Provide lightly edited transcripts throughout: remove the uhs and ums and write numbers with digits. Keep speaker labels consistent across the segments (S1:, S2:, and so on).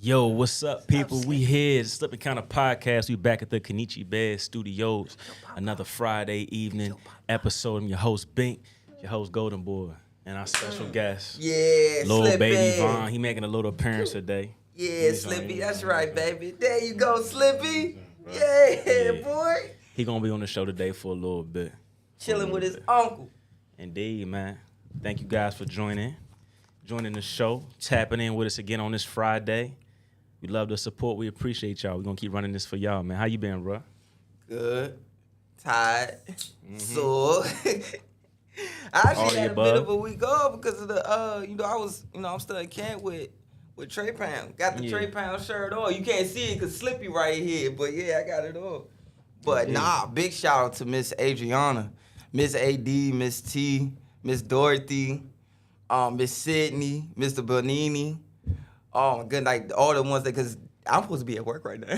S1: Yo, what's up, people? We here. It's Slipping Kind of Podcast. We back at the Kenichi Bed Studios. Another Friday evening episode. I'm your host, BINK, your host, GOLDENBOY, and our special guest, little
S2: Slippy.
S1: baby Vaughn. He making a little appearance today.
S2: Yeah, Slippy. That's right, baby. There you go, Slippy. Yeah, boy.
S1: He gonna be on the show today for a little bit.
S2: Chilling with his uncle.
S1: Indeed, man. Thank you guys for joining the show, tapping in with us again on this Friday. We love the support. We appreciate y'all. We're going to keep running this for y'all, man. How you been, bro?
S2: Good. Tired. Sore. I actually had a bit of a week off because of the, I'm still in camp with Trey Pound. Got the Trey Pound shirt on. You can't see it because Slippy right here, but yeah, I got it on. But big shout out to Miss Adriana, Miss AD, Miss T, Miss Dorothy, Miss Sydney, Mr. Bonini. Oh my goodness, like all the ones that, cause I'm supposed to be at work right now.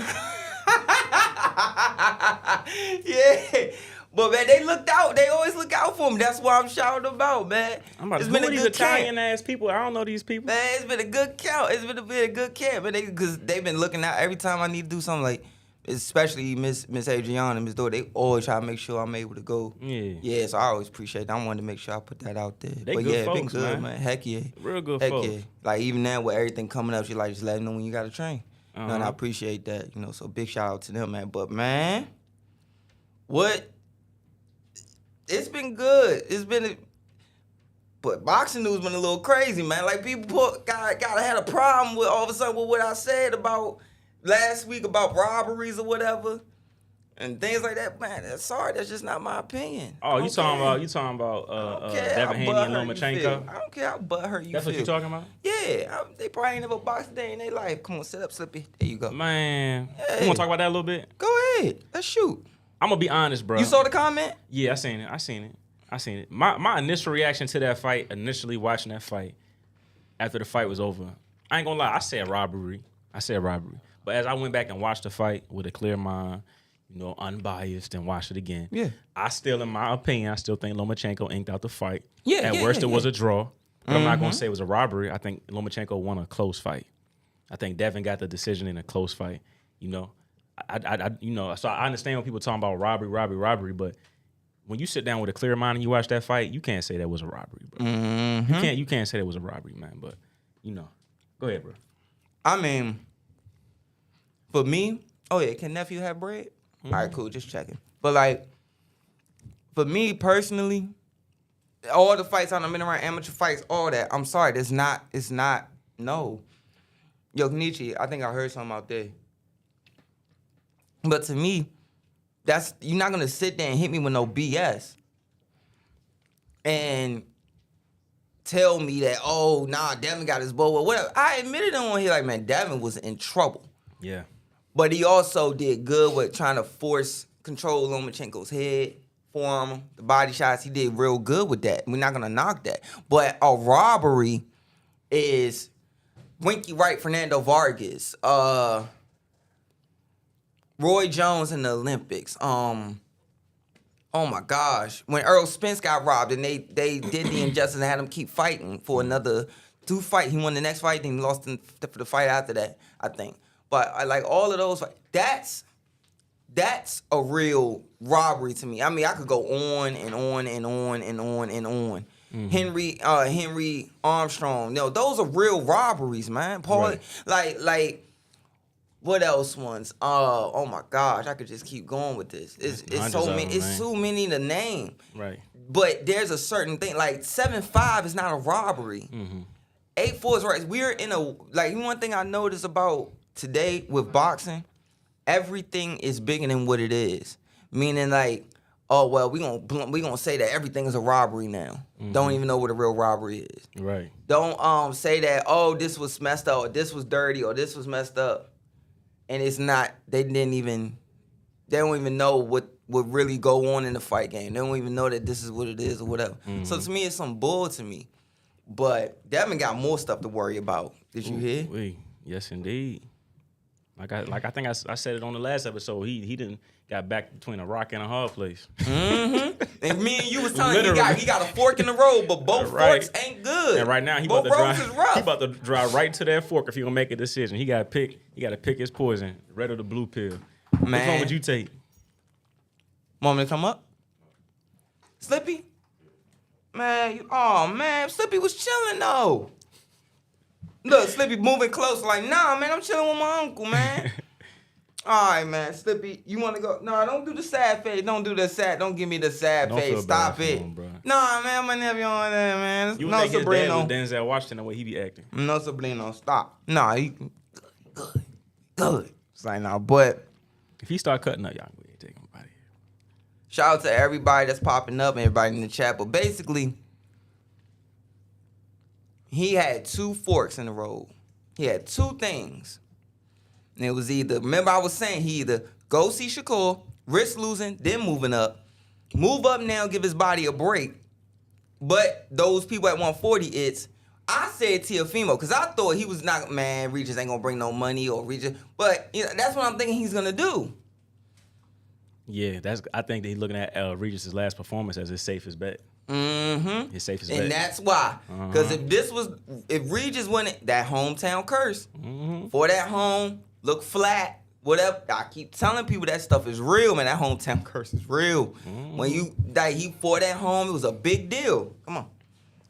S2: Yeah, but man, they looked out. They always look out for me. That's why I'm shouting about, man.
S1: It's been these Italian ass people. I don't know these people.
S2: Man, it's been a good count. It's been a good camp, man. Because they've been looking out every time I need to do something, like especially Miss Adriana, Miss Dora. They always try to make sure I'm able to go. Yeah. So I always appreciate that. I wanted to make sure I put that out there.
S1: They good folks,
S2: been good, man. Heck yeah.
S1: Real good
S2: Heck
S1: folks.
S2: Yeah. Like even now with everything coming up, she like just let them know when you got to train.
S1: Uh-huh.
S2: You know, and I appreciate that. You know, so big shout out to them, man. But man, it's been good. But boxing news been a little crazy, man. Like people gotta had a problem with all of a sudden with what I said about last week about robberies or whatever. And things like that, man. Sorry, that's just not my opinion.
S1: Oh, you talking about Devin Haney and Lomachenko?
S2: I don't care how butthurt you feel.
S1: That's what you talking about?
S2: Yeah, they probably ain't never boxed a day in their life. Come on, sit up, Slippy. There you go.
S1: Man,
S2: Hey.
S1: you want to talk about that a little bit?
S2: Go ahead. Let's shoot.
S1: I'm going to be honest, bro.
S2: You saw the comment?
S1: Yeah, I seen it. My initial reaction to that fight, initially watching that fight, after the fight was over, I ain't going to lie, I said robbery. But as I went back and watched the fight with a clear mind, you know, unbiased, and watched it again, I still, in my opinion, I still think Lomachenko inked out the fight. At worst, it was a draw. But I'm not going to say it was a robbery. I think Lomachenko won a close fight. I think Devin got the decision in a close fight. You know, so I understand when people talking about robbery, but when you sit down with a clear mind and you watch that fight, you can't say that was a robbery, bro. You can't say that was a robbery, man. But you know, go ahead, bro.
S2: I mean, for me, can nephew have bread? All right, cool, just checking. But like, for me personally, all the fights I've been around, amateur fights, all that, I'm sorry, it's not, no. Yo, Kenichi, I think I heard something out there. But to me, you're not gonna sit there and hit me with no BS and tell me that, Devin got his bow or whatever. I admitted on here, like, man, Devin was in trouble.
S1: Yeah.
S2: But he also did good with trying to force control Lomachenko's head, forearm, the body shots. He did real good with that. We're not gonna knock that. But a robbery is Winky Wright, Fernando Vargas, Roy Jones in the Olympics. Oh my gosh. When Earl Spence got robbed and they did the injustice and had him keep fighting for another 2 fights. He won the next fight, then he lost for the fight after that, I think. But I like all of those fights. That's a real robbery to me. I mean, I could go on and on and on and on and on. Mm-hmm. Henry Armstrong. Those are real robberies, man. Paul, right. like what else ones? Oh my gosh, I could just keep going with this. It's so many. It's too many to name.
S1: Right.
S2: But there's a certain thing. Like 7-5 is not a robbery. 8-4 is right. We're in one thing I noticed about today with boxing, everything is bigger than what it is. Meaning like, we gonna say that everything is a robbery now. Don't even know what a real robbery is.
S1: Right.
S2: Don't say that, this was messed up, or this was dirty, or this was messed up. And it's not, they don't even know what really go on in the fight game. They don't even know that this is what it is or whatever. So to me, it's some bull to me. But Devin got more stuff to worry about. Did you hear?
S1: Yes, indeed. I think I said it on the last episode. He didn't got back between a rock and a hard place.
S2: Mm-hmm. And me and you was telling he got a fork in the road, but both forks ain't good.
S1: And right now he
S2: both
S1: about to
S2: roads
S1: drive.
S2: is rough.
S1: He about to drive right to that fork if he gonna make a decision. He got to pick his poison, red or the blue pill.
S2: Man.
S1: Which one would you take?
S2: Want me to come up? Slippy? Man, Slippy was chilling though. Look, Slippy moving close like, nah, man, I'm chilling with my uncle, man. All right, man, Slippy, you want to go? No, don't do the sad face. Don't do the sad. Don't give me the sad face. Stop it. Nah, man, my nephew on there, man.
S1: You
S2: no
S1: think
S2: Sabrino.
S1: his dad with Denzel Washington the way he be acting?
S2: No Sabrino. Stop. Nah, he good. It's like, nah, but
S1: if he start cutting up, y'all go ahead and take him out of here.
S2: Shout out to everybody that's popping up and everybody in the chat. But basically, he had 2 forks in the road. He had 2 things. And it was either, remember I was saying, he either go see Shakur, risk losing, then moving up, move up now, give his body a break. But those people at 140, I said Teofimo, because I thought he was not, man, Regis ain't going to bring no money or Regis. But that's what I'm thinking he's going to do.
S1: Yeah, I think that he's looking at Regis' last performance as his safest bet.
S2: Mm-hmm.
S1: His safest bet.
S2: And that's why. Because if Regis won it, that hometown curse, for that home, look flat, whatever. I keep telling people that stuff is real, man. That hometown curse is real. When he fought at home, it was a big deal. Come on.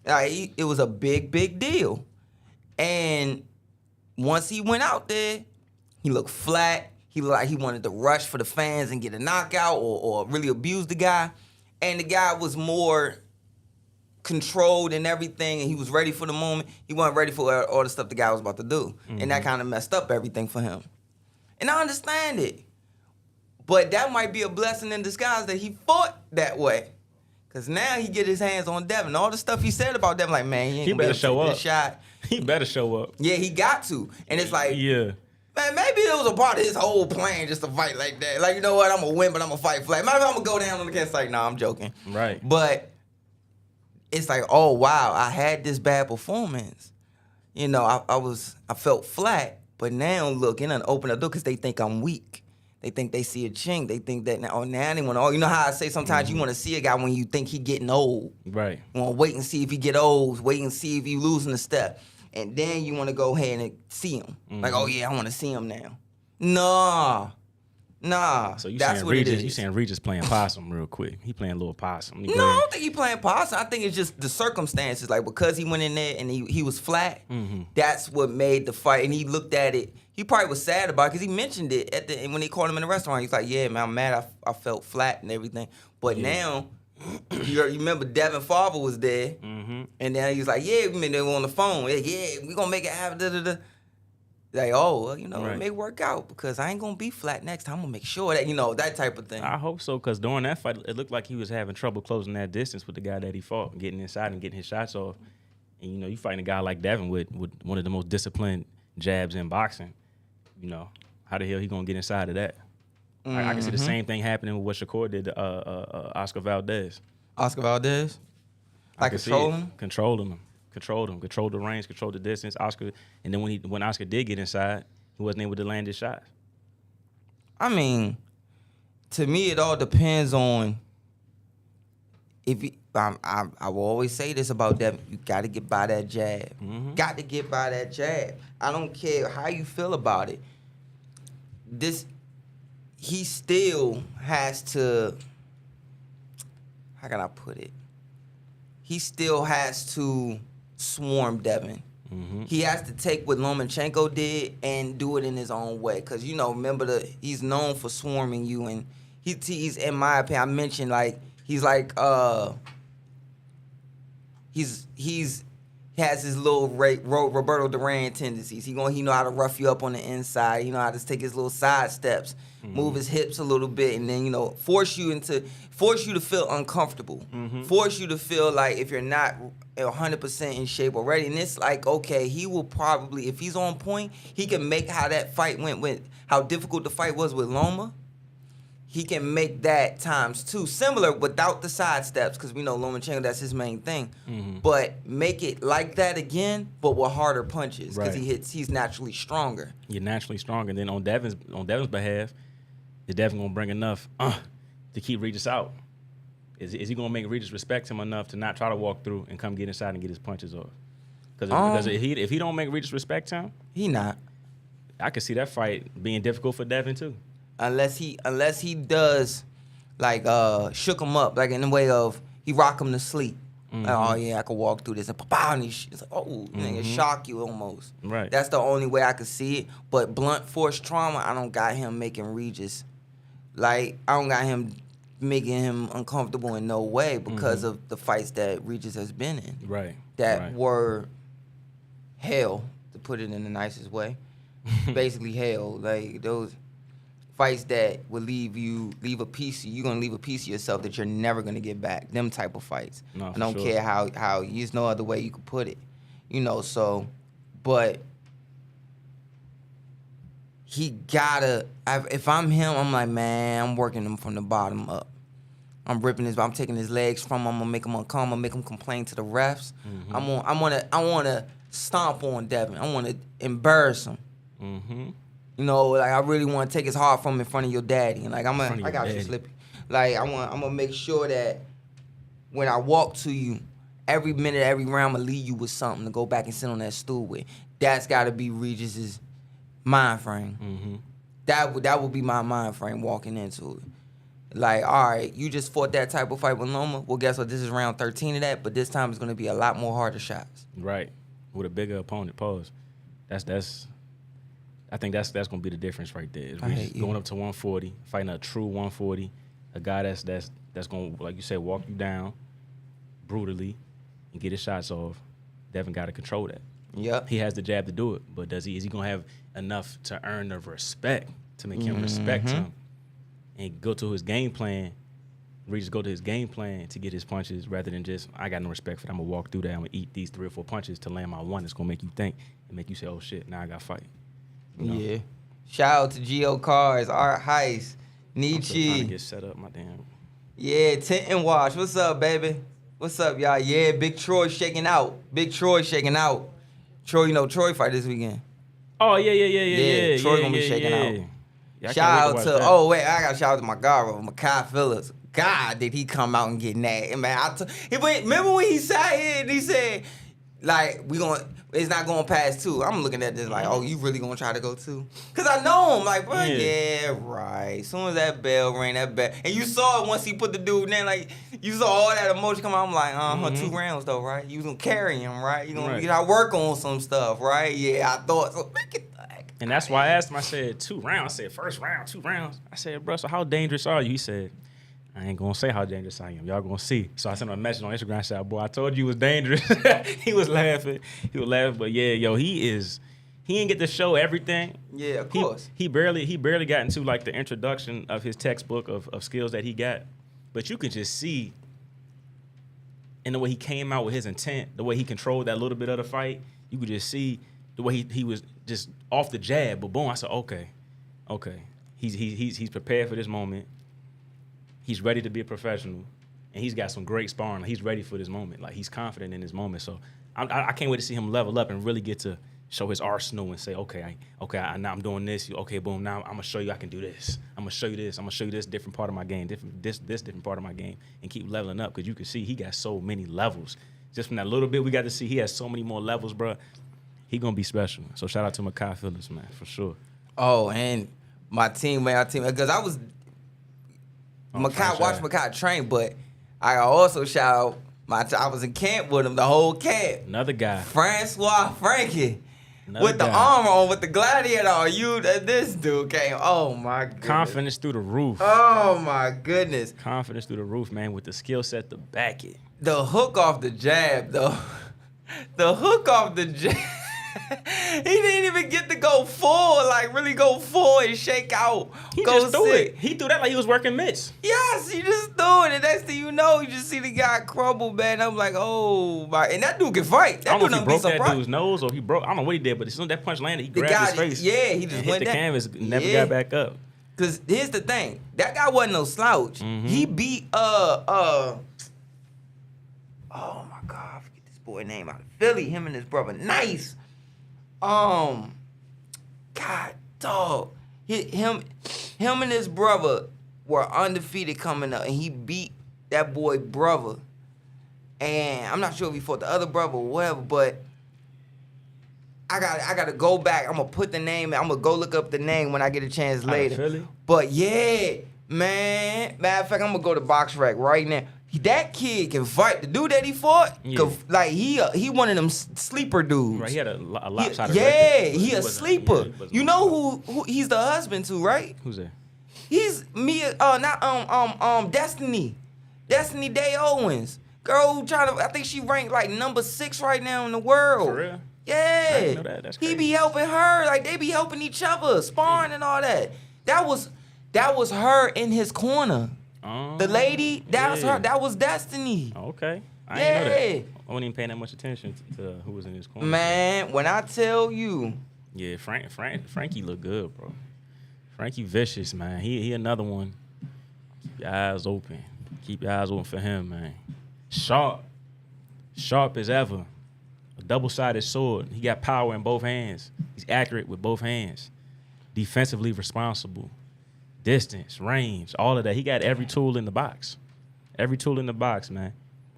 S2: It was a big, big deal. And once he went out there, he looked flat. He looked like he wanted to rush for the fans and get a knockout or really abuse the guy. And the guy was more controlled and everything, and he was ready for the moment. He wasn't ready for all the stuff the guy was about to do. And that kind of messed up everything for him. And I understand it. But that might be a blessing in disguise that he fought that way. Because now he get his hands on Devin. All the stuff he said about Devin, like, man, he ain't
S1: better show up.
S2: This shot.
S1: He better show up.
S2: Yeah, he got to. And it's like,
S1: yeah.
S2: Man, maybe it was a part of his whole plan just to fight like that. Like, you know what? I'm going to win, but I'm going to fight flat. Maybe I'm going to go down on the can't say, nah, I'm joking.
S1: Right.
S2: But it's like, oh, wow, I had this bad performance. You know, I felt flat. But now, look, it done opened the door because they think I'm weak. They think they see a chink. They think that now they want to, you know how I say sometimes you want to see a guy when you think he getting old.
S1: Right.
S2: You want to wait and see if he get old, wait and see if he losing a step. And then you want to go ahead and see him. Like, oh, yeah, I want to see him now. Nah.
S1: So
S2: that's what it is.
S1: You saying Regis playing possum real quick. He playing little possum.
S2: No, I don't think he playing possum. I think it's just the circumstances. Like, because he went in there and he was flat, that's what made the fight. And he looked at it. He probably was sad about it because he mentioned it at the end when they called him in the restaurant. He's like, yeah, man, I'm mad. I felt flat and everything. But now, you remember Devin Farber was there. And then he was like, yeah, they were on the phone. Yeah, we going to make it happen. Da-da-da. Like, oh, well, you know, It may work out because I ain't going to be flat next time. I'm going to make sure that, you know, that type of thing.
S1: I hope so, because during that fight, it looked like he was having trouble closing that distance with the guy that he fought, getting inside and getting his shots off. And, you know, you fighting a guy like Devin with one of the most disciplined jabs in boxing. You know, how the hell he going to get inside of that? I can see the same thing happening with what Shakur did to Oscar Valdez.
S2: Oscar Valdez? Like controlling him?
S1: Controlled the range, controlled the distance. Oscar, and then when Oscar did get inside, he wasn't able to land his shots.
S2: I mean, to me, it all depends on if you, I will always say this about Devin. You got to get by that jab. Got to get by that jab. I don't care how you feel about it. He still has to, how can I put it? He still has to swarm Devin. He has to take what Lomachenko did and do it in his own way. Because, you know, remember, he's known for swarming you. And he's, in my opinion, I mentioned, like, he's like, he has his little Roberto Duran tendencies. He know how to rough you up on the inside. He know how to take his little side steps, move his hips a little bit, and then, you know, force you to feel uncomfortable. Force you to feel like if you're not 100% in shape already. And it's like, okay, he will probably, if he's on point, he can make how that fight went with, how difficult the fight was with Loma. he can make that _2. Similar without the side steps, because we know Lomachenko, that's his main thing. But make it like that again, but with harder punches, because he's naturally stronger.
S1: You're naturally stronger. And then on Devin's behalf, is Devin gonna bring enough to keep Regis out? Is he gonna make Regis respect him enough to not try to walk through and come get inside and get his punches off? Because if he don't make Regis respect him,
S2: he not.
S1: I could see that fight being difficult for Devin too.
S2: Unless he does like shook him up, like in the way of he rock him to sleep. Like, oh yeah, I could walk through this and pow, and it's like, oh, nigga, shock you almost.
S1: Right.
S2: That's the only way I could see it. But blunt force trauma, I don't got him making Regis. Like, I don't got him making him uncomfortable in no way because of the fights that Regis has been in. Right. That were hell, to put it in the nicest way. Basically hell. Like those fights that would leave a piece of you, you're gonna leave a piece of yourself that you're never gonna get back. Them type of fights. No, I don't care how there's no other way you could put it. You know, so but he gotta if I'm him, I'm like, man, I'm working him from the bottom up. I'm I'm taking his legs from him, I'm gonna make him uncomfortable, I'm gonna make him complain to the refs. I wanna stomp on Devin. I wanna embarrass him. You know, like I really want to take his heart from him in front of your daddy, and like I got you, Slippy. Like I'm gonna make sure that when I walk to you, every minute, every round, I'm gonna leave you with something to go back and sit on that stool with. That's got to be Regis's mind frame. That would be my mind frame walking into it. Like, all right, you just fought that type of fight with Loma. Well, guess what? This is round 13 of that, but this time it's gonna be a lot more harder shots.
S1: Right, with a bigger opponent. Pause. I think that's gonna be the difference right there. Is going up to 140, fighting a true 140, a guy that's gonna, like you said, walk you down brutally and get his shots off. Devin got to control that. Yep. He has the jab to do it, but is he gonna have enough to earn the respect to make him respect him and go to his game plan? Regis go to his game plan to get his punches rather than just, I got no respect for that. I'm gonna walk through that. I'm gonna eat these 3 or 4 punches to land my one. It's gonna make you think and make you say, oh shit, now I got to fight. You know? Yeah. Shout out to Geo Cars, Art Heist, Kenichi. I'm trying to get set up, my damn. Yeah, Tint and Wash. What's up, baby? What's up, y'all? Yeah, Big Troy shaking out. Troy, you know Troy fight this weekend. Oh, yeah. Troy gonna be shaking out. Yeah, shout out to, I got to shout out to my guy, Makai Phillips. God, did he come out and get mad. Man, remember when he sat here and he said, like, it's not going past 2. I'm looking at this like, oh, you really going to try to go 2? Because I know him. Like, bro, yeah, right. As soon as that bell rang, and you saw it once he put the dude in, like, you saw all that emotion come out. I'm like, 2 rounds, though, right? You was going to carry him, right? You going to work on some stuff, right? Yeah, I thought so. And that's why I asked him, I said, 2 rounds. I said, first round, 2 rounds. I said, bro, so how dangerous are you? He said, I ain't gonna say how dangerous I am. Y'all gonna see. So I sent him a message on Instagram. I said, boy, I told you it was dangerous. He was laughing. But yeah, yo, he ain't get to show everything. Yeah, of course. He barely got into like the introduction of his textbook of skills that he got. But you can just see in the way he came out with his intent, the way he controlled that little bit of the fight, you could just see the way he was just off the jab. But boom, I said, okay. He's prepared for this moment. He's ready to be a professional, and he's got some great sparring. He's ready for this moment. Like, he's confident in this moment. So I can't wait to see him level up and really get to show his arsenal and say, now I'm doing this. Okay, boom, now I'm going to show you I can do this. I'm going to show you this. I'm going to show you this different part of my game, this different part of my game, and keep leveling up because you can see he got so many levels. Just from that little bit we got to see, he has so many more levels, bro. He going to be special. So shout out to Makai Phillips, man, for sure. Oh, and my team, because I was... watch Makai train, but I also shout out I was in camp with him, the whole camp. Another guy. Francois Frankie. With the armor on, with the gladiator on. This dude came. Oh my goodness. Confidence through the roof. Oh my goodness. Confidence through the roof, man, with the skill set to back it. The hook off the jab, though. The hook off the jab. He didn't even get to go full, like really go full and shake out. He just threw it. He threw that like he was working mitts. Yes, he just threw it. And next thing you know, you just see the guy crumble, man. I'm like, oh my. And that dude can fight. That dude broke that dude's nose or he broke. I don't know what he did, but as soon as that punch landed, he grabbed his face. Yeah, he just went hit the canvas, never got back up.
S2: Cause here's the thing, that guy wasn't no slouch. He beat oh my God, I forget this boy name out of Philly. Him and his brother, nice. God, dog, him and his brother were undefeated coming up, and he beat that boy brother. And I'm not sure if he fought the other brother or whatever, but I gotta go back. I'm gonna put the name. I'm gonna go look up the name when I get a chance later.
S1: Philly?
S2: But yeah, man. Matter of fact, I'm gonna go to Box Rack right now. That kid can fight. The dude that he fought, like he one of them sleeper dudes.
S1: Right, he had a lopsided
S2: Yeah,
S1: record.
S2: he a sleeper. You know who he's the husband to, right?
S1: Who's that?
S2: He's Destiny Day Owens. Girl I think she ranked like number 6 right now in the world.
S1: For real?
S2: Yeah.
S1: I didn't know that. That's crazy.
S2: He be helping her. Like, they be helping each other, sparring and all that. That was her in his corner. The lady, that was her. That was Destiny.
S1: Okay. I didn't know that. I wasn't even paying that much attention to who was in his corner.
S2: Man, when I tell you.
S1: Yeah, Frankie look good, bro. Frankie vicious, man. He another one. Keep your eyes open. Keep your eyes open for him, man. Sharp as ever. A double-sided sword. He got power in both hands. He's accurate with both hands. Defensively responsible. Distance, range, all of that. He got every tool in the box. Every tool in the box, man.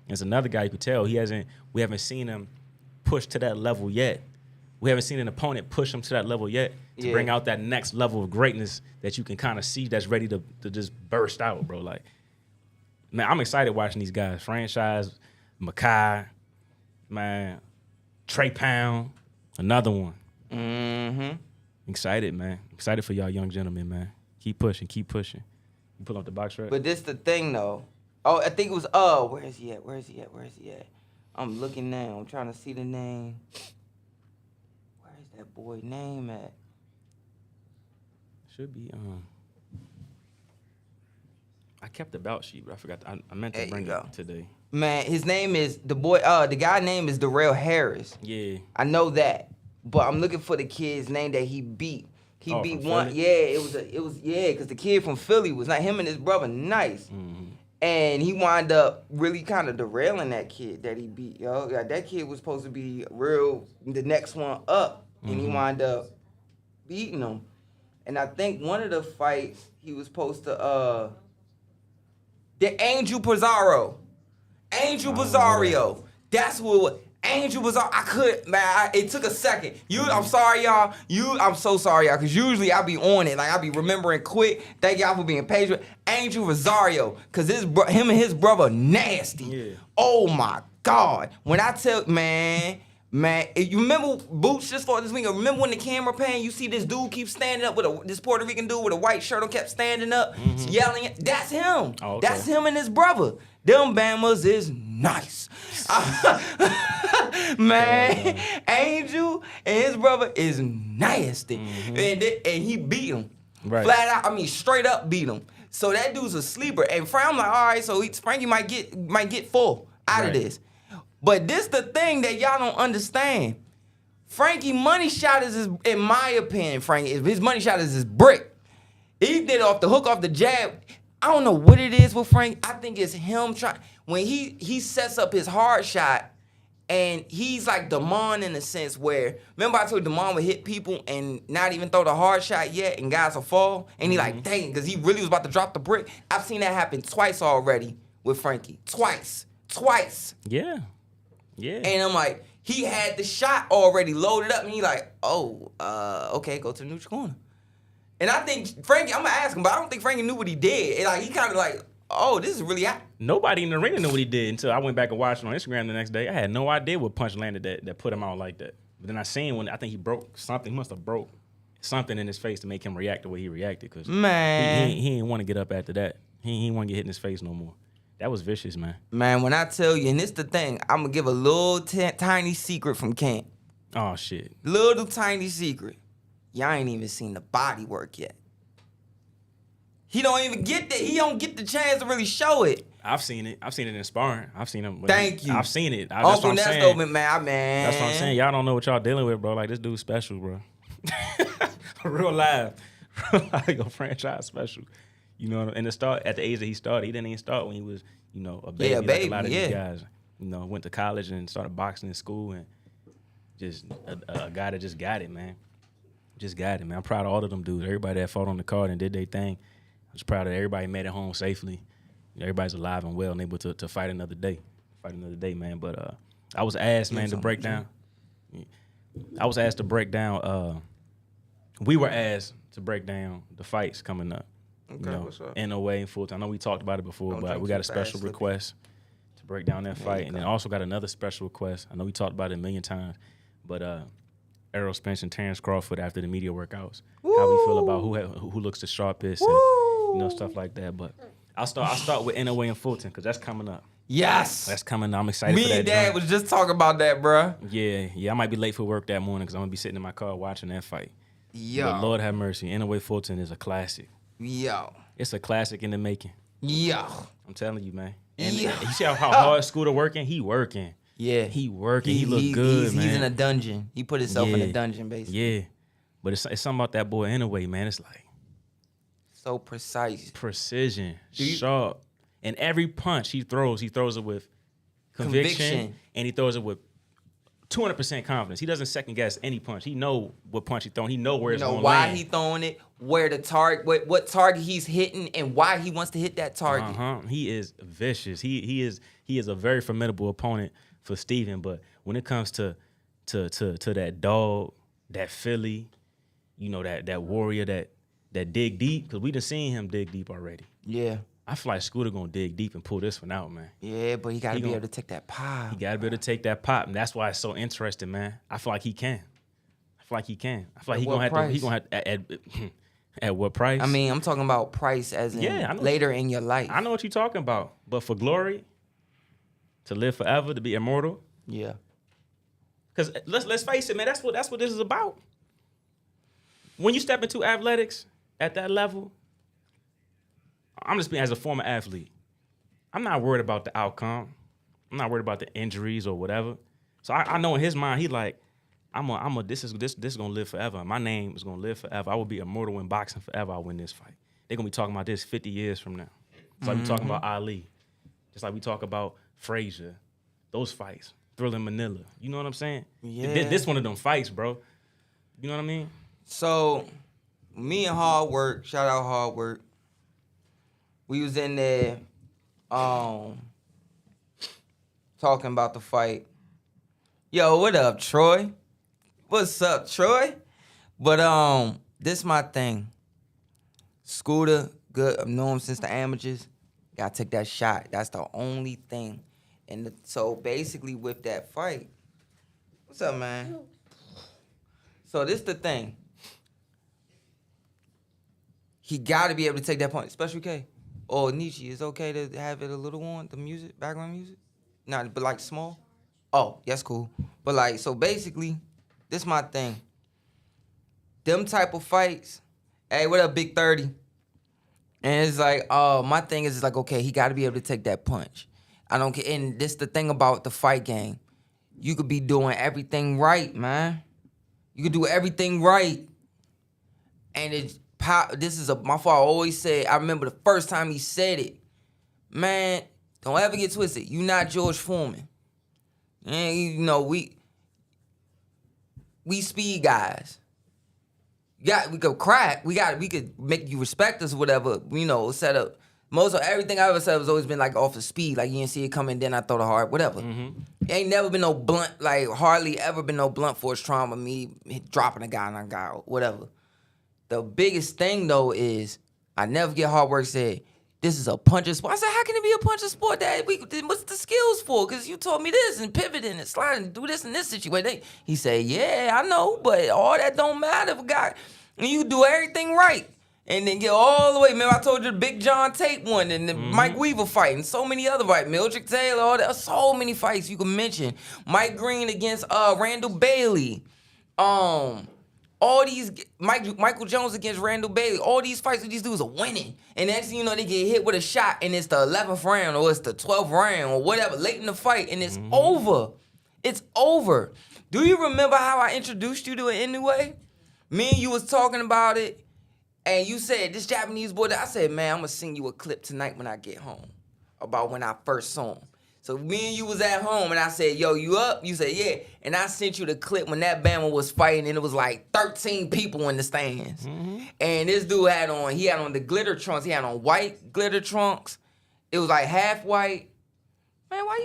S1: There's another guy you could tell we haven't seen him push to that level yet. We haven't seen an opponent push him to that level yet to bring out that next level of greatness that you can kind of see that's ready to just burst out, bro. Like, man, I'm excited watching these guys. Franchise, Makai, man, Trey Pound, another one. Excited, man. Excited for y'all young gentlemen, man. Keep pushing. You pull up the box right.
S2: But this the thing, though. Oh, I think it was, where is he at? I'm looking now. I'm trying to see the name. Where is that boy name at?
S1: Should be, I kept the belt sheet, but I forgot. I meant to bring it today.
S2: Man, his name is, the guy name is Darrell Harris.
S1: Yeah.
S2: I know that. But I'm looking for the kid's name that he beat. He beat one.
S1: Philly?
S2: Yeah, because the kid from Philly was not him and his brother. Nice. And he wound up really kind of derailing that kid that he beat, yo. Yeah, that kid was supposed to be the next one up, and he wound up beating him. And I think one of the fights he was supposed to the Angel Pizarro. That's who it was. Angel was on. It took a second. I'm sorry, y'all. I'm so sorry, y'all, because usually I be on it. Like, I be remembering quick. Thank y'all for being patient. Angel Rosario, because him and his brother nasty. Yeah. Oh, my God. When I tell, man, you remember Boots just fought this week? Remember when the camera pan, you see this dude keep standing up this Puerto Rican dude with a white shirt on kept standing up, yelling? That's him. Oh, okay. That's him and his brother. Them Bamas is nice. Man, Angel and his brother is nasty. And he beat him. Right. Flat out, straight up beat him. So that dude's a sleeper. And I'm like, all right, so Frankie might get full out of this. But this the thing that y'all don't understand. Frankie money shot is in my opinion, his money shot is his brick. He did off the hook, off the jab. I don't know what it is with Frank. I think it's him trying. When he sets up his hard shot, and he's like Damon in a sense where, remember I told you Damon would hit people and not even throw the hard shot yet, and guys will fall? And he like, dang, because he really was about to drop the brick. I've seen that happen twice already with Frankie. Twice.
S1: Yeah.
S2: And I'm like, he had the shot already loaded up, and he like, okay, go to the neutral corner. And I think Frankie, I'm going to ask him, but I don't think Frankie knew what he did. And like, he kind of like, this is really hot.
S1: Nobody in the arena knew what he did until I went back and watched it on Instagram the next day. I had no idea what punch landed that put him out like that. But then I seen when I think he broke something. He must have broke something in his face to make him react the way he reacted. Because he didn't want to get up after that. He didn't want to get hit in his face no more. That was vicious, man. Man,
S2: when I tell you, and this the thing, I'm going to give a little tiny secret from Kent.
S1: Oh, shit.
S2: Little tiny secret. Y'all ain't even seen the body work yet. He don't even get that. He don't get the chance to really show it.
S1: I've seen it. I've seen it in sparring. I've seen him.
S2: Thank you.
S1: I've seen it.
S2: Uncle
S1: that's what I'm saying.
S2: Man.
S1: That's what I'm saying. Y'all don't know what y'all dealing with, bro. Like, this dude's special, bro. Real live. like a franchise special. You know, and at the age that he started, he didn't even start when he was, you know, a baby. Like a lot of these guys, you know, went to college and started boxing in school, and just a guy that just got it, man. Just got it, man. I'm proud of all of them dudes. Everybody that fought on the card and did their thing. I'm just proud of everybody made it home safely. Everybody's alive and well and able to fight another day. Man. But I was asked, man, to break down. I was asked to break down. We were asked to break down the fights coming up. Okay, you know, what's up? NOA and full time. I know we talked about it before, but we got a special request to break down that fight, and then also got another special request. I know we talked about it a million times, but Errol Spence and Terrence Crawford after the media workouts. Woo! How we feel about who looks the sharpest, and you know, stuff like that. But I'll start with NOA and Fulton because that's coming up.
S2: Yes,
S1: that's coming up. I'm excited for that.
S2: Me and Dad was just talking about that, bro.
S1: Yeah. I might be late for work that morning because I'm gonna be sitting in my car watching that fight. Yo, but Lord have mercy, NOA Fulton is a classic. Yo, it's a classic in the making. Yo, I'm telling you, man. And you see how hard Scooter working? He working. Yeah, he working. He look good, man.
S2: He's in a dungeon. He put himself in a dungeon, basically.
S1: Yeah, but it's something about that boy anyway, man. It's like
S2: so precise,
S1: precision, sharp, and every punch he throws it with conviction, and he throws it with 200% confidence. He doesn't second guess any punch. He know what punch he's throwing. He know where it's going to land.
S2: Why he throwing it, where the target, what target he's hitting, and why he wants to hit that target.
S1: He is vicious. He is a very formidable opponent for Steven. But when it comes to that dog, that Philly, you know, that warrior that dig deep, because we done seen him dig deep already. Yeah. I feel like Scooter gonna dig deep and pull this one out, man.
S2: Yeah, but he gotta be able to take that pop.
S1: He gotta be able to take that pop, and that's why it's so interesting, man. I feel like he can. I feel like he gonna have to. He gonna have at what price?
S2: I mean, I'm talking about price as in later in your life.
S1: I know what you're talking about, but for glory, to live forever, to be immortal. Yeah. Because let's face it, man. That's what this is about. When you step into athletics at that level. I'm just being as a former athlete. I'm not worried about the outcome. I'm not worried about the injuries or whatever. So I know in his mind, he like, this is gonna live forever. My name is gonna live forever. I will be immortal in boxing forever. I'll win this fight. They're gonna be talking about this 50 years from now. Just like we talking about Ali. Just like we talk about Frazier. Those fights. Thrilling Manila. You know what I'm saying? Yeah. This one of them fights, bro. You know what I mean?
S2: So, me and Hard Work, shout out Hard Work. We was in there talking about the fight. Yo, what up, Troy? What's up, Troy? But this my thing. Scooter, good. I've known him since the amateurs. Gotta take that shot. That's the only thing. And so basically with that fight, what's up, man? So this the thing. He gotta be able to take that point. Special K. Oh, Nietzsche, is it okay to have it a little on, the music, background music? Not, but like small? Oh, that's cool. But like, so basically, this my thing. Them type of fights, hey, what up, Big 30? And it's like, my thing is like, okay, he got to be able to take that punch. I don't care. And this the thing about the fight game. You could be doing everything right, man. You could do everything right. And it's this is my father always said, I remember the first time he said it, man, don't ever get twisted. You not George Foreman. And you know, we speed guys. We could crack. We could make you respect us or whatever, you know, set up. Most of everything I ever said has always been like off the speed. Like you didn't see it coming, then I throw the hard, whatever. It ain't never been no blunt, like hardly ever been no blunt force trauma, me dropping a guy on a guy or whatever. The biggest thing, though, is I never get Hard Work said, this is a puncher sport. I said, how can it be a puncher sport? What's the skills for? Because you told me this and pivoting and sliding and do this in this situation. He said, yeah, I know, but all that don't matter if a guy, and you do everything right. And then get all the way. Remember, I told you the Big John Tate one and the Mike Weaver fight and so many other fights. Mildred Taylor, all that. So many fights you can mention. Mike Green against Randall Bailey. All these, Michael Jones against Randall Bailey, all these fights with these dudes are winning. And next thing you know, they get hit with a shot and it's the 11th round or it's the 12th round or whatever, late in the fight, and it's over. It's over. Do you remember how I introduced you to it anyway? Me and you was talking about it, And you said, this Japanese boy, I said, man, I'm going to send you a clip tonight when I get home about when I first saw him. So me and you was at home, and I said, yo, you up? You said, yeah. And I sent you the clip when that Bama was fighting, and it was like 13 people in the stands. Mm-hmm. And this dude had on the glitter trunks. He had on white glitter trunks. It was like half white. Man, why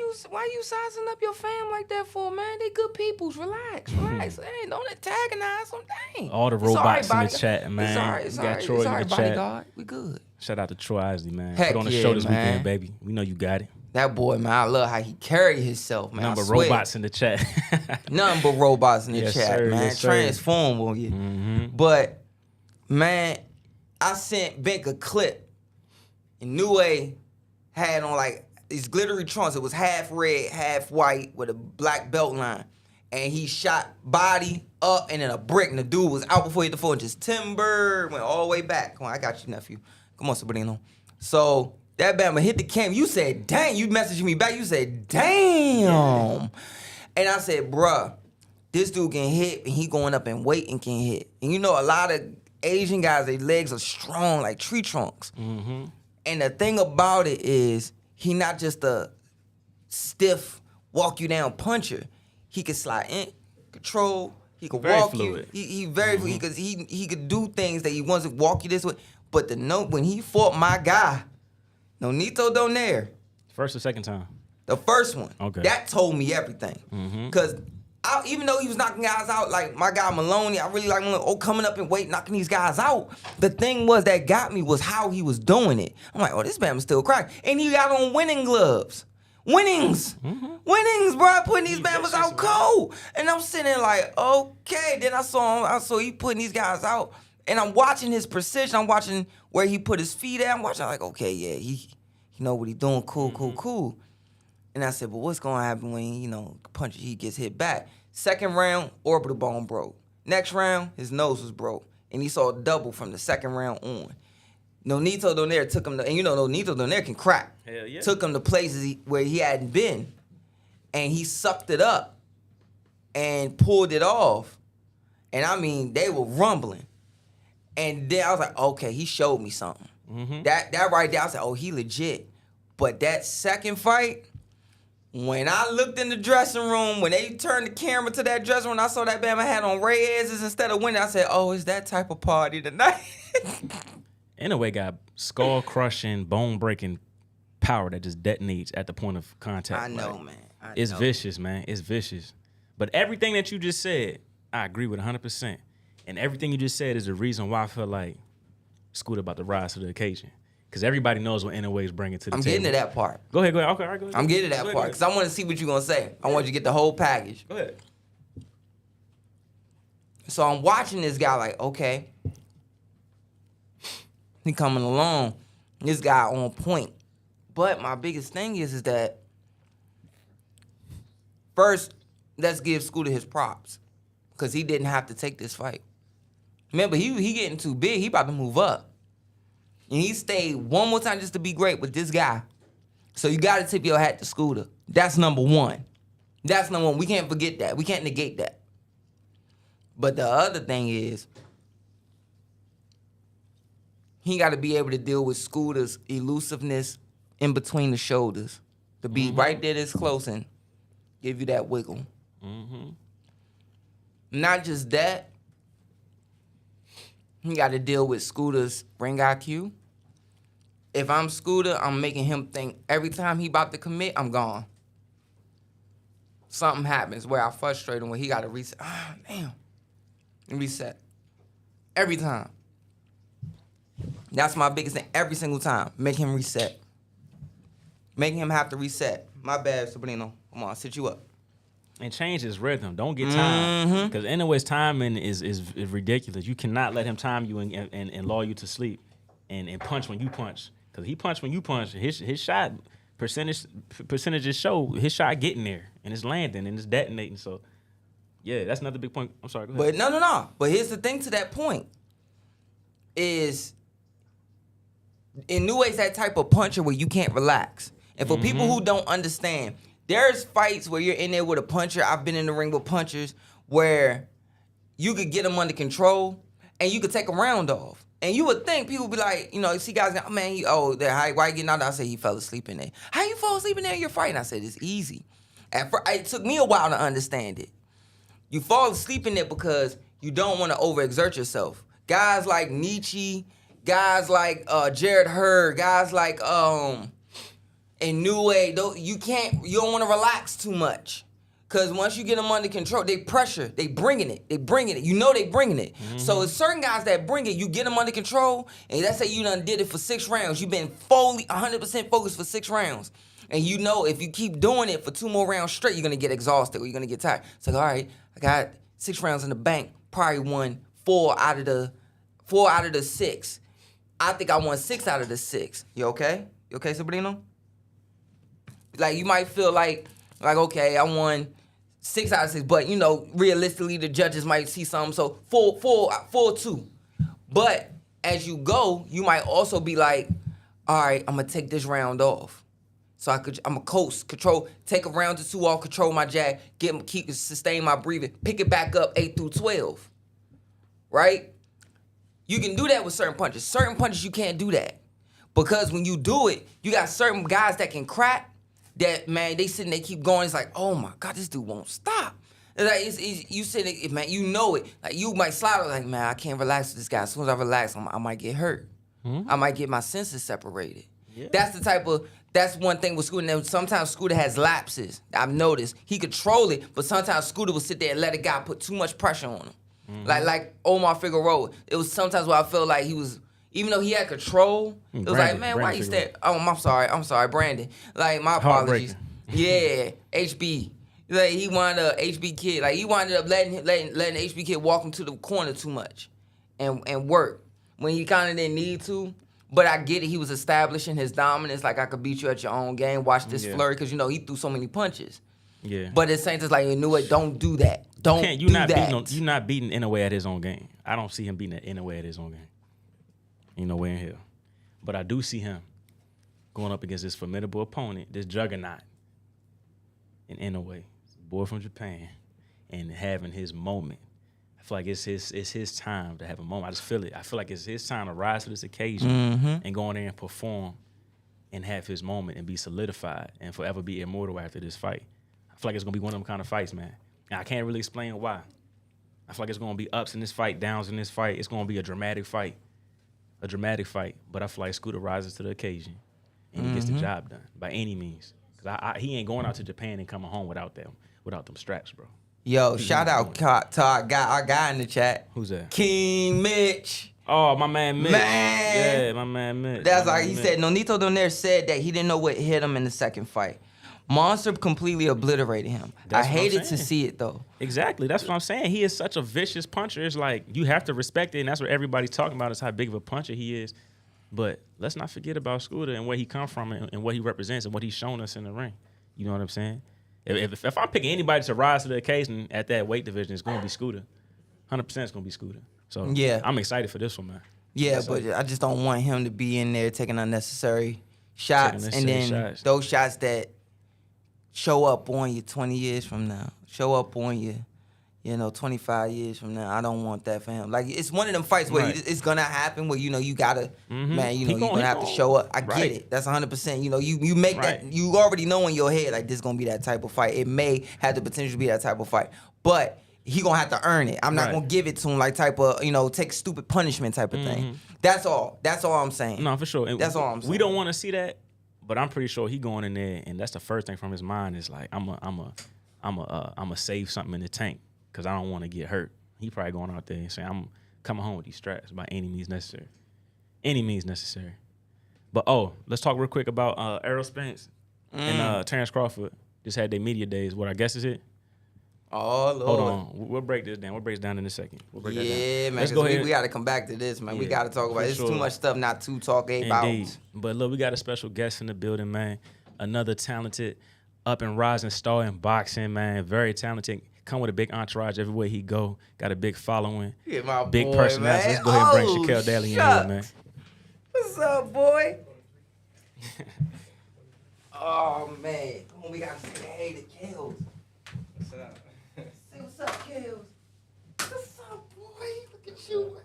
S2: you sizing up your fam like that for, man? They good peoples. Relax. Hey, don't antagonize them. Dang.
S1: All the robots in the chat, man.
S2: It's
S1: got
S2: all
S1: Troy
S2: right,
S1: in the
S2: bodyguard. We good.
S1: Shout out to Troy Isley, man.
S2: Heck
S1: Put on the
S2: yeah,
S1: show this
S2: man.
S1: weekend, baby. We know you got it.
S2: That boy, man, I love how he carried himself, man.
S1: Number robots in the chat.
S2: Nothing but robots in the
S1: Yes,
S2: chat,
S1: sir,
S2: man.
S1: yes, sir.
S2: Transform on you.
S1: Mm-hmm.
S2: But, man, I sent Bink a clip. And Nue had on, like, these glittery trunks. It was half red, half white with a black belt line. And he shot body up and then a brick. And the dude was out before he hit the floor and just timber, went all the way back. Come on, I got you, nephew. Come on, Sabrina. So that Bama hit the cam. You said, dang. You messaged me back. You said, damn. And I said, bruh, this dude can hit and he going up in weight and can hit. And you know, a lot of Asian guys, their legs are strong like tree trunks. Mm-hmm. And the thing about it is, he not just a stiff, walk you down puncher. He could slide in, control. He could
S1: Very
S2: walk
S1: fluid.
S2: you. He very fluid because he could do things that he wants to walk you this way. But when he fought my guy, Nonito Donaire,
S1: First or second time?
S2: the first one,
S1: Okay.
S2: that told me everything. Because even though he was knocking guys out, like my guy Maloney, I really like coming up in weight, knocking these guys out. The thing was that got me was how he was doing it. I'm like, this man was still crack. And he got on winning gloves. Winnings, bro, putting these Bama's out cold. And I'm sitting there like, okay. Then I saw he putting these guys out. And I'm watching his precision. I'm watching where he put his feet at. I'm watching, like, okay, yeah, he know what he doing. Cool. And I said, but what's going to happen when, he gets hit back? Second round, orbital bone broke. Next round, his nose was broke. And he saw a double from the second round on. Nonito Donaire took him to, and Nonito Donaire can crack.
S1: Hell yeah.
S2: Took him to places where he hadn't been. And he sucked it up and pulled it off. And I mean, they were rumbling. And then I was like, okay, he showed me something. Mm-hmm. That right there, I was like, he legit. But that second fight, when I looked in the dressing room, when they turned the camera to that dressing room, I saw that Bama had on Reyes's instead of winning. I said, it's that type of party tonight.
S1: Anyway, got skull-crushing, bone-breaking power that just detonates at the point of contact.
S2: I know, man.
S1: It's vicious, man. It's vicious. But everything that you just said, I agree with 100%. And everything you just said is the reason why I feel like Scooter about to rise to the occasion. Because everybody knows what NOA is bringing to the table.
S2: I'm getting to that part.
S1: Go ahead. Okay, all right, go ahead.
S2: I'm getting to that part because I want to see what you're going to say. I want you to get the whole package.
S1: Go ahead.
S2: So I'm watching this guy like, okay. He coming along. This guy on point. But my biggest thing is that first, let's give Scooter his props. Because he didn't have to take this fight. Remember, he getting too big. He about to move up. And he stayed one more time just to be great with this guy. So you got to tip your hat to Scooter. That's number one. That's number one. We can't forget that. We can't negate that. But the other thing is, he got to be able to deal with Scooter's elusiveness in between the shoulders. To be right there this close and give you that wiggle. Mm-hmm. Not just that, he got to deal with Scooter's ring IQ. If I'm Scooter, I'm making him think every time he about to commit, I'm gone. Something happens where I frustrate him when he got to reset. Damn. And reset. Every time. That's my biggest thing. Every single time. Make him reset. Making him have to reset. My bad, Sabrina. Come on, I'll sit you up.
S1: And change his rhythm. Don't get time. Because anyways, timing is ridiculous. You cannot let him time you and lull you to sleep and punch when you punch. Because he punched when you punch. His shot percentages show his shot getting there. And it's landing and it's detonating. So, yeah, that's another big point. I'm sorry, go ahead.
S2: But no. But here's the thing to that point. Is in New Age's that type of puncher where you can't relax. And for people who don't understand, there's fights where you're in there with a puncher. I've been in the ring with punchers where you could get them under control and you could take a round off. And you would think people would be like, you know, see guys, man, why you getting out there? I say he fell asleep in there. How you fall asleep in there in your fight? And I said, it's easy. At first, it took me a while to understand it. You fall asleep in there because you don't want to overexert yourself. Guys like Kenichi, guys like Jared Hurd, guys like Inoue, you don't want to relax too much. Because once you get them under control, they pressure, they bringing it. You know they bringing it. Mm-hmm. So it's certain guys that bring it, you get them under control, and let's say you done did it for 6 rounds. You've been fully 100% focused for 6 rounds. And you know if you keep doing it for 2 more rounds straight, you're going to get exhausted or you're going to get tired. It's like, all right, I got 6 rounds in the bank, probably won 4 out of the 6. I think I won 6 out of the 6. You okay? You okay, Sabrina? Like, you might feel like, okay, I won 6 out of 6, but, you know, realistically, the judges might see something, so 4-2. But as you go, you might also be like, all right, I'm going to take this round off. So I'm going to coast, control, take a round or 2 off, control my jab, sustain my breathing, pick it back up 8 through 12, right? You can do that with certain punches. Certain punches, you can't do that. Because when you do it, you got certain guys that can crack, that, man, they sit and they keep going. It's like, oh, my God, this dude won't stop. It's like, you sit, man, you know it. Like, you might slide, like, man, I can't relax with this guy. As soon as I relax, I might get hurt. Mm-hmm. I might get my senses separated. Yeah. That's one thing with Scooter. And sometimes Scooter has lapses. I've noticed. He control it, but sometimes Scooter will sit there and let a guy put too much pressure on him. Mm-hmm. Like Omar Figueroa. It was sometimes where I felt like he was, even though he had control, it was like, man, why you stay? Oh, I'm sorry, Brandon. Like, my apologies. Yeah, HB. Like, he wound up HB Kid. Like, he wound up letting HB Kid walk him to the corner too much and work when he kind of didn't need to. But I get it. He was establishing his dominance. Like, I could beat you at your own game. Watch this flurry, because, you know, he threw so many punches. Yeah. But at the same time, like, you knew it. Don't do that. You're not beating Inoue
S1: at his own game. I don't see him beating Inoue at his own game. Ain't no way in hell. But I do see him going up against this formidable opponent, this juggernaut, in Inoue, boy from Japan, and having his moment. I feel like it's his time to have a moment. I just feel it. I feel like it's his time to rise to this occasion and go in there and perform and have his moment and be solidified and forever be immortal after this fight. I feel like it's going to be one of them kind of fights, man. And I can't really explain why. I feel like it's going to be ups in this fight, downs in this fight. It's going to be a dramatic fight. But I feel like Scooter rises to the occasion and he gets the job done by any means. Because he ain't going out to Japan and coming home without them straps, bro.
S2: Yo, shout out to our guy in the chat.
S1: Who's that?
S2: King Mitch.
S1: Oh, my man Mitch.
S2: Man.
S1: Yeah, my man Mitch.
S2: That's like he said. Nonito Donaire said that he didn't know what hit him in the second fight. Monster completely obliterated him. I hated to see it, though.
S1: Exactly. That's what I'm saying. He is such a vicious puncher. It's like, you have to respect it, and that's what everybody's talking about is how big of a puncher he is. But let's not forget about Scooter and where he come from and what he represents and what he's shown us in the ring. You know what I'm saying? If I'm picking anybody to rise to the occasion at that weight division, it's going to be Scooter. 100% it's going to be Scooter. So yeah, I'm excited for this one, man.
S2: Yeah, but I just don't want him to be in there taking unnecessary shots those shots that show up on you 20 years from now, show up on you, 25 years from now. I don't want that for him. Like, it's one of them fights where it's going to happen where, you got to, man, you're going to have to show up. I get it. That's 100%. You make that, you already know in your head, like, this is going to be that type of fight. It may have the potential to be that type of fight. But he going to have to earn it. I'm not going to give it to him like type of, take stupid punishment type of thing. That's all. That's all I'm saying.
S1: No, for sure. And
S2: that's all I'm saying.
S1: We don't want to see that, but I'm pretty sure he going in there, and that's the first thing from his mind is like, I'm a save something in the tank because I don't want to get hurt. He probably going out there and saying, I'm coming home with these straps by any means necessary. Any means necessary. But, let's talk real quick about Errol Spence and Terrence Crawford. Just had their media days. What I guess is it?
S2: Oh, Lord.
S1: Hold on. We'll break this down. We'll break it down in a second.
S2: Man. Let's go ahead. We got to come back to this, man. We got to talk about it. There's too much stuff not to talk about.
S1: Indeed. But look, we got a special guest in the building, man. Another talented up and rising star in boxing, man. Very talented. Come with a big entourage everywhere he go. Got a big following.
S2: Yeah, my
S1: big
S2: boy,
S1: personality.
S2: Man.
S1: Let's go ahead and bring SHAKELL DALY in here, man.
S2: What's up, boy? Oh, man. Come on, we got to say hey to Kells.
S3: What's up?
S2: Say what's up, Kells. What's up, boy? Look at you.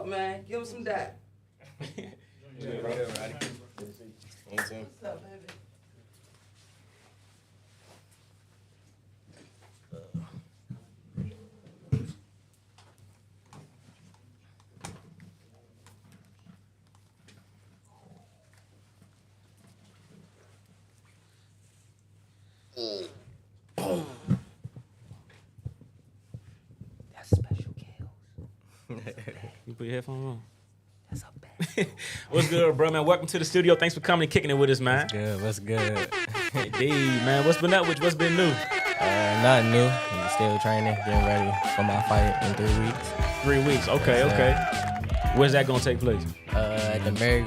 S2: up, man? Give him some that. What's up, baby? That's special kills.
S1: You put your headphones on.
S2: That's a bad.
S1: What's good, bro, man? Welcome to the studio. Thanks for coming and kicking it with us, man.
S3: What's good?
S1: Indeed, man. What's been up with you? What's been new?
S3: Nothing new. I'm still training, getting ready for my fight in 3 weeks.
S1: 3 weeks. Okay, okay. Where's that gonna take place?
S3: At the Merrick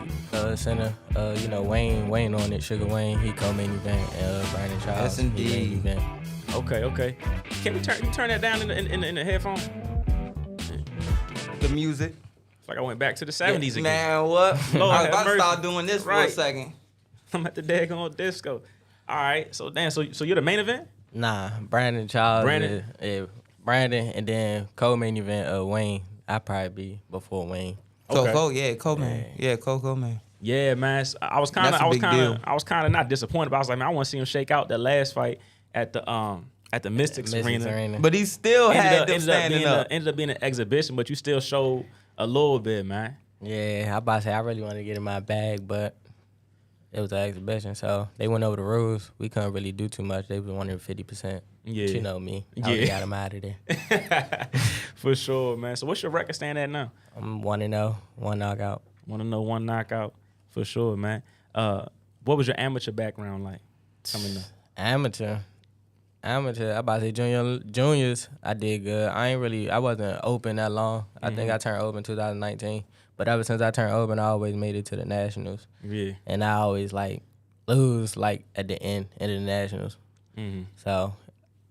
S3: Center. Wayne on it. Sugar Wayne, he co-main event. Brandon Charles,
S2: Yes, indeed.
S3: he main event.
S1: Okay, okay. Can we turn that down in the headphone?
S2: The music.
S1: It's like I went back to the 70s again.
S2: Man, what?
S1: Lord
S2: I was
S1: have
S2: about to
S1: mercy.
S2: start doing this for a
S1: Right.
S2: second.
S1: I'm at the daggone disco. All right, so damn, so you're the main event?
S3: Nah, Brandon Charles.
S1: Brandon?
S3: Brandon, and then co-main event Wayne. I'd probably be before Wayne.
S1: Okay.
S2: Co-man. Yeah, co-man.
S1: Yeah, man. I was
S2: That's a big deal.
S1: not disappointed, but I was like, man, I want to see him shake out that last fight at the Mystics Arena.
S2: But he still had them standing up.
S1: Ended up being an exhibition, but you still showed a little bit, man.
S3: Yeah, I about to say I really wanted to get in my bag, but it was an exhibition, so they went over the rules. We couldn't really do too much. They wanted 50%.
S1: Yeah.
S3: But you know me. I
S1: Yeah.
S3: already got them out of there.
S1: For sure, man. So what's your record stand at now?
S3: I'm 1-0, one knockout.
S1: Want to know one knockout? For sure, man. What was your amateur background like coming up?
S3: Amateur. I about to say juniors, I did good. I wasn't open that long. I think I turned open 2019. But ever since I turned open, I always made it to the nationals.
S1: Yeah.
S3: And I always lose at the end of the nationals.
S1: Mm-hmm.
S3: So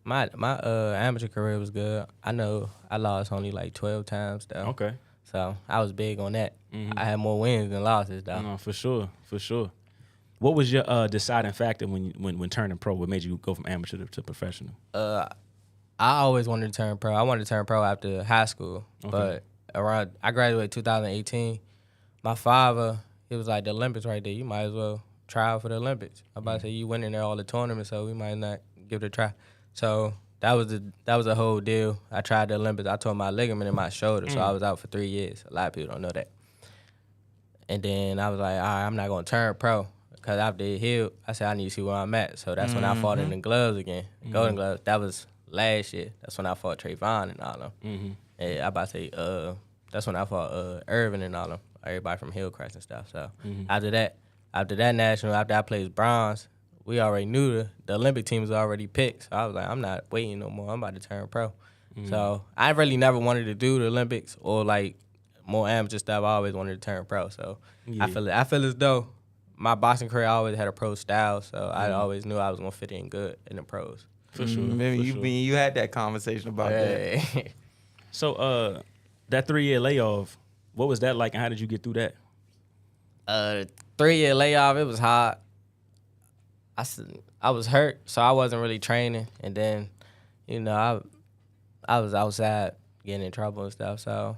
S3: my amateur career was good. I know I lost only 12 times though.
S1: Okay.
S3: So I was big on that.
S1: Mhm.
S3: I had more wins than losses though.
S1: No, for sure, for sure. What was your deciding factor when turning pro? What made you go from amateur to professional?
S3: I always wanted to turn pro. I wanted to turn pro after high school, but I graduated 2018. My father, it was like the Olympics right there. You might as well try out for the Olympics. I'm about to say you went in there all the tournaments, so we might not give it a try. So that was a whole deal. I tried the Olympics. I tore my ligament in my shoulder, so I was out for 3 years. A lot of people don't know that. And then I was like, all right, I'm not gonna turn pro. Because after it healed, I said, I need to see where I'm at. So that's when I fought in the gloves again, Golden Gloves. That was last year. That's when I fought Trayvon and all them.
S1: Mm-hmm.
S3: And I about to say, that's when I fought Irvin and all them, everybody from Hillcrest and stuff. So after that national, after I played bronze, we already knew the Olympic team was already picked. So I was like, I'm not waiting no more. I'm about to turn pro. So I really never wanted to do the Olympics or more amateur stuff. I always wanted to turn pro. So I feel as though my boxing career, I always had a pro style, so I always knew I was gonna fit in good in the pros.
S1: For sure.
S2: Maybe
S1: for
S2: you
S1: sure.
S2: you had that conversation about that.
S3: Hey.
S1: So that 3-year layoff, what was that like, and how did you get through that?
S3: 3-year layoff, it was hard. I was hurt, so I wasn't really training, and then, I was outside getting in trouble and stuff, so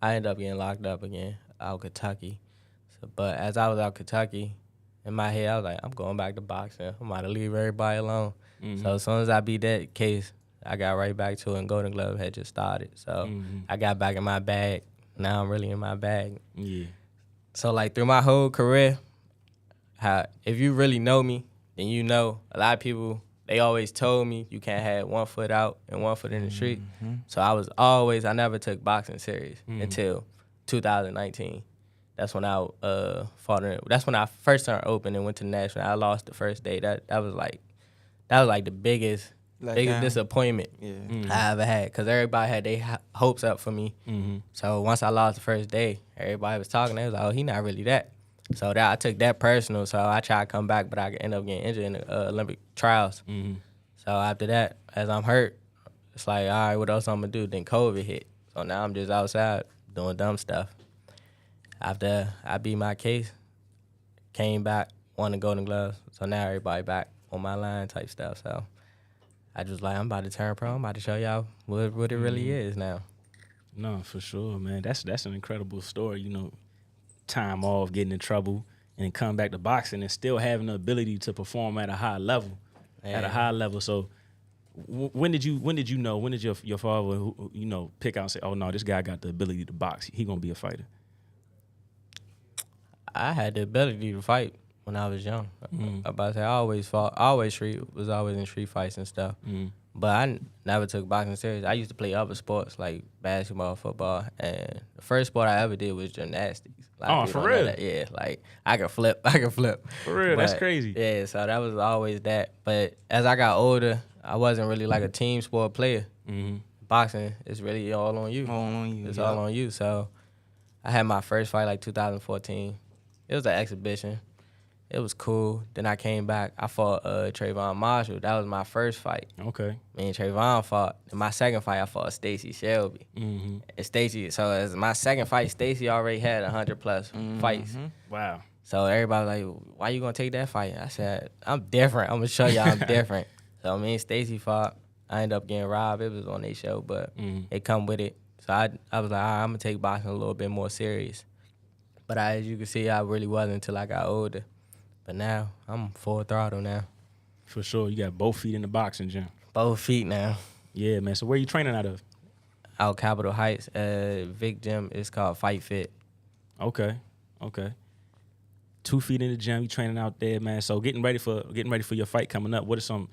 S3: I ended up getting locked up again out Kentucky. But as I was out Kentucky, in my head, I was like, I'm going back to boxing. I'm about to leave everybody alone. So as soon as I beat that case, I got right back to it, and Golden Glove had just started. So I got back in my bag. Now I'm really in my bag.
S1: Yeah.
S3: So, through my whole career, if you really know me, then you know a lot of people, they always told me you can't have 1 foot out and 1 foot in the street. So I never took boxing serious until 2019. That's when I fought in. That's when I first turned open and went to the national. I lost the first day. That was the biggest disappointment I ever had, because everybody had their hopes up for me. So once I lost the first day, everybody was talking. They was like, "Oh, he not really that." So I took that personal. So I tried to come back, but I ended up getting injured in the Olympic trials. So after that, as I'm hurt, it's like, all right, what else I'm gonna do? Then COVID hit. So now I'm just outside doing dumb stuff. After I beat my case, came back, won the Golden Gloves. So now everybody back on my line type stuff. So I just I'm about to turn pro. I'm about to show y'all what it really is now.
S1: No, for sure, man. That's an incredible story. You know, time off, getting in trouble, and then come back to boxing and still having the ability to perform at a high level. At a high level. So, when did you know? When did your father, pick out and say, "Oh no, this guy got the ability to box. He gonna be a fighter."
S3: I had the ability to fight when I was young. I'm about to say I always fought. I was always in street fights and stuff. But I never took boxing serious. I used to play other sports like basketball, football, and the first sport I ever did was gymnastics.
S1: Oh, for real?
S3: Yeah, like I could flip.
S1: For real, that's crazy.
S3: Yeah, so that was always that. But as I got older, I wasn't really like a team sport player. Boxing is really all on you.
S2: All on you.
S3: It's all on you. So I had my first fight like 2014. It was an exhibition. It was cool. Then I came back. I fought Trayvon Marshall. That was my first fight.
S1: Okay.
S3: Me and Trayvon fought. In my second fight, I fought Stacy Shelby. And Stacy, so as my second fight, Stacy already had 100+ fights.
S1: Wow.
S3: So everybody was like, why you gonna take that fight? I said, I'm different. I'm gonna show y'all I'm different. So me and Stacy fought. I ended up getting robbed. It was on their show, but it come with it. So I was like, all right, I'm gonna take boxing a little bit more serious. But as you can see, I really wasn't until I got older. But now, I'm full throttle now.
S1: For sure. You got both feet in the boxing gym.
S3: Both feet now.
S1: Yeah, man. So where you training out of?
S3: Out Capitol Heights. Vic Gym. It's called Fight Fit.
S1: Okay. 2 feet in the gym. You training out there, man. So getting ready for your fight coming up. What are some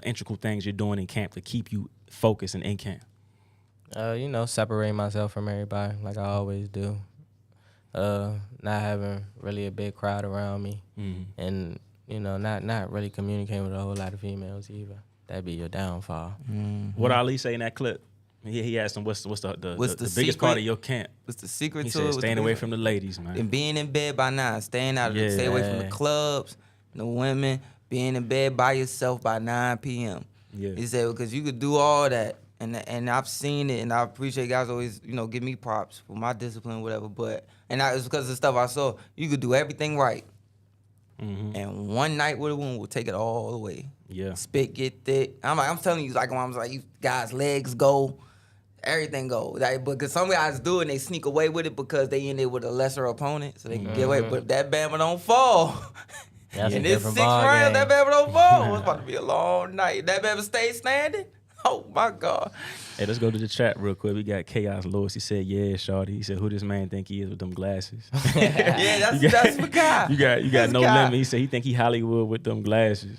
S1: integral things you're doing in camp to keep you focused and in camp?
S3: Separating myself from everybody like I always do. Not having really a big crowd around me, and not really communicating with a whole lot of females either. That'd be your downfall.
S1: What Ali say in that clip? He asked him, "What's the biggest part of your camp?"
S2: What's the secret
S1: He
S2: to
S1: said,
S2: it?
S1: "Staying away from the ladies, man."
S2: And being in bed by 9, staying out of it. Stay away from the clubs, the women. Being in bed by yourself by 9 p.m.
S1: Yeah.
S2: He said because you could do all that. And I've seen it, and I appreciate guys always, give me props for my discipline, whatever. But it's because of the stuff I saw. You could do everything right, and one night with a woman will take it all away.
S1: Yeah,
S2: spit get thick. I'm telling you, like when I was like, you guys' legs go, everything go. Like, because some guys do it and they sneak away with it because they in there with a lesser opponent, so they can get away. But if that Bama don't fall.
S3: That's
S2: in this 6 rounds, that Bama don't fall. It's about to be a long night. That Bama stay standing. Oh, my God.
S1: Hey, let's go to the chat real quick. We got Chaos Lewis. He said, yeah, shorty. He said, who this man think he is with them glasses?
S2: Yeah, that's my guy.
S1: You got no limit. He said he think he Hollywood with them glasses.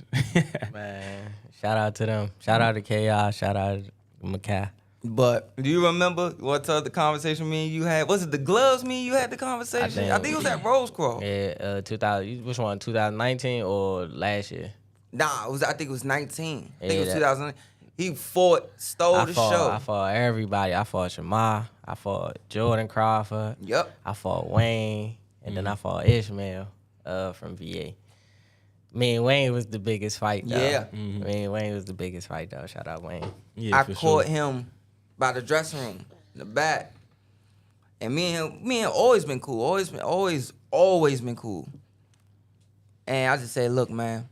S3: Man, shout out to them. Shout out to Chaos. Shout out to Makai.
S2: But do you remember what the conversation me and you had? Was it the gloves me and you had the conversation? I think it was at Rosecroft.
S3: Yeah, 2000. Which one? 2019 or last year?
S2: Nah, I think it was 19. I think it was 2000. He stole the show.
S3: I fought everybody. I fought Shamar. I fought Jordan Crawford.
S2: Yep.
S3: I fought Wayne. And then I fought Ishmael from VA. Me and Wayne was the biggest fight, though.
S2: Yeah.
S3: Me and Wayne was the biggest fight, though. Shout out Wayne.
S1: Yeah,
S2: I caught him by the dressing room in the back. And me and him always been cool. Always been cool. And I just said, look, man,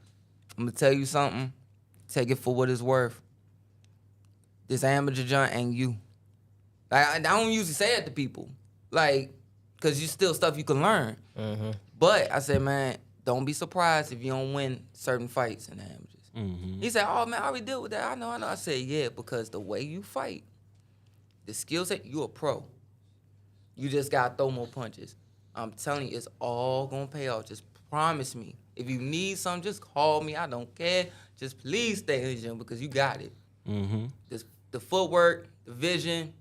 S2: I'm going to tell you something. Take it for what it's worth. This amateur joint ain't you. Like, I don't usually say it to people. Like, because you still stuff you can learn. But I said, man, don't be surprised if you don't win certain fights in the amateurs. He said, oh, man, I already deal with that. I know. I said, yeah, because the way you fight, the skill set, you a pro. You just got to throw more punches. I'm telling you, it's all going to pay off. Just promise me. If you need something, just call me. I don't care. Just please stay in the gym because you got it. The footwork, the vision.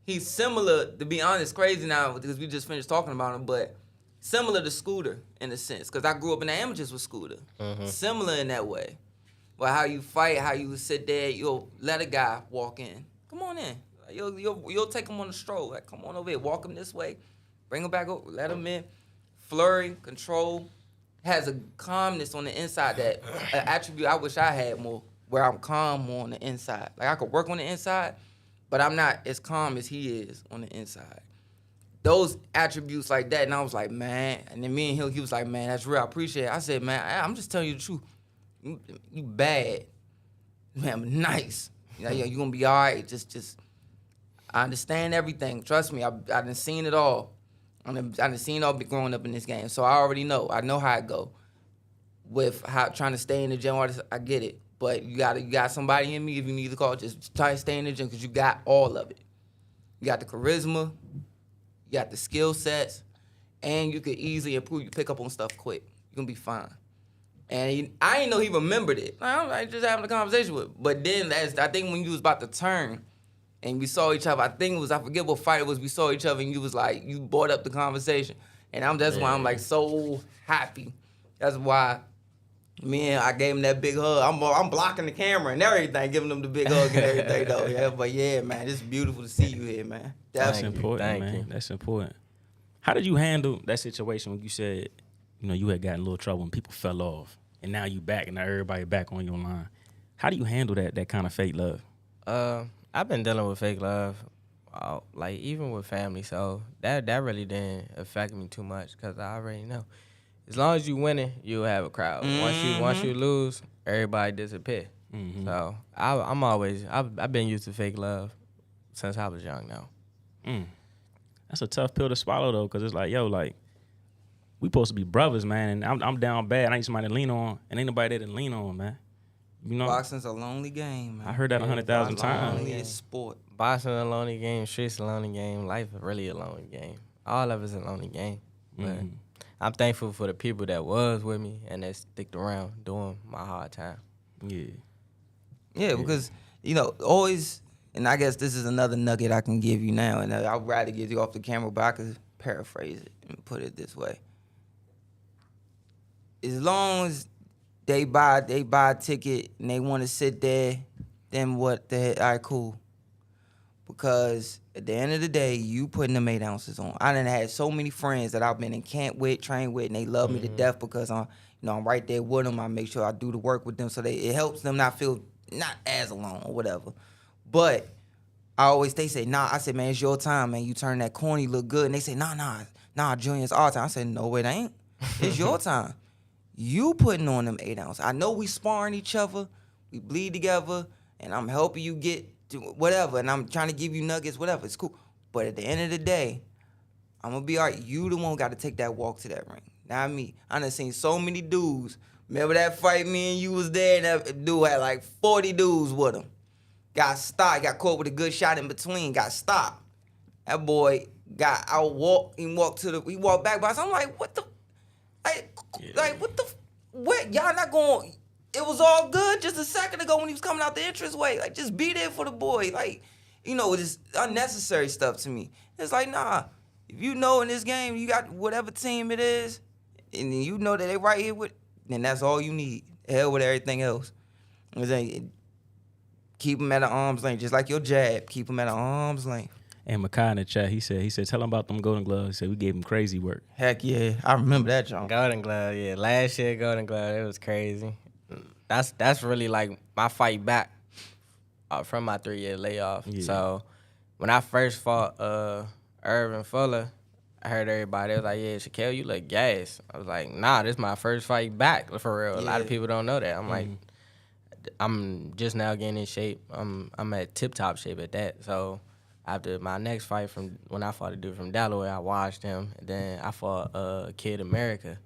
S2: He's similar, to be honest, crazy now because we just finished talking about him, but similar to Scooter in a sense because I grew up in the amateurs with Scooter. Similar in that way. But how you fight, how you sit there, you'll let a guy walk in. Come on in. You'll take him on a stroll. Like, come on over here, walk him this way, bring him back over, let him in. Flurry, control, has a calmness on the inside that an attribute I wish I had more, where I'm calm more on the inside. Like I could work on the inside, but I'm not as calm as he is on the inside. Those attributes like that, and I was like, man, and then me and him, he was like, man, that's real, I appreciate it. I said, man, I'm just telling you the truth. You bad. Man, I'm nice. Yeah, you're gonna be all right. Just I understand everything. Trust me, I done seen it all. I done seen it all growing up in this game. So I already know. I know how it go. With how trying to stay in the gym, I get it. But you got somebody in me. If you need to call, just try to stay in the gym because you got all of it. You got the charisma, you got the skill sets, and you could easily improve. You pick up on stuff quick. You're gonna be fine. And I didn't know he remembered it. I was just having a conversation with him. But then I think when you was about to turn and we saw each other, I forget what fight it was, we saw each other and you was like, you brought up the conversation. And that's why I'm like so happy. That's why I gave him that big hug. I'm blocking the camera and everything, giving him the big hug and everything though. Yeah, but yeah, man, it's beautiful to see you here, man.
S1: That's important, man. That's important. How did you handle that situation when you said, you had gotten a little trouble and people fell off, and now you back, and now everybody back on your line? How do you handle that kind of fake love?
S3: I've been dealing with fake love, like even with family, so that really didn't affect me too much because I already know. As long as you winning, you'll have a crowd. Once you lose, everybody disappear. Mm-hmm. So I've been used to fake love since I was young now.
S1: That's a tough pill to swallow though, because it's like, we supposed to be brothers, man, and I'm down bad. I need somebody to lean on, and ain't nobody there to lean on, man.
S2: Boxing's a lonely game, man.
S1: I heard that 100,000 times.
S2: Lonely sport.
S3: Boxing a lonely game, streets a lonely game, life is really a lonely game. All of it's a lonely game. But I'm thankful for the people that was with me and that sticked around during my hard time.
S2: Yeah, because, always, and I guess this is another nugget I can give you now, and I'd rather get you off the camera, but I could paraphrase it and put it this way. As long as they buy a ticket and they want to sit there, then what the heck? All right, cool. Because at the end of the day, you putting them 8 ounces on. I done had so many friends that I've been in camp with, trained with, and they love me to death because I'm right there with them. I make sure I do the work with them so it helps them not feel not as alone or whatever. But they say, nah. I said, man, it's your time, man. You turn that corner, you look good. And they say, nah, Junior, it's our time. I said, no, it ain't. It's your time. You putting on them 8 ounces. I know we sparring each other, we bleed together, and I'm helping you get to whatever, and I'm trying to give you nuggets, whatever. It's cool. But at the end of the day, I'm gonna be all right. You the one who got to take that walk to that ring, not me. I done seen so many dudes. Remember that fight me and you was there, and that dude had like 40 dudes with him. Got stopped, got caught with a good shot in between, got stopped. That boy got outwalked, he walked back by us. I'm like, what the? What? Y'all not going? It was all good just a second ago when he was coming out the entranceway. Like, just be there for the boy. Like, it's unnecessary stuff to me. It's like, nah. If you know in this game you got whatever team it is, and you know that they right here with, then that's all you need. Hell with everything else. Keep them at an arm's length, just like your jab. Keep them at an arm's length.
S1: And Makai in the chat, he said, tell him about them Golden Gloves. He said, we gave him crazy work.
S2: Heck yeah. I remember that, John.
S3: Golden Glove, yeah. Last year, Golden Glove, it was crazy. That's really like my fight back from my 3-year layoff. Yeah. So when I first fought Irvin Fuller, I heard everybody, they was like, yeah, SHAKELL, you look gas. I was like, nah, this is my first fight back, for real. A lot of people don't know that. I'm like, I'm just now getting in shape. I'm at tip-top shape at that. So after my next fight from when I fought a dude from Delaware, I watched him. And then I fought Kid America.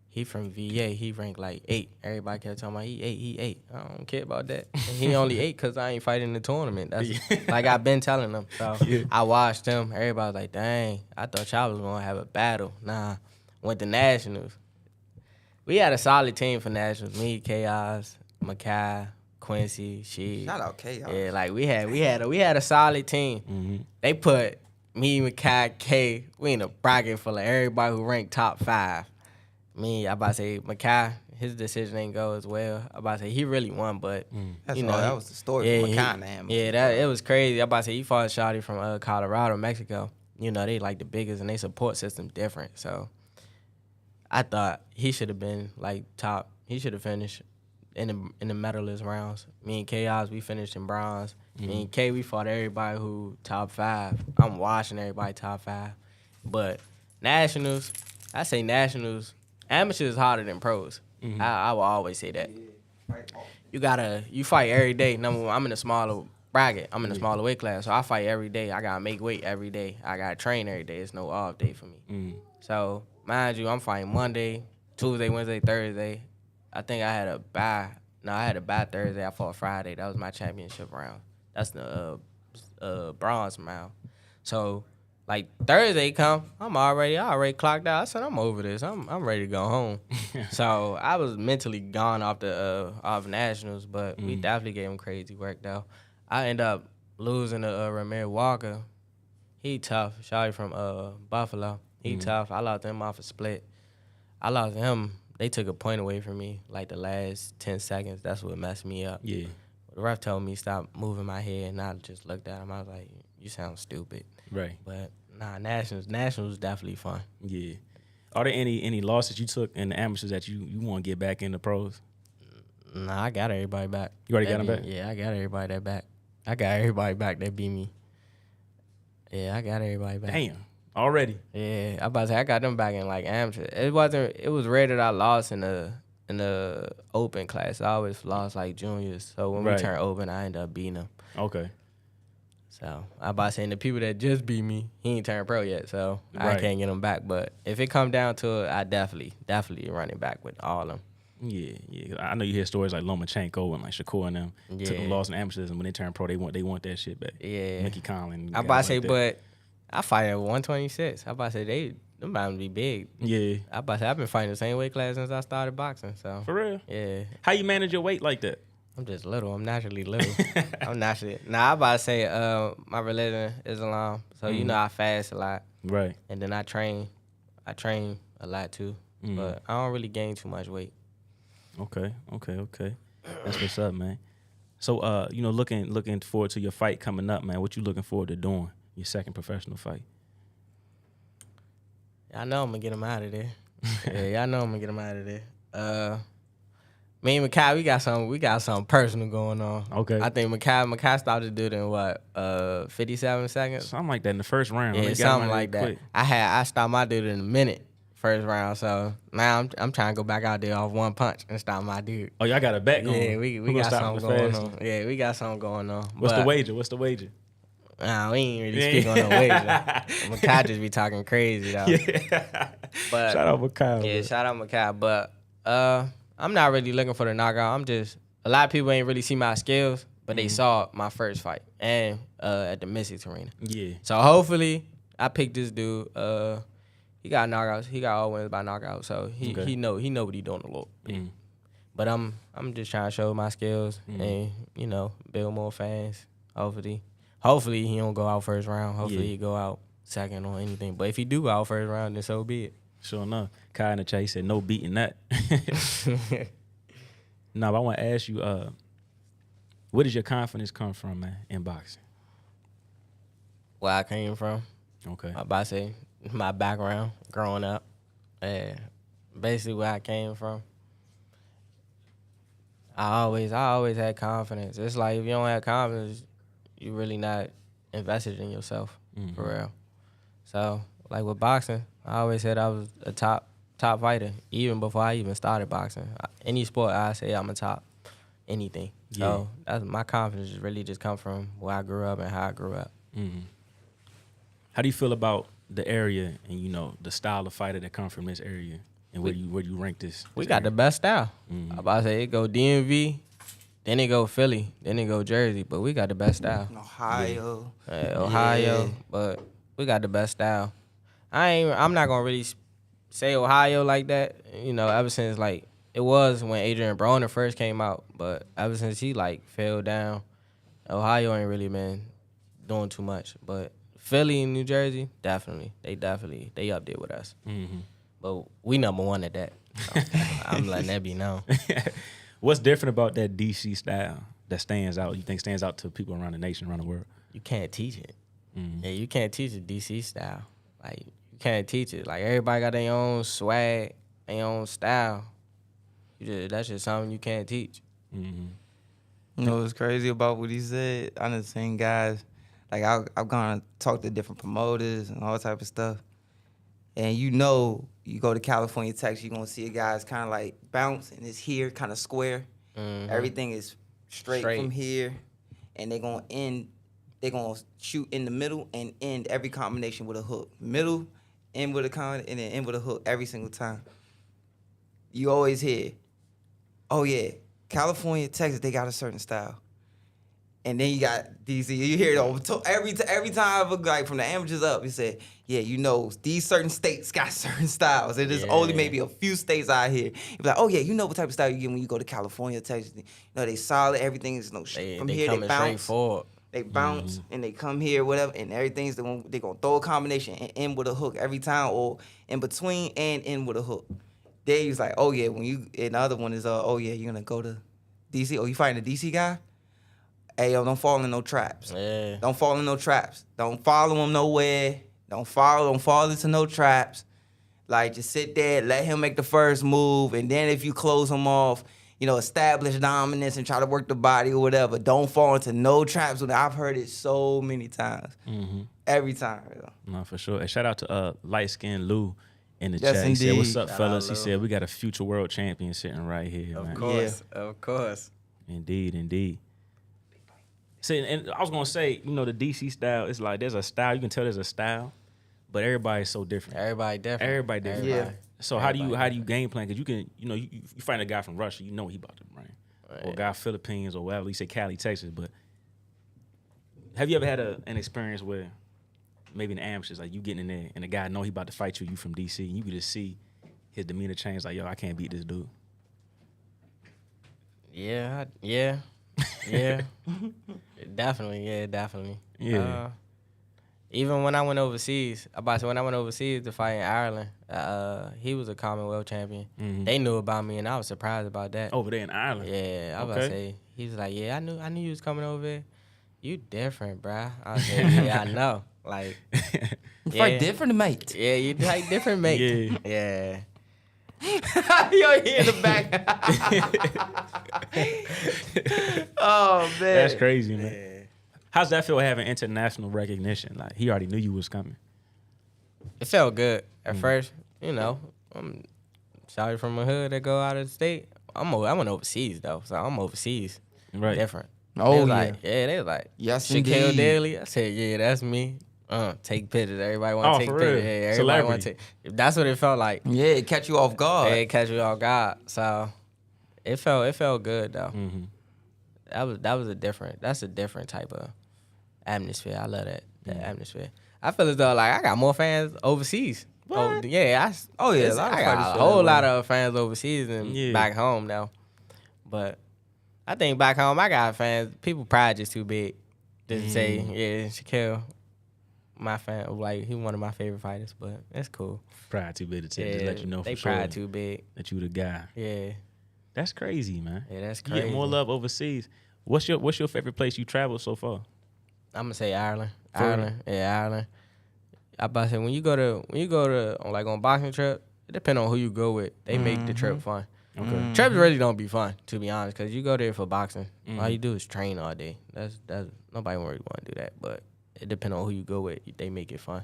S3: He from VA. He ranked like 8. Everybody kept talking about he 8. I don't care about that. And he only 8 because I ain't fighting in the tournament. That's like I've been telling them. So I watched him. Everybody was like, dang, I thought y'all was going to have a battle. Nah, went to Nationals. We had a solid team for Nationals. Me, Chaos, Makai, Quincy, she.
S2: Shout out Chaos.
S3: Yeah, like we had a solid team. Mm-hmm. They put me, Makai, K. We in a bracket full of everybody who ranked top 5. Me, I about to say Makai, his decision ain't go as well. I about to say he really won, but
S2: that was the story for Makai, man.
S3: Yeah, it was crazy. I about to say he fought Shawty from Colorado, Mexico. They like the biggest and they support system different. So I thought he should have been like top. He should have finished in the medalist rounds. Me and Chaos, we finished in bronze. Me and K, we fought everybody who top 5. I'm watching everybody top 5. But Nationals, I say Nationals, amateurs is harder than pros. I will always say that. You fight every day. Number one, I'm in a smaller bracket. I'm in a smaller weight class, so I fight every day. I gotta make weight every day. I gotta train every day. It's no off day for me. So mind you, I'm fighting Monday, Tuesday, Wednesday, Thursday. I think I had a bye. No, I had a bye Thursday. I fought Friday. That was my championship round. That's the bronze round. So like Thursday come, I already clocked out. I said I'm over this. I'm ready to go home. So I was mentally gone off the off nationals, but we definitely gave him crazy work though. I end up losing to Ramir Walker. He tough. Shawty from Buffalo. He tough. I lost him off a split. I lost him. They took a point away from me like the last 10 seconds. That's what messed me up. Yeah. The ref told me stop moving my head, and I just looked at him. I was like, you sound stupid. Right. But nah, nationals definitely fun.
S1: Yeah. Are there any losses you took in the amateurs that you want to get back in the pros?
S3: Nah, I got everybody back.
S1: You already got them back?
S3: Yeah, I got everybody that back. I got everybody back that beat me. Yeah, I got everybody back.
S1: Damn. Already?
S3: Yeah, I about to say I got them back in like amateur. It was rare that I lost in the open class. I always lost like juniors. So when we turn open, I end up beating them. Okay. So I about to say the people that just beat me, he ain't turned pro yet, so I can't get them back. But if it come down to it, I definitely run it back with all of them.
S1: Yeah. I know you hear stories like Lomachenko and like Shakur and them took them loss in amateurs, and when they turn pro, they want that shit back. Yeah. Mickey Conlon.
S3: I about to say, but I fight at 126. I about to say them about to be big. Yeah. I about to say I've been fighting the same weight class since I started boxing. So
S1: for real?
S3: Yeah.
S1: How you manage your weight like that?
S3: I'm just little. I'm naturally little. I about to say my religion is Islam. So you know I fast a lot. Right. And then I train a lot too. But I don't really gain too much weight.
S1: Okay. That's what's up, man. So looking forward to your fight coming up, man. What you looking forward to doing? Your second professional fight.
S3: I know I'm gonna get him out of there. Yeah, I know I'm gonna get him out of there. Me and Makai, we got something personal going on. Okay. I think Makai stopped the dude in what, 57 seconds?
S1: Something like that in the first round.
S3: Yeah, something like that. Quick. I stopped my dude in a minute, first round. So now I'm trying to go back out there off one punch and stop my dude.
S1: Oh, y'all got a bet going?
S3: Yeah, we got something going on. Yeah, we got something going on.
S1: What's the wager?
S3: Nah, we ain't really speak on no wager. Makai just be talking crazy though. Yeah. But
S1: shout out Makai.
S3: Yeah, shout out Makai. But I'm not really looking for the knockout. A lot of people ain't really see my skills, but they saw my first fight and at the Mystics Arena. Yeah. So hopefully I picked this dude. He got knockouts. He got all wins by knockout. So he know what he doing a little bit. But I'm just trying to show my skills and build more fans. Hopefully he don't go out first round. Hopefully he go out second or anything. But if he do go out first round, then so be it.
S1: Sure enough. Kai in the chat said no beating that. No, but I want to ask you, where does your confidence come from, man, in boxing?
S3: Where I came from. Okay. I about to say my background growing up. Basically where I came from. I always had confidence. It's like if you don't have confidence, you really not invested in yourself, for real. So, like with boxing, I always said I was a top fighter, even before I even started boxing. Any sport, I say I'm a top anything. Yeah. So, that's my confidence really just come from where I grew up and how I grew up.
S1: How do you feel about the area and, the style of fighter that come from this area and where you rank this?
S3: We got the best style. I'm about to say it go DMV, then it go Philly, then it go Jersey, but we got the best style.
S2: Ohio.
S3: Ohio, but we got the best style. I'm not gonna really say Ohio like that, ever since like it was when Adrian Broner first came out, but ever since he like fell down, Ohio ain't really been doing too much. But Philly and New Jersey, definitely, they up there with us. But we number one at that. So I'm letting that be known.
S1: What's different about that DC style that stands out? You think stands out to people around the nation, around the world?
S3: You can't teach it. Yeah, you can't teach the DC style. Like you can't teach it. Like everybody got their own swag, their own style. That's just something you can't teach.
S2: You know what's crazy about what he said? I done seen guys, like I've gone and talked to different promoters and all type of stuff. And you go to California, Texas, you're going to see a guy's kind of like bounce and it's here, kind of square. Everything is straight from here. and they're gonna shoot in the middle and end every combination with a hook. Middle, end with a and then end with a hook every single time. You always hear, oh yeah, California, Texas, they got a certain style. And then you got DC. You hear it all every time, like from the amateurs up. You say, yeah, you know, these certain states got certain styles. And there's only maybe a few states out here. You be like, oh yeah, you know what type of style you get when you go to California, Texas. You know, they solid. Everything is from here they bounce. They bounce and they come here, whatever, and everything's they gonna throw a combination and end with a hook every time, or in between and end with a hook. Then he's like, oh yeah, when you and the other one is oh yeah, you're gonna go to DC. Oh, you fighting a DC guy? Hey, yo, don't fall in no traps.
S3: Yeah.
S2: Don't fall in no traps. Don't follow him nowhere. Don't fall into no traps. Like, just sit there, let him make the first move, and then if you close him off, you know, establish dominance and try to work the body or whatever. Don't fall into no traps. I've heard it so many times. Every time. Yo.
S1: No, for sure. And shout out to light-skinned Lou in the
S2: Yes,
S1: chat. He said,
S2: indeed.
S1: what's up,
S3: Shout
S1: fellas?
S3: out,
S1: He
S3: Lou.
S1: said, we got a future world champion sitting right here, man.
S3: Of course.
S1: Indeed. See, and I was gonna say, you know, the DC style, it's like there's a style. You can tell there's a style, but everybody's so different.
S3: Everybody different.
S2: Yeah.
S1: So how do you game plan? Because you can, you know, you find a guy from Russia, you know he about to bring, or a guy from Philippines or whatever. You say Cali, Texas, but have you ever had an experience where maybe in the amateurs, like you getting in there and the guy know he about to fight you from DC, and you can just see his demeanor change, like, yo, I can't beat this dude.
S3: Yeah. Definitely.
S1: Yeah.
S3: Even when I went overseas, to fight in Ireland, he was a Commonwealth champion. They knew about me, and I was surprised about that.
S1: Over there in Ireland.
S3: Yeah, I was about to say, he was like, yeah, I knew you was coming over here. You different, bruh. I was like, yeah, I know. Like,
S2: You fight different, mate.
S3: Yeah, you like different, mate. Yeah.
S2: Yo, he in the back. Oh, man.
S1: That's crazy, man. Yeah. How's that feel having international recognition? Like, he already knew you was coming.
S3: It felt good at first. You know, I'm sorry from a hood that go out of the state. I went overseas, though, so I'm overseas.
S1: Right.
S3: Different.
S2: Oh,
S3: They was like,
S2: yes,
S3: SHAKELL
S2: indeed.
S3: DALY. I said, yeah, that's me. Take pictures. Everybody want to take
S1: for
S3: pictures.
S1: real?
S3: Yeah, everybody want to take. That's what it felt like.
S2: Yeah, it catch you off guard.
S3: It catch you off guard. So it felt good though. That's a different type of atmosphere. I love that atmosphere. I feel as though like I got more fans overseas.
S1: What?
S3: Oh yeah,
S2: a lot of
S3: I
S2: fighters
S3: got a
S2: feel
S3: whole
S2: that
S3: lot
S2: way.
S3: of fans overseas than
S1: Yeah.
S3: back home now. But I think back home I got fans. People pride just too big to say yeah, SHAKELL. My fan, like he one of my favorite fighters, but that's cool.
S1: Pride too big to tell. Just let you know for
S3: they
S1: sure
S3: pride too big.
S1: that you the guy.
S3: Yeah,
S1: That's crazy, man.
S3: yeah, that's
S1: You
S3: crazy.
S1: get more love overseas. What's your favorite place you traveled so far?
S3: I'm gonna say Ireland.
S1: For real?
S3: Ireland. I about to say when you go to like on boxing trip, it depends on who you go with. They make the trip fun.
S1: Okay.
S3: Trips really don't be fun, to be honest, because you go there for boxing. All you do is train all day. That's nobody really want to do that, but it depends on who you go with. They make it fun.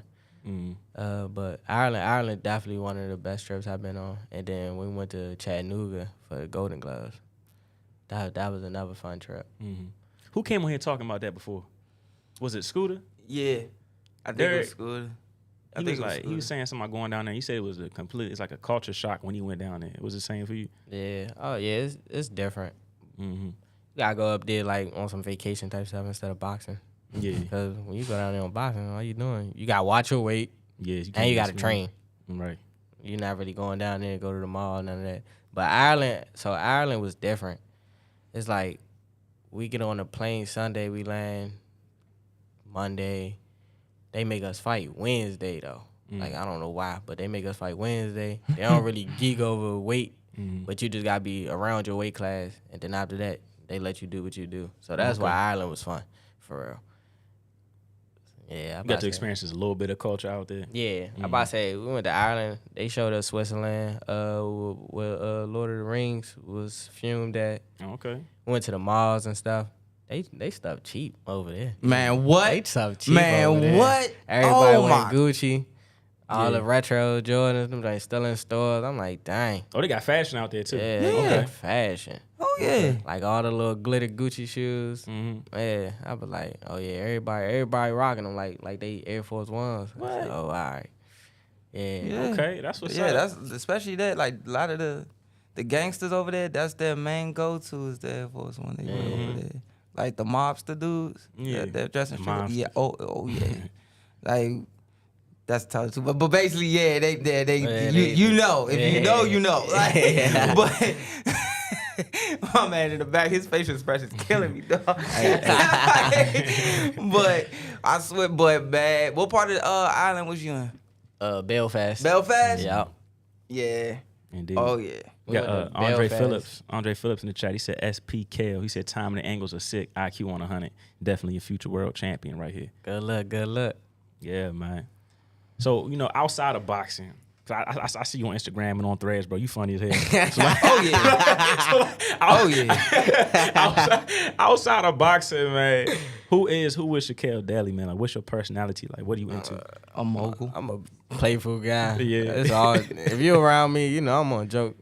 S3: But Ireland definitely one of the best trips I've been on. And then we went to Chattanooga for the Golden Gloves. That was another fun trip.
S1: Who came on here talking about that before? Was it Scooter?
S2: Yeah. I think it was good.
S1: He was saying something about going down there. He said it was it's like a culture shock when he went down there. Was the same for you?
S3: Yeah. Oh yeah, it's different. You gotta go up there like on some vacation type stuff instead of boxing.
S1: Yeah.
S3: Because when you go down there on boxing, all you doing, you gotta watch your weight
S1: Yeah.
S3: and you gotta train.
S1: Right.
S3: You're not really going down there and go to the mall, none of that. But Ireland was different. It's like we get on a plane Sunday, we land Monday. They make us fight Wednesday though. Like I don't know why, but they make us fight Wednesday. They don't really geek over weight, but you just gotta be around your weight class, and then after that, they let you do what you do. So that's why Ireland was fun, for real. Yeah, I
S1: You got to experience a little bit of culture out there.
S3: Yeah, I about to say we went to Ireland. They showed us Switzerland, where Lord of the Rings was filmed at.
S1: Okay.
S3: Went to the malls and stuff. They stuff cheap over there.
S2: Man, what?
S3: They stuff cheap
S2: Man,
S3: over there.
S2: what?
S3: Everybody
S2: Oh,
S3: went
S2: my.
S3: Gucci. All
S1: Yeah.
S3: the retro Jordans, them like still in stores. I'm like, dang.
S1: Oh, they got fashion out there too.
S3: Yeah,
S1: Okay.
S3: fashion.
S2: Oh, yeah.
S3: Like all the little glitter Gucci shoes.
S1: Mm-hmm.
S3: Yeah, I be like, oh yeah, everybody rocking them like they Air Force Ones. I said,
S1: What?
S3: oh, all right. Yeah.
S2: Yeah.
S1: Okay, that's what's
S2: yeah,
S1: up.
S2: that's especially that. Like a lot of the gangsters over there, that's their main go-to is the Air Force One. They wear over there. Like the mobster dudes,
S1: Yeah,
S2: they're dressing
S1: the
S2: straight.
S1: mobsters.
S2: Yeah, oh yeah. Like that's tough too. But basically, yeah, you know. If you know, you know. Like, but my man in the back, his facial expression's killing me, dog. But I swear, but man, what part of the island was you in?
S3: Belfast.
S2: Belfast?
S3: Yeah.
S2: Yeah.
S1: Indeed.
S2: Oh yeah.
S1: We got
S3: We went to
S1: Andre
S3: Belfast.
S1: Phillips. Andre Phillips in the chat. He said SPKL. He said time and the angles are sick. IQ on 100. Definitely a future world champion right here.
S3: Good luck.
S1: Yeah, man. So, outside of boxing, 'cause I see you on Instagram and on Threads, bro. You funny as hell. So, like,
S2: Oh yeah. Oh yeah.
S1: outside of boxing, man, who is SHAKELL DALY, man? Like, what's your personality? Like, what are you into?
S2: A mogul.
S3: I'm a playful guy.
S1: Yeah.
S3: That's all. If you around me, I'm gonna joke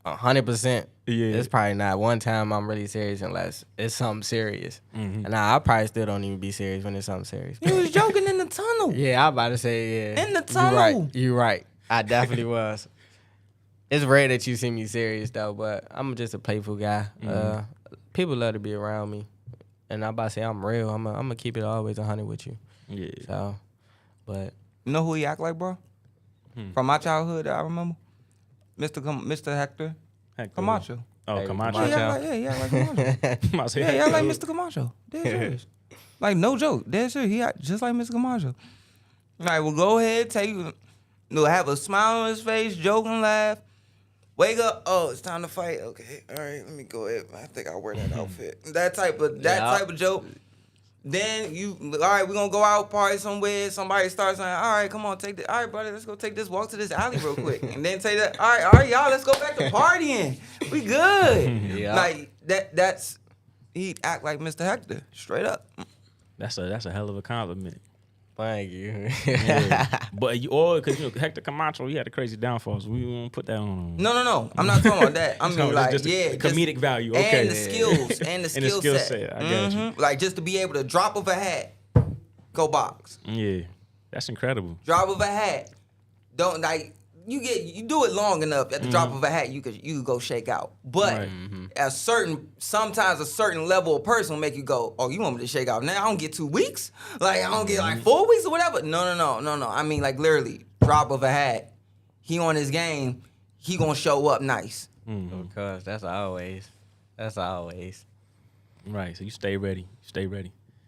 S3: 100%.
S1: Yeah.
S3: It's probably not one time I'm really serious unless it's something serious.
S1: Mm-hmm.
S3: And I probably still don't even be serious when it's something serious.
S2: He was joking in the tunnel.
S3: Yeah, I about to say, yeah.
S2: In the
S3: You
S2: tunnel.
S3: You right. I definitely was. It's rare that you see me serious, though, but I'm just a playful guy. People love to be around me. And I'm about to say I'm real. I'm going to keep it always 100 with you.
S1: Yeah.
S3: So, but...
S2: You know who he act like, bro? From my childhood that I remember? Mr. Hector Camacho.
S1: Oh,
S3: Hey,
S1: Camacho.
S3: Camacho.
S2: He act like Camacho.
S1: I say
S2: Yeah, he act like
S1: Hector.
S2: Mr. Camacho. Dead serious. Like, no joke. Dead serious. He act just like Mr. Camacho. All right, well, go ahead, have a smile on his face, joke and laugh. Wake up. Oh, it's time to fight. Okay, all right, let me go ahead. I think I'll wear that outfit. That type of joke. Then all right, we're gonna go out party somewhere. Somebody starts saying, all right, come on, take the, all right, brother, let's go take this walk to this alley real quick. And then say that, all right, y'all, let's go back to partying. We good.
S3: Yeah.
S2: Like he'd act like Mr. Hector, straight up.
S1: That's a hell of a compliment.
S3: Thank you.
S1: Yeah. But because Hector Camacho, he had a crazy downfall, so we won't put that on him.
S2: No. I'm not talking about that. I mean,
S1: No,
S2: like,
S1: just the
S2: yeah,
S1: comedic value. Okay.
S2: and the skills, and the skill set.
S1: I got you.
S2: Like just to be able to drop of a hat, go box.
S1: Yeah, that's incredible.
S2: Drop of a hat. Don't like you do it long enough at the drop of a hat, you could go shake out. But
S1: Right.
S2: sometimes a certain level of person will make you go, oh, you want me to shake out now? I don't get 2 weeks, like I don't get like 4 weeks or whatever. No. I mean like literally drop of a hat. He on his game. He gonna show up nice.
S3: Of course, that's always.
S1: Right, so you stay ready.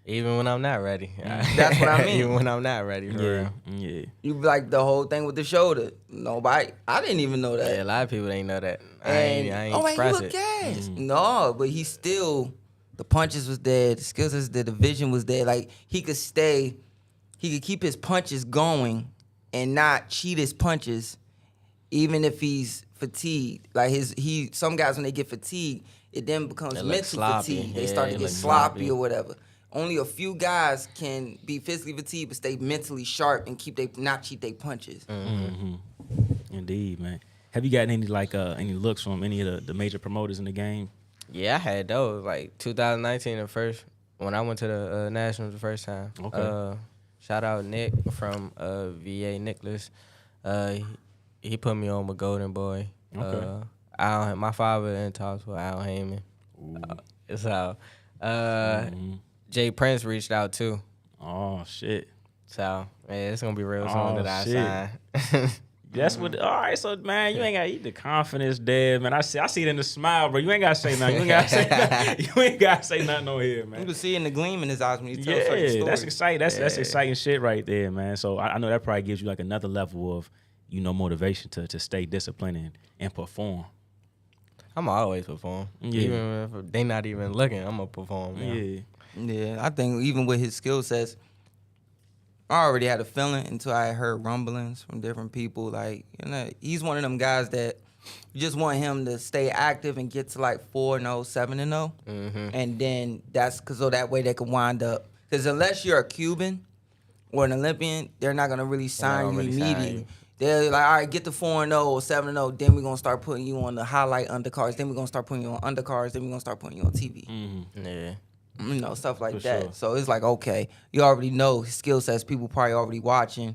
S3: Even when I'm not ready.
S2: That's what I mean.
S3: Even when I'm not ready, for real.
S1: Yeah.
S2: You like the whole thing with the shoulder. Nobody, I didn't even know that.
S3: Yeah, a lot of people ain't know that. I
S2: And,
S3: ain't
S2: you
S3: express
S2: look
S3: it.
S2: gas. No, but he still, the punches was there, the skills was there, the vision was there. Like he could keep his punches going and not cheat his punches, even if he's fatigued. Like some guys when they get fatigued, it then becomes
S3: They look
S2: mental
S3: sloppy.
S2: fatigue. They
S3: Yeah,
S2: start to
S3: they
S2: get
S3: look
S2: sloppy
S3: sloppy.
S2: or whatever. Only a few guys can be physically fatigued but stay mentally sharp and not cheat their punches.
S1: Indeed, man. Have you gotten any looks from any of the major promoters in the game?
S3: Yeah, I had those. Like 2019, when I went to the Nationals the first time.
S1: Okay.
S3: Shout out Nick from VA Nicholas. He put me on with Golden Boy.
S1: Okay.
S3: My father in talks with Al Heyman. So Jay Prince reached out too.
S1: Oh shit.
S3: So yeah, it's gonna be real soon
S1: Oh,
S3: that I
S1: shit.
S3: sign.
S1: That's what. All right, so man, you ain't gotta eat the confidence, dead man. I see it in the smile, bro. You ain't gotta say nothing. You ain't gotta say nothing on here,
S2: You
S1: man.
S2: can see in the gleam in his eyes when he tells certain
S1: Yeah,
S2: stories.
S1: that's exciting. That's exciting shit right there, man. So I know that probably gives you like another level of motivation to stay disciplined and perform.
S3: I'm always perform.
S1: Yeah.
S3: Even if they not even looking, I'm gonna perform. Man.
S1: Yeah.
S2: Yeah, I think even with his skill sets, I already had a feeling until I heard rumblings from different people. Like, he's one of them guys that you just want him to stay active and get to like 4-0, 7-0. And then so that way they can wind up. Because unless you're a Cuban or an Olympian, they're not going to really sign you
S3: really sign
S2: immediately.
S3: you.
S2: They're like, all right, get to 4-0 or 7-0. Then we're gonna start putting you on the highlight undercards. Then we're gonna start putting you on undercards. Then we're gonna start putting you on TV.
S3: Yeah.
S2: You know, stuff like
S1: For
S2: that.
S1: sure.
S2: So it's like, okay, you already know his skill sets. People probably already watching.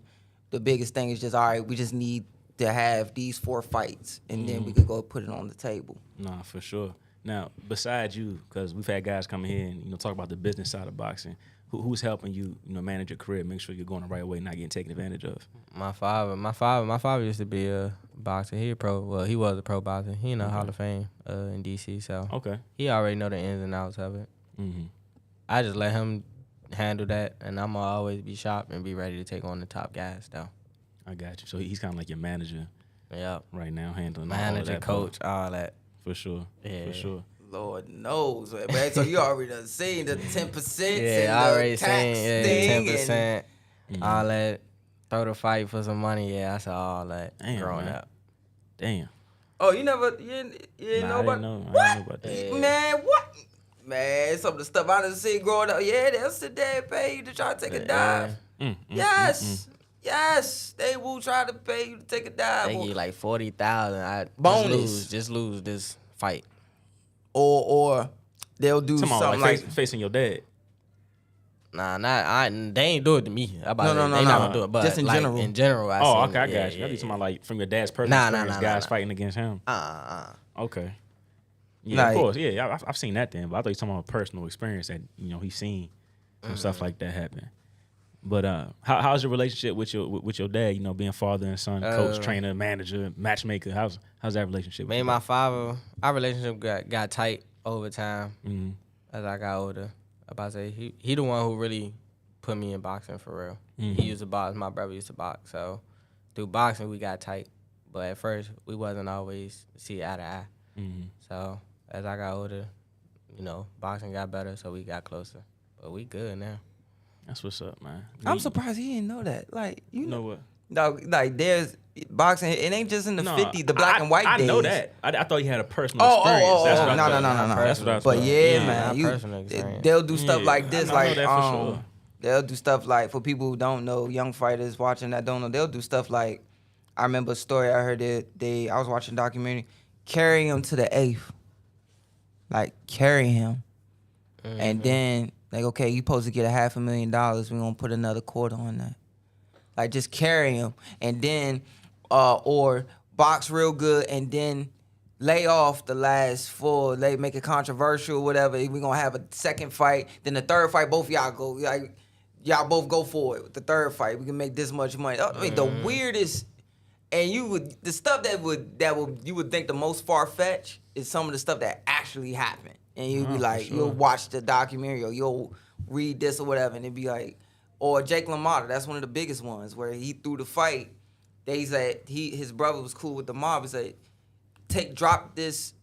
S2: The biggest thing is just, all right, we just need to have these 4 fights, and then we could go put it on the table.
S1: Nah, for sure. Now, besides you, because we've had guys come here and talk about the business side of boxing. Who's helping you, manage your career, make sure you're going the right way, not getting taken advantage of?
S3: My father used to be a boxer. He was a pro boxer. He in the Hall of Fame in DC, so
S1: Okay.
S3: he already know the ins and outs of it.
S1: Mm-hmm.
S3: I just let him handle that, and I'm gonna always be sharp and be ready to take on the top guys, though.
S1: I got you. So he's kind of like your manager
S3: Yep.
S1: right now, handling all of
S3: Manager,
S1: that,
S3: coach, all that.
S1: For sure.
S3: Yeah.
S1: For sure.
S2: Lord knows, man. So you already done seen the 10%.
S3: Yeah,
S2: and
S3: I already
S2: the tax
S3: seen
S2: thing
S3: 10%, all that. Throw the fight for some money. Yeah, I saw all that
S1: Damn,
S3: growing
S1: man.
S3: up.
S1: Damn.
S2: Oh, you didn't know
S1: I
S2: about
S1: didn't know.
S2: What?
S1: I didn't know about that.
S3: Yeah.
S2: Man, what? Man, some of the stuff I done seen growing up. Yeah, that's the dad pay you to try to take a dive. Yes, they will try to pay you to take a dive.
S3: They give you like 40,000. I
S2: Bonus.
S3: just lose this fight.
S2: Or they'll do
S1: Come on,
S2: something
S1: like
S2: like
S1: facing your dad.
S3: Nah, they ain't do it to me.
S2: No,
S3: They not gonna do it, but
S2: just in
S3: like,
S2: general.
S3: In general, I
S1: Oh,
S3: seen
S1: okay, I
S3: it.
S1: got you. I be talking about like from your dad's personal experience, guys fighting against him. Okay. Yeah,
S2: Like-
S1: of course. Yeah, I've seen that then, but I thought you were talking about personal experience that he's seen some stuff like that happen. But how's your relationship with your dad? Being father and son, coach, trainer, manager, matchmaker. How's that relationship?
S3: Me and my father, our relationship got tight over time as I got older. About to say he the one who really put me in boxing for real. He used to box. My brother used to box. So through boxing we got tight, but at first we wasn't always see eye to eye. So as I got older, boxing got better, so we got closer. But we good now.
S1: That's what's up, man.
S2: I'm surprised he didn't know that. Like,
S1: You know what?
S2: No, like there's boxing. It ain't just in the
S1: No,
S2: 50s, the black and white
S1: I
S2: days.
S1: know that. I thought you had a personal experience. That's what I thought.
S2: No.
S1: That's what I thought.
S2: But yeah,
S3: Yeah,
S2: man,
S3: not personal experience.
S2: they'll do stuff
S1: Yeah,
S2: like this,
S1: I know
S2: like
S1: that for sure.
S2: they'll do stuff like, for people who don't know, young fighters watching that don't know, they'll do stuff like, I remember a story I heard that I was watching a documentary, carry him to the 8th, like carry him, and then like, okay, you supposed to get $500,000, we're gonna put another quarter on that, like just carry him, and then or box real good and then lay off the last 4, make it controversial, whatever. We're gonna have a second fight, then the third fight, both of y'all go, like y'all both go for it. The third fight, we can make this much money. I mean, the weirdest, and the stuff that you would think the most far fetched is some of the stuff that actually happened, and you'd be like,
S1: sure.
S2: you'll watch the documentary or you'll read this or whatever, and it'd be like, or Jake LaMotta, that's one of the biggest ones where he threw the fight. They said his brother was cool with the mob. He said, drop this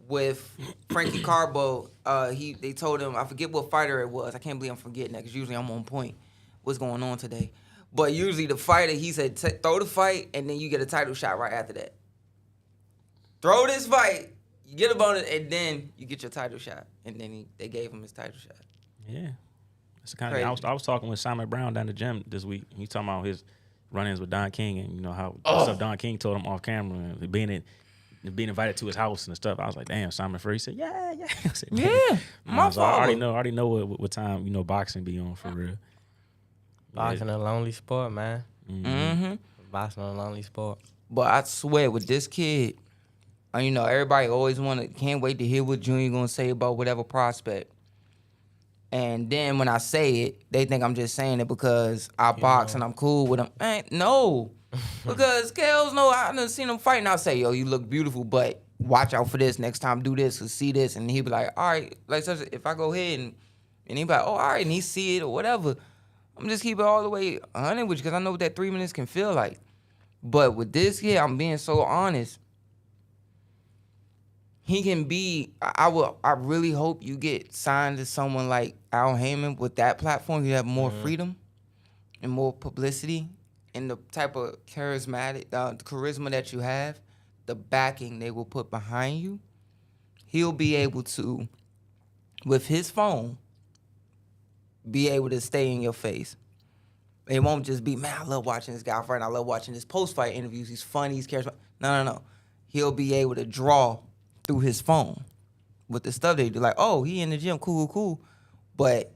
S2: with Frankie Carbo. They told him, I forget what fighter it was. I can't believe I'm forgetting that because usually I'm on point. What's going on today? But usually the fighter, he said, throw the fight and then you get a title shot right after that. Throw this fight, you get a bonus, and then you get your title shot. And then they gave him his title shot.
S1: Yeah. That's the kind of, I was talking with Simon Brown down the gym this week. He's talking about his run-ins with Don King and how stuff Don King told him off camera and being invited to his house and stuff. I was like, damn, Simon Free. He said, yeah. I said,
S2: Yeah, my
S1: so I
S2: father.
S1: already know what time boxing be on for real.
S3: Boxing a lonely sport, man.
S2: Mm-hmm.
S3: Boxing a lonely sport.
S2: But I swear, with this kid, everybody always can't wait to hear what Junior gonna say about whatever prospect. And then when I say it, they think I'm just saying it because I box and I'm cool with him. Man, no. Because Kels know I done seen him fight and I say, yo, you look beautiful, but watch out for this. Next time do this or see this. And he'll be like, all right, like if I go ahead and he'll be like, oh, all right, and he see it or whatever, I'm just keep it all the way 100 with you because I know what that 3 minutes can feel like. But with this kid, I'm being so honest. He can be. I really hope you get signed to someone like Al Heyman with that platform. You have more freedom and more publicity, and the type of charisma that you have, the backing they will put behind you. He'll be able to, with his phone, be able to stay in your face. It won't just be, man, I love watching this guy fight. And I love watching his post-fight interviews. He's funny. He's charismatic. No. He'll be able to draw through his phone with the stuff they do. Like, oh, he in the gym, cool. But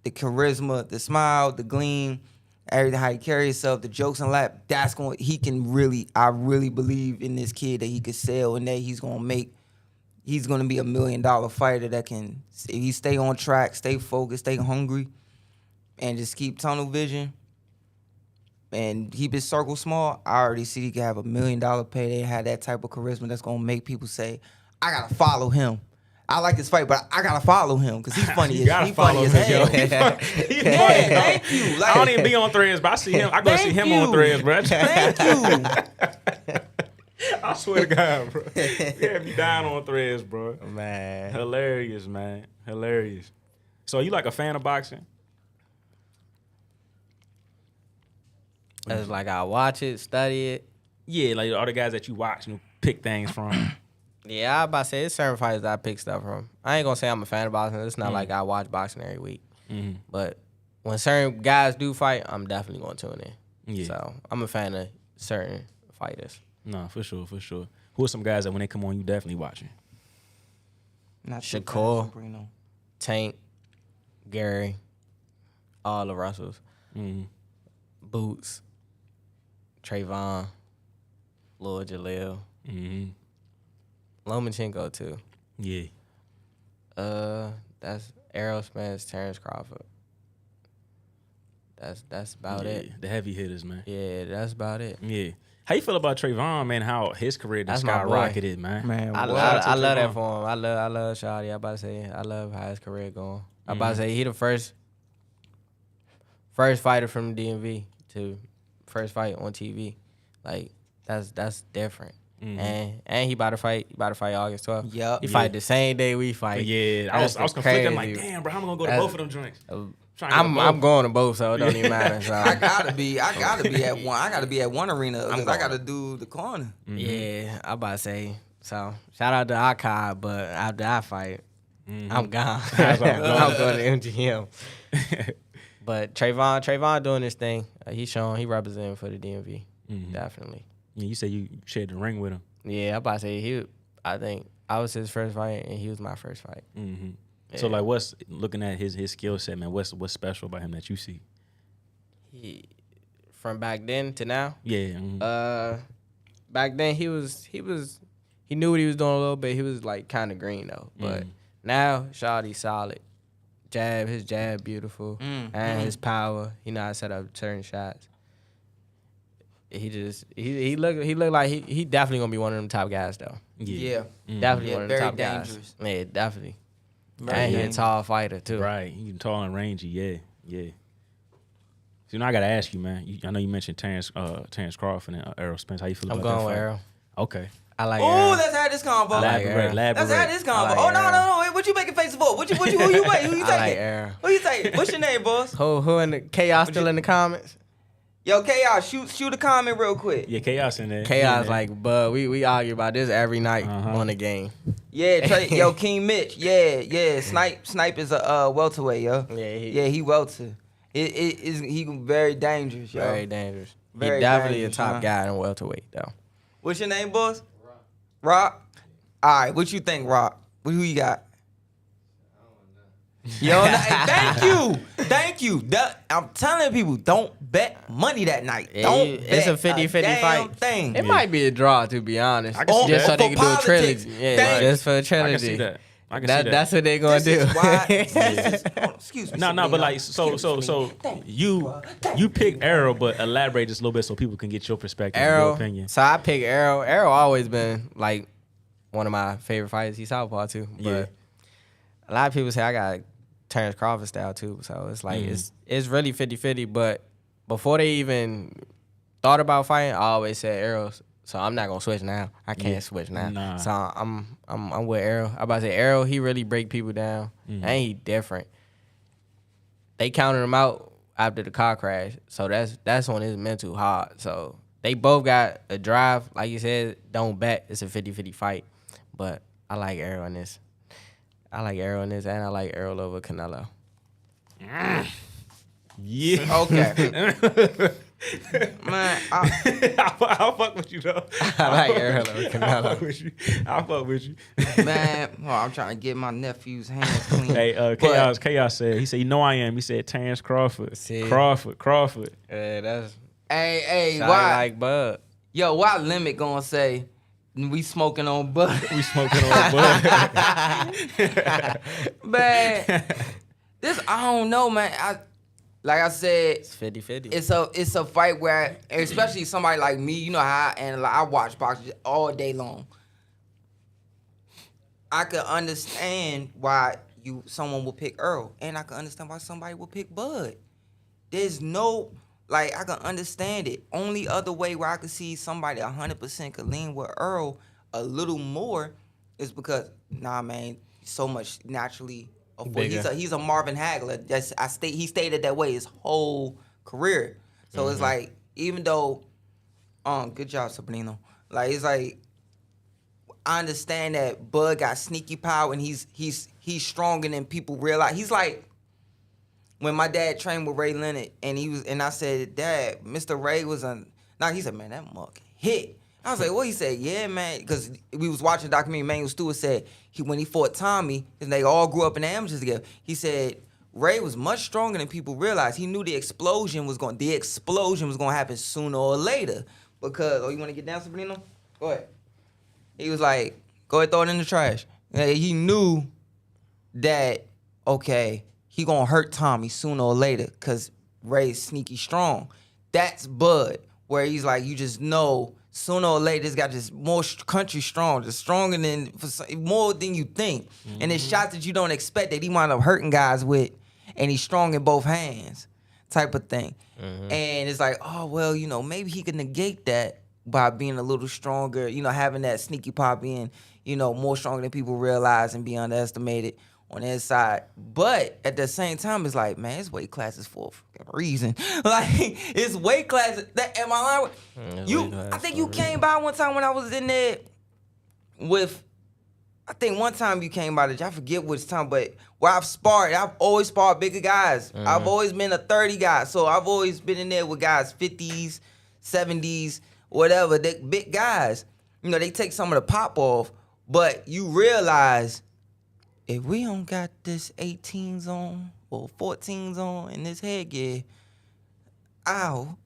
S2: the charisma, the smile, the gleam, everything, how he carry himself, the jokes and laugh, I really believe in this kid that he could sell and that he's going to be $1 million fighter that can, if he stay on track, stay focused, stay hungry, and just keep tunnel vision and keep his circle small. I already see he can have $1 million payday, have that type of charisma that's going to make people say, I got to follow him. I like this fight, but I gotta follow him because he's funny as hell.
S1: He's funny.
S2: Thank you.
S1: I don't even be on Threads, but I see him. I go see him on Threads, bro.
S2: Thank you.
S1: I swear to God, bro. Yeah, be down on Threads, bro.
S3: Man.
S1: Hilarious, man. Hilarious. So you like a fan of boxing?
S3: It's like I watch it, study it.
S1: Yeah, like all the guys that you watch and pick things from.
S3: Yeah, I about to say, it's certain fighters that I pick stuff from. I ain't gonna say I'm a fan of boxing. It's not like I watch boxing every week. But when certain guys do fight, I'm definitely gonna tune in.
S1: Yeah.
S3: So I'm a fan of certain fighters.
S1: No, for sure. Who are some guys that when they come on, you definitely watching?
S2: Not
S3: SHAKELL, Tank, Gary, all the Russells, Boots, Trayvon, Lil Jalil. Lomachenko too.
S1: Yeah.
S3: That's Errol Spence, Terrence Crawford. That's about it.
S1: The heavy hitters, man.
S3: Yeah, that's about it.
S1: Yeah. How you feel about Trayvon, man? How his career just
S3: That's my boy.
S1: skyrocketed, man.
S3: I love that for him. I love Shawty. I about to say I love how his career going. I about to say he the first fighter from the DMV to first fight on TV. Like that's different. And he about to fight. He about to fight August 12th.
S2: Yep.
S3: He fight the same day we fight.
S1: Yeah, I was conflicted. I'm like, damn, bro, how am I gonna go to both of them joints?
S3: I'm going to both, so it don't even matter. So.
S2: I gotta be at one. I gotta be at one arena because I gotta do the corner.
S3: Yeah, I about to say. So shout out to Akai, but after I fight, I'm gone. I'm going to MGM. But Trayvon doing this thing. He representing for the DMV. Definitely.
S1: Yeah, you said you shared the ring with him.
S3: Yeah, I about to say I think I was his first fight and he was my first fight. Yeah.
S1: So like, what's looking at his skill set, man? What's special about him that you see?
S3: From back then to now.
S1: Yeah.
S3: Back then he knew what he was doing a little bit. He was like kind of green though, but now Shawty's solid. His jab beautiful, and his power. He know how to set up certain shots. He looked like he definitely gonna be one of them top guys though.
S2: Yeah.
S3: Definitely one of them
S2: very
S3: top
S2: dangerous.
S3: guys. Yeah, definitely.
S2: Very
S3: and he a
S2: dangerous.
S3: tall fighter too.
S1: Right. He's tall and rangy. Yeah. So now I gotta ask you, man. I know you mentioned Terrence Crawford and Errol Spence. How you feel
S3: I'm
S1: about that
S3: going with
S1: fight?
S3: Errol.
S1: Okay.
S3: I like
S2: Oh,
S3: Errol.
S2: let's have this combo.
S1: Elaborate.
S2: Let's have this combo.
S3: I like
S2: No. Wait, what you making faces for? Who you wait? Who you
S3: I like
S2: taking?
S3: Errol.
S2: Who you taking? What's your name, boss?
S3: Who in the chaos still in the comments?
S2: Yo, Chaos, shoot a comment real quick.
S1: Yeah, Chaos in there.
S3: Chaos
S1: Yeah.
S3: like, bud, we argue about this every night on the game.
S2: Yeah, yo, King Mitch. Yeah. Snipe is a welterweight, yo.
S3: Yeah,
S2: he welter. He very dangerous, yo.
S3: Very dangerous.
S2: Very
S3: he definitely
S2: dangerous,
S3: a top
S2: huh?
S3: guy in welterweight though.
S2: What's your name, boss? Rock. All right, what you think, Rock? Who you got? Yo, thank you. I'm telling people, don't bet money that night.
S3: Yeah,
S2: Don't
S3: it's
S2: bet
S3: a 50-50
S2: damn
S3: fight.
S2: thing.
S3: It might be a draw to be honest.
S1: I can see
S3: Just
S1: that.
S3: so they
S2: For
S3: can do a
S2: politics.
S3: trilogy. Yeah,
S2: Thank-
S3: just for a
S1: I
S3: trilogy.
S1: can see that. I can see that.
S3: That's what they're gonna
S2: This
S3: do.
S2: is why. Excuse me.
S1: No, but
S2: Sabrina.
S1: like,
S2: Excuse me.
S1: so
S2: Thank
S1: you pick Errol, but elaborate just a little bit so people can get your perspective, your
S3: Errol.
S1: opinion.
S3: So I pick Errol. Errol always been like one of my favorite fighters. He's southpaw too.
S1: Yeah.
S3: But a lot of people say I got Terrence Crawford style too. So it's like it's really 50-50. But before they even thought about fighting, I always said Errol. So I'm not gonna switch now. I can't switch now.
S1: Nah.
S3: So I'm with Errol. I about to say Errol. He really break people down, and he different. They counted him out after the car crash, so that's on his mental hard. So they both got a drive. Like you said, don't bet. It's a 50-50 fight, but I like Errol in this. And I like Errol over Canelo.
S1: Yeah.
S2: Okay. Man,
S1: I'll fuck with you though.
S3: I like Earl over
S1: I'll fuck
S3: Canelo.
S1: with you. I'll fuck with you.
S2: man, I'm trying to get my nephew's hands clean.
S1: Hey, Chaos said. He said, "You know I am." He said, "Terrence Crawford."
S3: See?
S1: Crawford.
S3: Yeah, that's
S2: Hey,
S3: shot
S2: why?
S3: like Bud.
S2: Yo, why Limit gonna say we smoking on Bud?
S1: We smoking on bud.
S2: Man, this I don't know, man. Like I said,
S3: It's 50-50.
S2: it's a fight where, especially somebody like me, you know how I watch boxing all day long. I could understand why someone will pick Earl, and I can understand why somebody will pick Bud. There's no I can understand it. Only other way where I could see somebody 100% could lean with Earl a little more is because man, so much naturally. He's a Marvin Hagler. He stayed that way his whole career. So it's like, even though, good job, Sabrina. Like, it's like, I understand that Bud got sneaky power and he's stronger than people realize. He's like, when my dad trained with Ray Leonard and I said, Dad, Mr. Ray was he said, man, that mug hit. I was like, what? He said, yeah, man, because we was watching a documentary. Emmanuel Stewart said when he fought Tommy, and they all grew up in the amateurs together. He said Ray was much stronger than people realized. He knew the explosion was going to happen sooner or later. Because, you want to get down, Sabrina? Go ahead. He was like, go ahead, throw it in the trash. He knew that, okay, he going to hurt Tommy sooner or later because Ray's sneaky strong. That's Bud, where he's like, you just know sooner or later this guy just more country strong, just stronger than, more than you think. And it's shots that you don't expect that he wound up hurting guys with, and he's strong in both hands type of thing. And it's like, oh, well, maybe he could negate that by being a little stronger, having that sneaky pop being, more stronger than people realize and be underestimated on the inside. But at the same time, it's like, man, it's weight classes for a reason. Like, it's weight classes. Am I lying with I think you came by one time when I was in there with, I think one time you came by, I forget which time, but where I've always sparred bigger guys. I've always been a 30 guy. So I've always been in there with guys 50s, 70s, whatever, they big guys. They take some of the pop off, but you realize, if we don't got this 18s on or 14s on in this headgear, ow.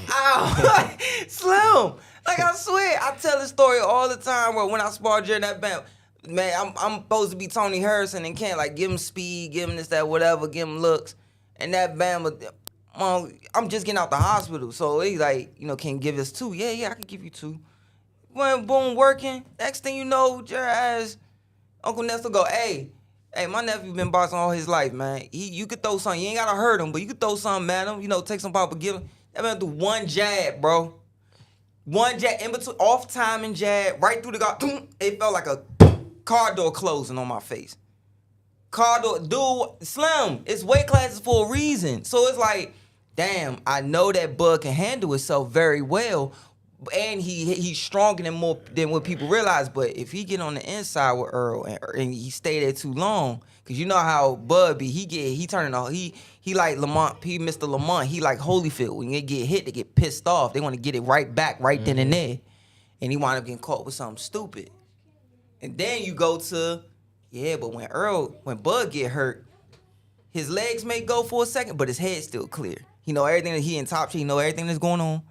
S2: Ow. Slim. Like, I swear, I tell this story all the time where when I sparred during that band, man, I'm supposed to be Tony Harrison and can't, give him speed, give him this, that, whatever, give him looks. And that band, I'm just getting out the hospital. So he's like, can you give us 2? Yeah, I can give you 2. When boom working, next thing you know, your ass, Uncle Nestor go, hey, my nephew been boxing all his life, man. You could throw something. You ain't gotta hurt him, but you could throw something at him. Take some pop and give him. That man do one jab, bro. One jab in between, off time and jab, right through the guard. It felt like a car door closing on my face. Car door, dude, Slim. It's weight classes for a reason. So it's like, damn, I know that Bud can handle himself very well. And he's stronger than what people realize. But if he get on the inside with Earl and he stay there too long, because you know how Bud be, he like Lamont, he Mr. Lamont, he like Holyfield. When they get hit, they get pissed off. They want to get it right back right then and there. And he wind up getting caught with something stupid. And then you go to, but when Bud get hurt, his legs may go for a second, but his head's still clear. He know everything that he in top shape, he know everything that's going on.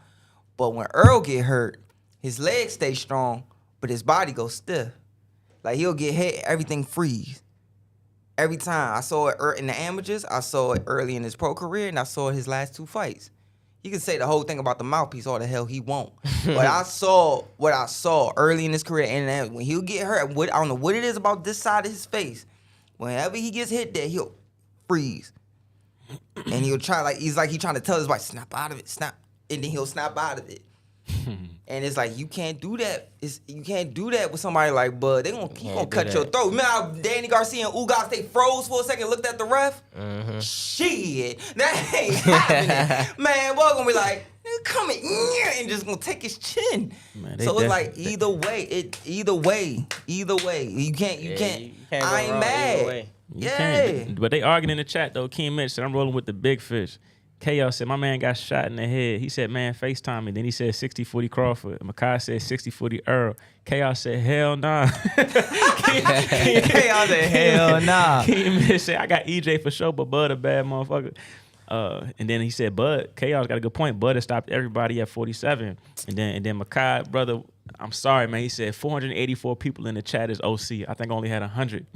S2: But when Earl get hurt, his legs stay strong, but his body goes stiff. Like, he'll get hit, everything freeze. Every time. I saw it in the amateurs, I saw it early in his pro career, and I saw it his last 2 fights. You can say the whole thing about the mouthpiece all the hell he won't. But I saw what I saw early in his career, and when he'll get hurt, I don't know what it is about this side of his face. Whenever he gets hit there, he'll freeze. And he'll try, he's trying to tell his body, snap out of it, snap. And then he'll snap out of it. And it's like, you can't do that. You can't do that with somebody like Bud. He gonna cut your throat. Remember how Danny Garcia and Ugas, they froze for a second and looked at the ref? Shit. That ain't happening. Man, Bud gonna be like, come in and just gonna take his chin. Man, so it's like, either way. You can't I ain't mad.
S1: You
S2: Yeah.
S1: can't. But they arguing in the chat though. King Mitch said I'm rolling with the big fish. KL said my man got shot in the head. He said, man, FaceTime me. Then he said 60-40 Crawford. Makai said 60-40 Earl. KL said, hell nah.
S2: KL said, hell nah.
S1: King Mitch said, I got EJ for sure, but Bud a bad motherfucker. And then he said, Bud, KL's got a good point. Bud has stopped everybody at 47. And then Makai, brother, I'm sorry, man. He said 484 people in the chat is OC. I think I only had 100.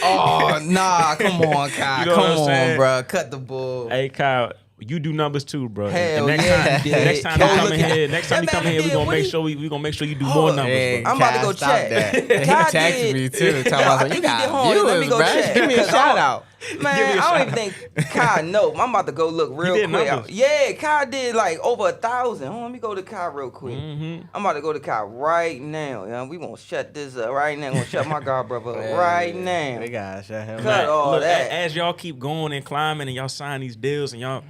S2: Oh, nah. Come on, Kyle.
S1: You know what I'm saying?
S2: Bro. Cut the bull.
S1: Hey, Kyle, you do numbers too, bro.
S2: Hell
S1: and
S2: yeah,
S1: next time you come in here,
S2: That
S1: we gonna make sure you do more numbers, bro.
S2: I'm about to go check.
S3: He
S2: Kyle
S3: texted me too. Talking about you got
S2: Let me
S3: viewers,
S2: go
S3: bro.
S2: check.
S3: Give me a shout out.
S2: Man, I don't even think Kyle know. I'm about to go look real
S1: did
S2: quick.
S1: numbers.
S2: Yeah, Kyle did like over 1,000. Hold on, let me go to Kyle real quick. I'm about to go to Kyle right now. You know, we gonna shut this up right now. Gonna shut my god brother up right now.
S3: We gotta shut him
S2: Cut
S3: up.
S2: all
S1: Look,
S2: that.
S1: as y'all keep going and climbing and y'all sign these deals and y'all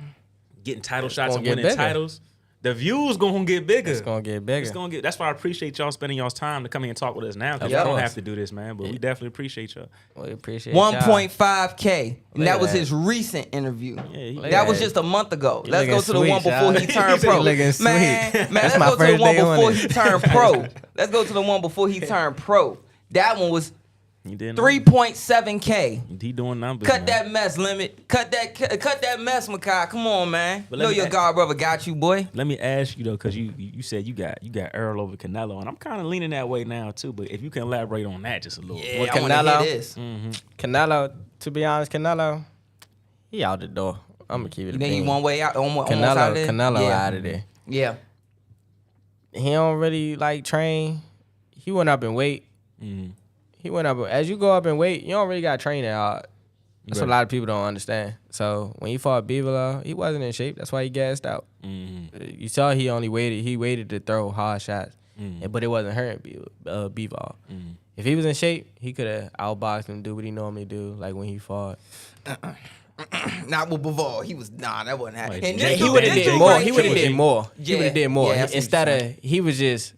S1: getting title shots
S3: gonna
S1: and
S3: get
S1: winning
S3: bigger.
S1: titles, the views gonna get bigger.
S3: It's gonna get bigger.
S1: It's gonna get. That's why I appreciate y'all spending y'all's time to come here and talk with us now. Because
S3: Of
S1: y'all don't
S3: course.
S1: have to do this, man. But we definitely appreciate y'all.
S3: We appreciate y'all.
S2: 1.5K. And
S3: Look
S2: that
S3: at
S2: was
S3: that.
S2: his recent interview.
S1: Yeah,
S2: That was
S3: Yeah.
S2: just a month ago.
S3: You
S2: Let's go
S3: looking
S2: to the
S3: sweet,
S2: one before he
S3: child.
S2: turned
S3: He
S2: pro.
S3: looking sweet.
S2: Man,
S3: That's
S2: let's
S3: my
S2: go to the
S3: first
S2: one
S3: day on
S2: before
S3: it.
S2: he turned pro. Let's go to the one before he turned pro. That one was
S1: He did
S2: 3.7K.
S1: He doing numbers.
S2: Cut
S1: man.
S2: that mess, Limit. Cut that mess, Makai. Come on, man.
S1: But
S2: You
S1: let
S2: know
S1: me
S2: your
S1: ask-
S2: god brother got you, boy.
S1: Let me ask you though, because you said you got Earl over Canelo, and I'm kind of leaning that way now too. But if you can elaborate on that just a little.
S2: Yeah,
S3: With
S2: I want to
S3: Canelo?
S2: hear this.
S3: Canelo, to be honest, Canelo, he out the door. I'm gonna keep it.
S2: Then you one way out, almost out
S3: Canelo,
S2: there?
S3: Canelo
S2: yeah.
S3: out of there.
S2: Yeah.
S3: He don't really like train. He went up in weight.
S1: Mhm.
S3: He went up. As you go up in weight, you don't really got to train that hard. That's what a
S1: Right.
S3: lot of people don't understand. So when he fought Bivol, he wasn't in shape. That's why he gassed out.
S1: Mhm.
S3: You saw he only waited. He waited to throw hard shots,
S1: Mhm.
S3: but it wasn't hurting Bivol.
S1: Mhm.
S3: If he was in shape, he could have outboxed him, do what he normally do, like when he fought.
S2: Not with Bivol. He was that wasn't happening.
S1: Like,
S2: And
S1: Yeah,
S2: this
S3: He
S2: dude-
S3: would have
S2: this
S3: did
S2: dude
S3: more.
S2: right
S3: He would have
S2: here-
S3: did more. He
S2: Yeah,
S3: would have did more.
S2: yeah, I see what
S3: Instead
S2: you're
S3: of
S2: saying.
S3: he was just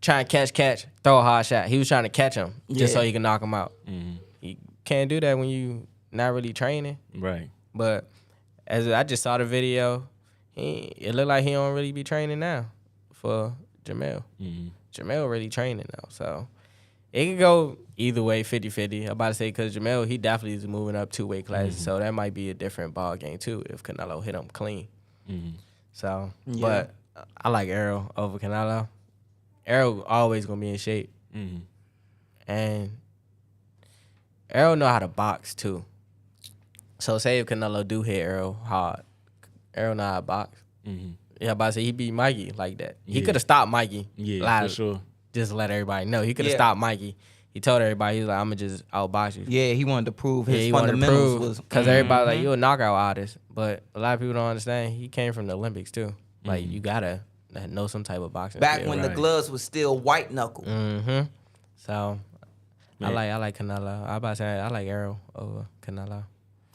S3: trying to catch, throw a hard shot. He was trying to catch him just so
S2: Yeah.
S3: he can knock him out.
S1: Mhm.
S3: You can't do that when you not really training.
S1: Right.
S3: But as I just saw the video, it looked like he don't really be training now for Jamel.
S1: Mhm.
S3: Jamel really training now, so it could go either way, 50-50. I'm about to say because Jamel, he definitely is moving up 2 weight classes, so that might be a different ball game too if Canelo hit him clean.
S1: Mhm.
S3: So,
S2: Yeah.
S3: but I like Errol over Canelo. Errol always gonna be in shape,
S1: Mhm.
S3: and Errol know how to box too. So say if Canelo do hit Errol hard, Errol know how to box.
S1: Mhm.
S3: Yeah, I'm about to say he beat Mikey like that. He
S1: Yeah.
S3: could have stopped Mikey.
S1: Yeah,
S3: live,
S1: for sure.
S3: Just to let everybody know. He could have
S2: Yeah.
S3: stopped Mikey. He told everybody, he was like, I'm going to just outbox you.
S2: Yeah, he wanted to prove
S3: Yeah,
S2: his
S3: he wanted to
S2: fundamentals
S3: prove.
S2: was.
S3: Because everybody like, you a knockout artist. But a lot of people don't understand. He came from the Olympics, too. Like, you got to know some type of boxing
S2: Back
S3: skill.
S2: when the
S1: right.
S2: gloves was still white knuckle.
S3: Mm-hmm. So,
S1: Man.
S3: I like Canelo. I about to say I like Errol over Canelo.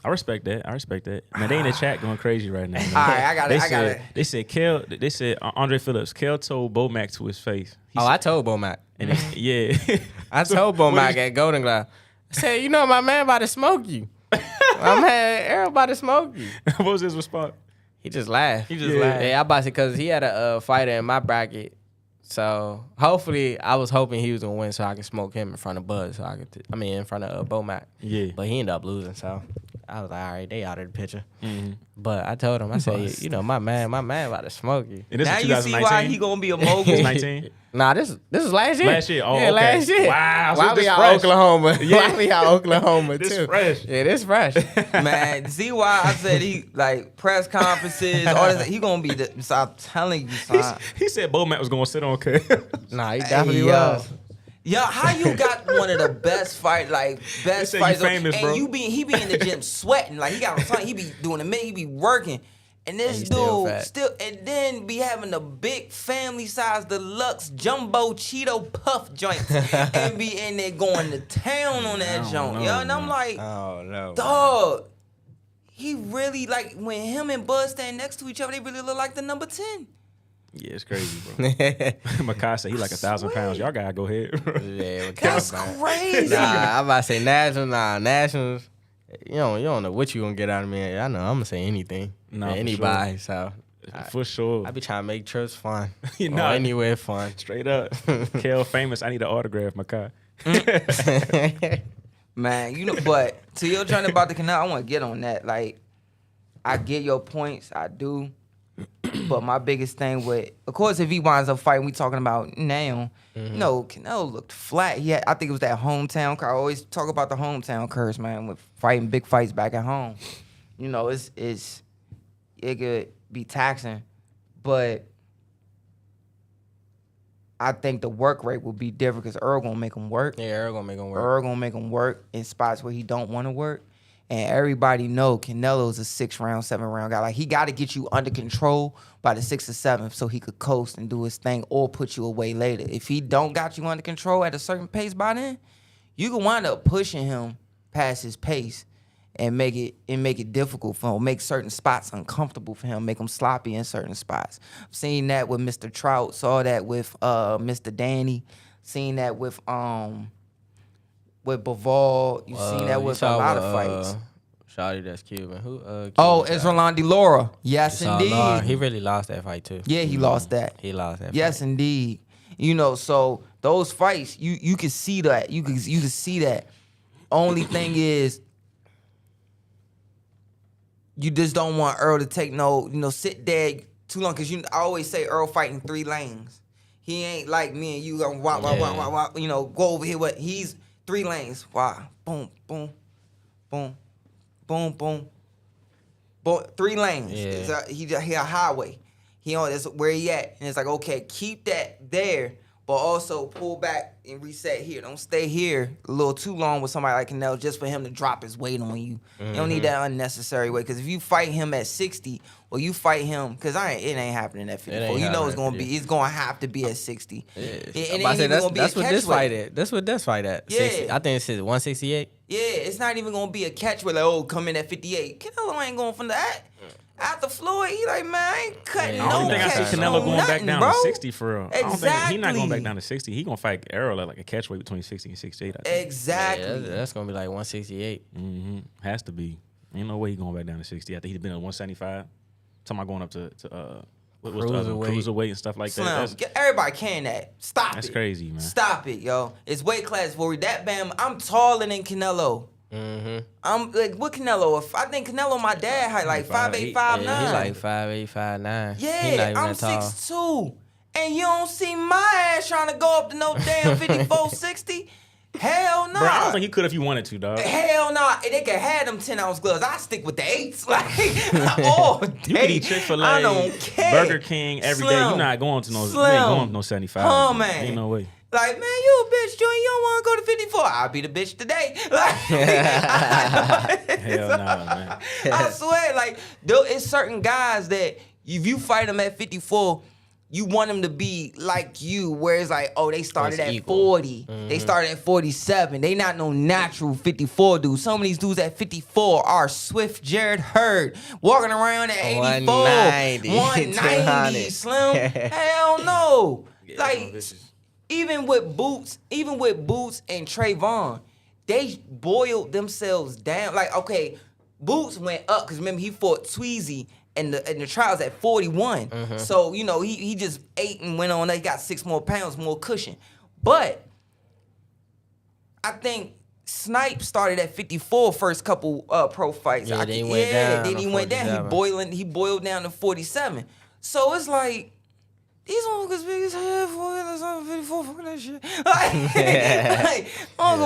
S1: I respect that. Man, they in the chat going crazy right now. Man.
S2: All right, I got
S1: They
S2: it. I got
S1: said,
S2: it.
S1: They said Andre Phillips. Kel told Bomac to his face. He
S3: I told Bomac.
S1: and it- yeah.
S3: I told Bomac at Golden Glove. I said, you know, my man about to smoke you. My man Errol about to smoke you.
S1: What was his response?
S3: He just laughed.
S1: He just laughed.
S3: Yeah, I about to say because he had a fighter in my bracket. So hopefully, I was hoping he was gonna win so I could smoke him in front of Bud. So I could, in front of Bomac.
S1: Yeah.
S3: But he ended up losing. So I was like, all right, they out of the picture.
S1: Mm-hmm.
S3: But I told him, I said, you know, my man about to smoke you.
S1: And this
S2: Now
S1: is
S2: you see
S1: 2019.
S2: why he gonna be a
S1: It's
S2: mogul.
S1: 19.
S3: Nah, this is last year.
S1: Last year? Oh,
S3: yeah,
S1: okay.
S3: last year.
S1: Wow, so
S3: Why
S1: this
S3: we out
S1: fresh.
S3: Oklahoma?
S1: Yeah.
S3: Why we out Oklahoma
S1: This
S3: too?
S1: fresh.
S3: Yeah, this fresh.
S2: Man, see why I said he like press conferences, all this. He gonna be the. So I'm telling you, son.
S1: He said Bomac was going to sit on Kel.
S3: Nah, he definitely
S2: Hey,
S3: was.
S2: Yo, how you got one of the best best
S1: They say you
S2: fights,
S1: famous,
S2: and
S1: bro.
S2: he be in the gym sweating like he got something. He be doing he be working, and this
S3: he's still
S2: dude
S3: fat.
S2: still, and then be having the big family size deluxe jumbo Cheeto puff joints, and be in there going to town on that
S1: don't
S2: joint,
S1: know,
S2: yo. And I'm
S1: man.
S2: like,
S3: Oh no.
S2: dog, he really like when him and Bud stand next to each other, they really look like the number 10.
S1: Yeah, it's crazy, bro. Makai said he like 1,000 pounds. Y'all gotta go ahead.
S3: Yeah,
S2: That's crazy.
S3: Nah, I'm about to say nationals. Nah, nationals. you don't know what you gonna get out of me. I know I'm gonna say anything.
S1: Nah,
S3: to
S1: for
S3: anybody. So
S1: For sure.
S3: I be trying to make trips fun.
S1: You
S3: Or
S1: know,
S3: anywhere fun.
S1: Straight up. Kel famous. I need an autograph, my car.
S2: Man, you know, but to your journey about the canal, I want to get on that. Like, I get your points, I do. But my biggest thing with, of course, if he winds up fighting, we talking about now. You know, Canelo looked flat. I think it was that hometown curse. I always talk about the hometown curse, man, with fighting big fights back at home. You know, it could be taxing, but I think the work rate will be different because Earl gonna make him work.
S3: Yeah, Earl gonna make him work.
S2: Earl gonna make him work in spots where he don't want to work. And everybody know Canelo's a 6-round, 7-round guy. Like, he got to get you under control by the 6th or 7th so he could coast and do his thing or put you away later. If he don't got you under control at a certain pace by then, you can wind up pushing him past his pace and make it difficult for him, make certain spots uncomfortable for him, make him sloppy in certain spots. I've seen that with Mr. Trout, saw that with Mr. Danny, seen that with Bivol, you seen that with a lot of fights.
S3: Shawty that's Cuban. Who?
S2: It's Rolandi Laura. Yes, indeed.
S3: He really lost that fight too.
S2: Yeah, he lost that.
S3: He lost that.
S2: Yes,
S3: fight.
S2: indeed. You know, so those fights, you can see that. You can see that. Only thing is, you just don't want Earl to take sit there too long. Cause I always say Earl fighting 3 lanes. He ain't like me and you gonna go over here. What he's 3 lanes. Wow. Boom, boom, boom, boom, boom, boom. 3 lanes.
S3: Yeah.
S2: He a highway. That's where he at. And it's like, okay, keep that there, but also pull back and reset here. Don't stay here a little too long with somebody like Canelo just for him to drop his weight on you. You don't need that unnecessary weight. Because if you fight him at 60, or you fight him, because it ain't happening at 54. You know it's gonna have to be at 60.
S3: Yeah.
S2: That's
S3: what this fight at. That's what this fight at.
S2: Yeah.
S3: 60. I think it says 168.
S2: Yeah, it's not even gonna be a catch where like, come in at 58. Canelo ain't going from that. After Floyd, he like, man, I ain't cutting
S1: I don't
S2: no
S1: think I
S2: catch
S1: see Canelo
S2: on
S1: going
S2: nothing,
S1: back down
S2: bro.
S1: to 60 for real. I don't think he's not going back
S2: Exactly.
S1: down to 60. He gonna fight Errol at like a catch weight between 60 and 68. I think.
S2: Exactly.
S3: Yeah, that's gonna be like 168.
S1: Has to be. Ain't no way he going back down to 60. I think he'd been at 175. Talking about going up to what was the other cruiserweight and stuff like
S2: Slim,
S1: that.
S2: everybody can that. Stop it.
S1: That's crazy, man.
S2: Stop it, yo. It's weight class for that bam. I'm taller than Canelo. I'm like, what Canelo? I think Canelo, my dad, height like 5'8", 5'9".
S3: Yeah, he's like 5'8", 5'9".
S2: Yeah, I'm 6'2". And you don't see my ass trying to go up to no damn 54, 60. Hell no.
S1: Bro, I don't think he could if you wanted to, dog.
S2: Hell no. They could have them 10-ounce gloves. I stick with the 8s. Like, all day.
S1: You could eat Chick-fil-A,
S2: I don't care.
S1: Burger King every day. You're not going to no, you ain't going to no 75.
S2: Oh, man.
S1: Ain't no way.
S2: Like, man, you a bitch, Joey. You don't want to go to 54. I'll be the bitch today. Like,
S1: Hell nah, man.
S2: I swear, like, it's certain guys that if you fight them at 54, you want them to be like you, where it's like, oh, they started at
S3: equal.
S2: 40. They started at 47. They not no natural 54 dudes. Some of these dudes at 54 are Swift Jared Hurd, walking around at 84. 190, Slim. Hell no.
S1: Yeah,
S2: like, even with Boots and Trayvon, they boiled themselves down. Like, okay, Boots went up because remember he fought Tweezy in the trials at 41. So, you know, he just ate and went on. They got 6 more pounds, more cushion. But I think Snipe started at 54 first couple pro fights.
S3: Yeah, then he went down.
S2: Then he went down. He boiled down to 47. So it's like, these motherfuckers big as hell for it. 54, fuck that shit. Like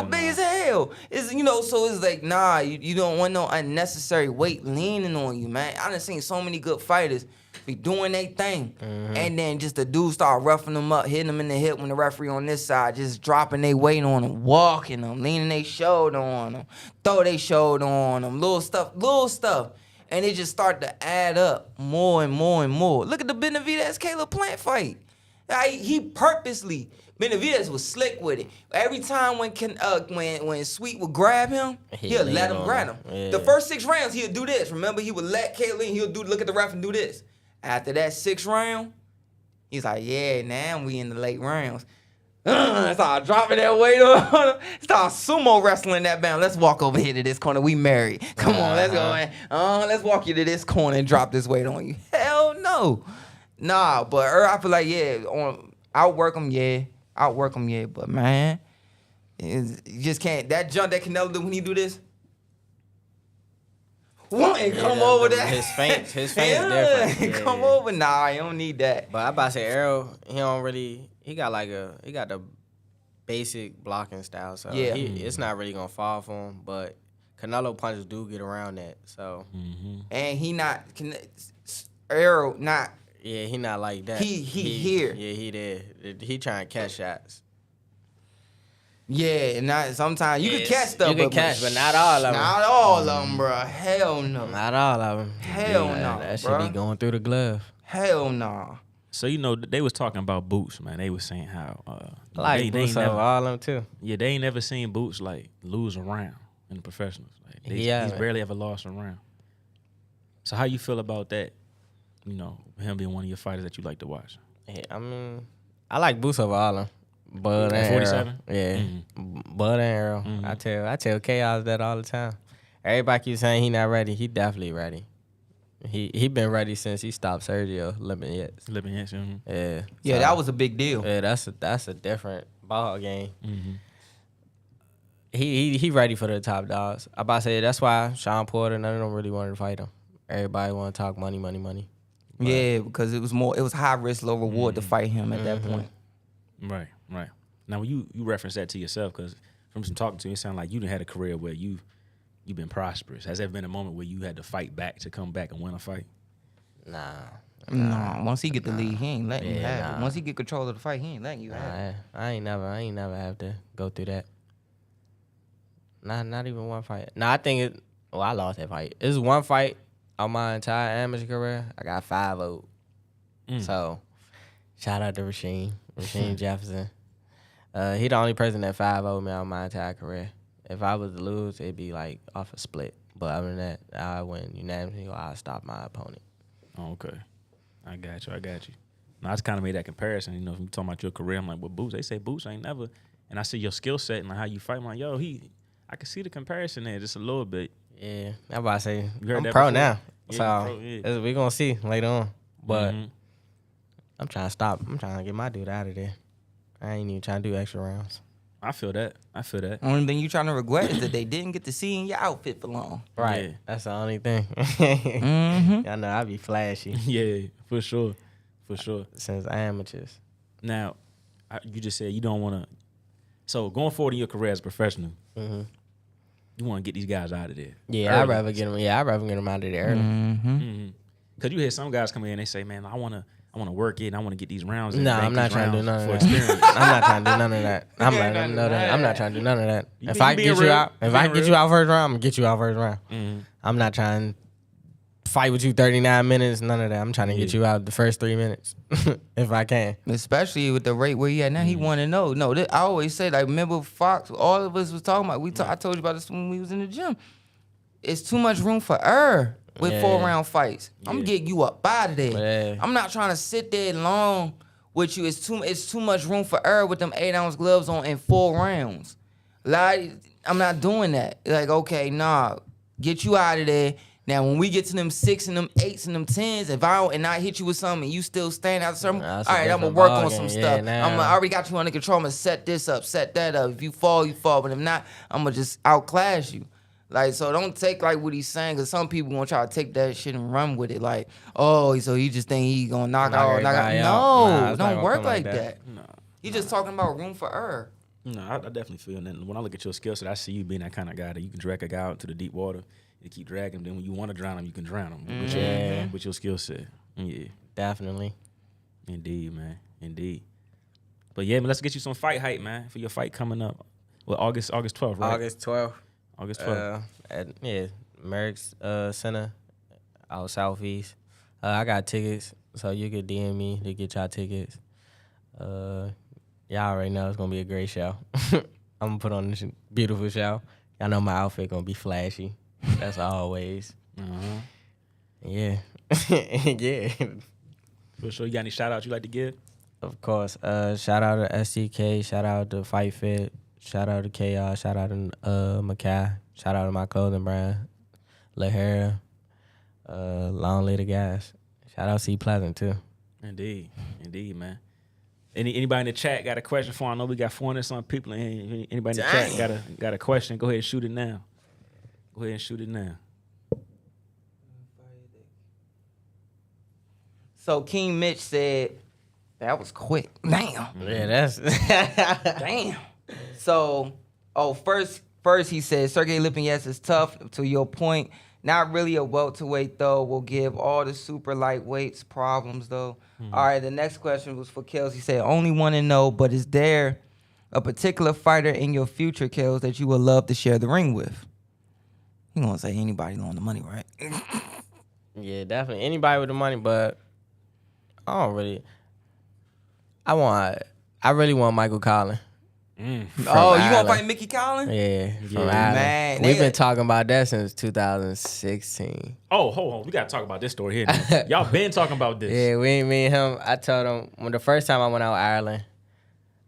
S2: big as hell. It's, you know, so it's like, nah, you don't want no unnecessary weight leaning on you, man. I done seen so many good fighters be doing their thing. And then just the dude start roughing them up, hitting them in the hip when the referee on this side, just dropping their weight on them, walking them, leaning their shoulder on them, throw their shoulder on them, little stuff. And it just start to add up more and more and more. Look at the Benavidez Caleb Plant fight. He purposely, Benavidez was slick with it. Every time when Sweet would grab him, he'll let him grab him.
S3: Yeah.
S2: The first 6 rounds, he'll do this. Remember, he would let Caleb in, look at the ref and do this. After that 6th round, he's like, yeah, now we in the late rounds. Start dropping that weight on him. Start sumo wrestling that bound. Let's walk over here to this corner. We married. Come on, let's go, man. Let's walk you to this corner and drop this weight on you. Hell no. Nah, but I feel like, outwork him, yeah. But, man, you just can't. That jump that Canelo do when he do this. And come over there.
S3: His feint is different. Yeah,
S2: come over. Nah, you don't need that.
S3: But I about to say Errol, he got the basic blocking style, so it's not really gonna fall for him. But Canelo punches do get around that, so.
S2: And Errol not.
S3: Yeah, he not like that.
S2: He here.
S3: Yeah, he there. He trying to catch shots.
S2: Yeah, and not sometimes you can catch stuff.
S3: You can catch, but not all of them.
S2: Not all of them, bro. Hell no.
S3: Not all of them.
S2: Hell no,
S3: that
S2: bro.
S3: should be going through the glove.
S2: Hell no.
S1: So they was talking about Boots, man. They was saying how
S3: I like Boots over all of them too.
S1: Yeah, they ain't never seen Boots like lose a round in the professionals. Like he's barely ever lost a round. So how you feel about that? You know, him being one of your fighters that you like to watch.
S3: Yeah, I mean, I like Boots over all of them. Bud and
S2: 47?
S3: Yeah. Bud and Errol. I tell Chaos that all the time. Everybody keeps saying he not ready. He definitely ready. He been ready since he stopped Sergio Lipinets. Yeah.
S2: Yeah, that was a big deal.
S3: Yeah, that's a different ball game. He ready for the top dogs. I about to say that's why Sean Porter, none of them really wanted to fight him. Everybody want to talk money. But,
S2: yeah, because it was high risk, low reward to fight him at that point.
S1: Right. Now, when you reference that to yourself, because from some talking to you, it sounded like you done had a career where you've been prosperous. Has there been a moment where you had to fight back to come back and win a fight?
S2: Nah. Once he get the lead, he ain't letting you have it. Once he get control of the fight, he ain't letting you have it.
S3: I ain't never have to go through that. Not even one fight. I think I lost that fight. It's one fight on my entire amateur career. I got 5-0. So, shout out to Rasheem Jefferson. He the only person that 5-0 me on my entire career. If I was to lose, it'd be like off a split. But other than that, I win unanimously or I stop my opponent.
S1: Oh, okay. I got you. Now, I just kind of made that comparison. You know, if you talking about your career, I'm like, well, Boots, they say Boots ain't never. And I see your skill set and like how you fight. I'm like, yo, I can see the comparison there just a little bit.
S3: Yeah, I'm about to say, I'm pro
S1: before?
S3: now.
S1: Yeah,
S3: so we're going to see later on. But I'm trying to stop. I'm trying to get my dude out of there. I ain't even trying to do extra rounds.
S1: I feel that.
S2: Only thing you trying to regret is that they didn't get to see in your outfit for long.
S3: Right.
S1: Yeah.
S3: That's the only thing. I know I be flashy.
S1: Yeah, for sure.
S3: Since amateurs.
S1: Now, you just said you don't want to. So going forward in your career as a professional, you want to get these guys out of there.
S3: Yeah, I'd rather get them. Yeah, I'd rather get them out of there early.
S1: Because you hear some guys come in and they say, "Man, I want to work it. And I want to get these rounds."
S3: No, I'm not trying to do none of that.
S1: Experience.
S3: I'm not trying to do none of that. I'm letting them know that. I'm not trying to do none of that. If I get you out first round, I'm gonna get you out first round. I'm not trying to fight with you 39 minutes. None of that. I'm trying to get you out the first 3 minutes if I can.
S2: Especially with the rate where he at now, he want to know. No, I always say, like, remember Fox? All of us was talking about. I told you about this when we was in the gym. It's too much room for error with 4-round fights. I'm getting you up out of there. I'm not trying to sit there long with you. It's too much room for error with them 8-ounce gloves on in 4 rounds. Like, I'm not doing that. Like, okay, nah, get you out of there. Now, when we get to them 6 and them 8s and them 10s, if I hit you with something and you still stand out something, all right, I'm gonna work on some stuff. I already got you under control. I'm gonna set this up, set that up. If you fall, you fall. But if not, I'm gonna just outclass you. Like, so don't take like what he's saying, because some people gonna try to take that shit and run with it. Like, oh, so he just think he gonna knock out. No, don't work like that. No. He just talking about room for error.
S1: No, I definitely feel that. When I look at your skill set, I see you being that kind of guy that you can drag a guy out into the deep water. You keep dragging him. Then when you want to drown him, you can drown him with your skill set. Yeah,
S3: definitely.
S1: Indeed, man. Indeed. But yeah, man, let's get you some fight hype, man, for your fight coming up. Well, August 12th, right?
S3: August 12th.
S1: August 12th.
S3: At Merrick's Center out southeast. I got tickets, so you could DM me to get y'all tickets. Y'all already know it's gonna be a great show. I'm gonna put on this beautiful show. Y'all know my outfit gonna be flashy. That's always. Yeah. Yeah.
S1: For sure. You got any shout outs you like to give?
S3: Of course. Shout out to STK. Shout out to Fight Fit. Shout out to Chaos. Shout out to Makai. Shout out to my clothing brand, LaHara. Long Live the Gas. Shout out C Pleasant too.
S1: Indeed, man. Anybody in the chat got a question for him? I know we got 400 some people in here. Anybody in the chat got a question? Go ahead and shoot it now.
S2: So King Mitch said, that was quick. Damn.
S3: Yeah, that's
S2: Damn. So, first he said, Sergey Lipin, yes, it's tough. To your point, not really a welterweight, though. Will give all the super lightweights problems, though. All right, the next question was for Kells. He said, only want to know, but is there a particular fighter in your future, Kells, that you would love to share the ring with? He gonna say anybody on the money, right?
S3: yeah, definitely anybody with the money, but I really want Michael Collin.
S2: You gonna fight Mickey Collins?
S3: Yeah, from
S2: Man,
S3: Ireland. We've been talking about that since 2016.
S1: Oh, hold on. We got to talk about this story here now. Y'all been talking about this.
S3: Yeah, me and him, I told him, when the first time I went out Ireland,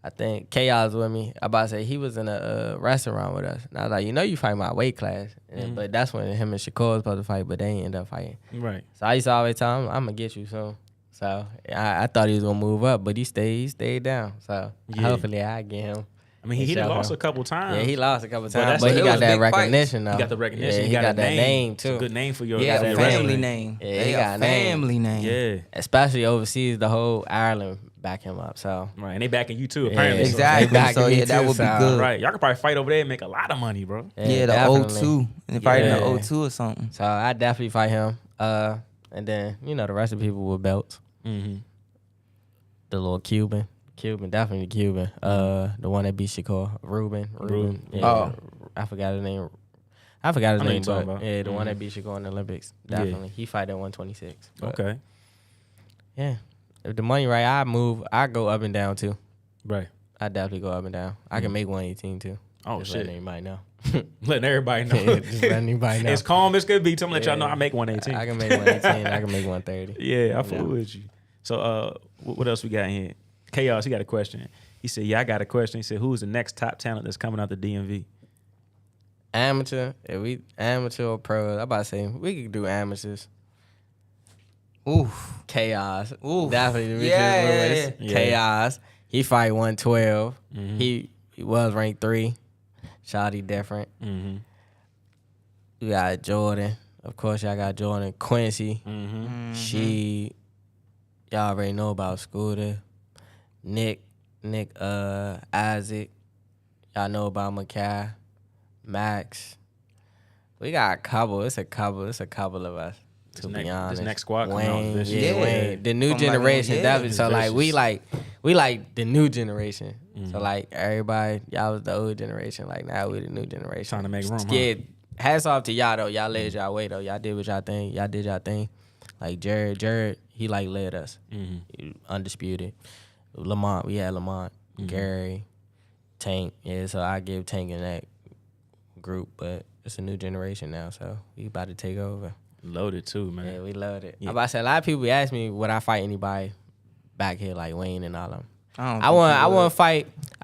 S3: I think Chaos was with me. I about to say, he was in a restaurant with us. And I was like, you fight my weight class. But that's when him and Shakur was supposed to fight, but they ain't end up fighting. Right. So I used to always tell him, I'm going to get you soon. So I thought he was going to move up, but he stayed down. So hopefully I get him.
S1: I mean, he lost a couple times.
S3: Yeah, he lost a couple times, but he got that recognition, though.
S1: He got the recognition.
S3: Yeah, he got that name, too.
S1: It's a good name for your
S2: family name.
S3: Yeah, he got a
S2: family name.
S1: Yeah.
S3: Especially overseas, the whole Ireland back him up. So
S1: right, and they backing you, too, apparently.
S2: Exactly. So, that would be good.
S1: Right. Y'all could probably fight over there and make a lot of money, bro.
S2: Yeah, the O2. And fight in the O2 or something.
S3: So, I definitely fight him. And then, the rest of the people with belts. Mm-hmm. The little Cuban, definitely Cuban. The one that beat Shakur, Ruben. Yeah, I forgot his name. But yeah, the one that beat Shakur in the Olympics. Definitely, he fight at 126.
S1: Okay.
S3: Yeah, if the money right, I go up and down too.
S1: Right.
S3: I definitely go up and down. I can make 118 too.
S1: Oh
S3: just
S1: shit!
S3: Letting everybody know.
S1: Letting everybody know.
S3: Just letting everybody know.
S1: As calm as could be. Tell me, let y'all know I make 118.
S3: I can make 118. I can make 130.
S1: Yeah, I fool with you. So, what else we got in here? Chaos, he got a question. He said, I got a question. He said, who's the next top talent that's coming out the DMV?
S3: Amateur. Amateur or pro. I'm about to say, we could do amateurs.
S2: Oof.
S3: Chaos.
S2: Oof.
S3: Definitely.
S2: Yeah.
S3: Chaos. He fight 112. Mm-hmm. He was ranked 3. Shotty different. Mm-hmm. We got Jordan. Of course, y'all got Jordan. Quincy. Mm-hmm. She... Y'all already know about Scooter. Nick, Isaac. Y'all know about Makai, Max. We got a couple. It's a couple of us. To be honest,
S1: this next squad coming
S3: Wayne,
S1: out this
S3: year. Wayne, the new generation. Definitely. So like we like the new generation. Mm-hmm. So like everybody, y'all was the old generation. Like now we the new generation.
S1: Trying to make room.
S3: Yeah. Hats off to y'all though. Y'all led y'all way though. Y'all did what y'all think. Y'all did y'all thing. Like Jared, he like led us. Mm-hmm. He undisputed. Lamont, we had Lamont, Gary, Tank. Yeah, so I give Tank in that group, but it's a new generation now, so we about to take over.
S1: Loaded too, man.
S3: Yeah, we loaded. Yeah. I'm about to say, a lot of people ask me would I fight anybody back here like Wayne and all of them. I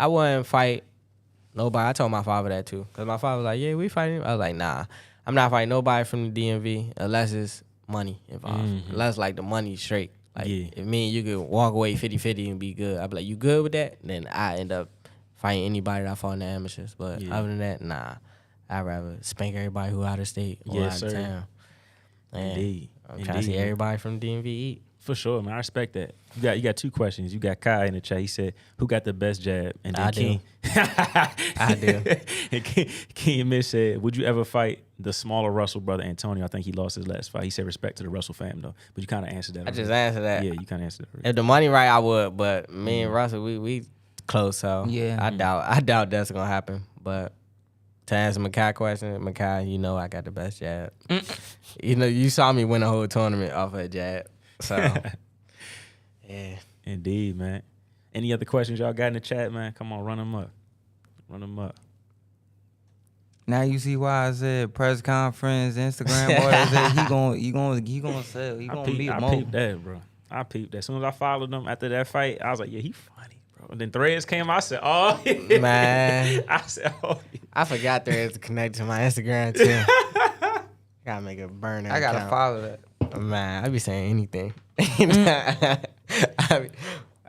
S3: wouldn't fight nobody. I told my father that too, cause my father was like, yeah, we fighting. I was like, nah, I'm not fighting nobody from the DMV unless it's money involved. Mm-hmm. Unless like the money straight. Like if me and you could walk away 50-50 and be good, I'd be like, you good with that? Then I end up fighting anybody that I fought in the amateurs. But other than that, nah. I'd rather spank everybody who out of state or out of town.
S1: Indeed.
S3: I'm trying to see everybody from DMV eat.
S1: For sure, man. I respect that. You got 2 questions. You got Kai in the chat. He said, who got the best jab? And then
S3: I do.
S1: And King Mitch said, would you ever fight the smaller Russell brother, Antonio? I think he lost his last fight. He said respect to the Russell fam, though. But you kind of answered that.
S3: I just answered that.
S1: Yeah, you kind of answered that.
S3: If the money right, I would. But me and Russell, we close. So yeah, I doubt that's going to happen. But to answer Makai question, Makai, I got the best jab. You saw me win a whole tournament off of a jab. So, yeah.
S1: Indeed, man. Any other questions y'all got in the chat, man? Come on, run them up.
S2: Now you see why I said press conference, Instagram, all that. He gonna sell. He gonna be a mo.
S1: I peeped that, bro. I peeped. As soon as I followed him after that fight, I was like, yeah, he funny, bro. And then Threads came. I said, oh,
S3: Man.
S1: I said, oh.
S3: I forgot Threads to connect to my Instagram too. Gotta make a burner.
S2: I gotta
S3: account.
S2: follow that.
S3: Man, I be saying anything.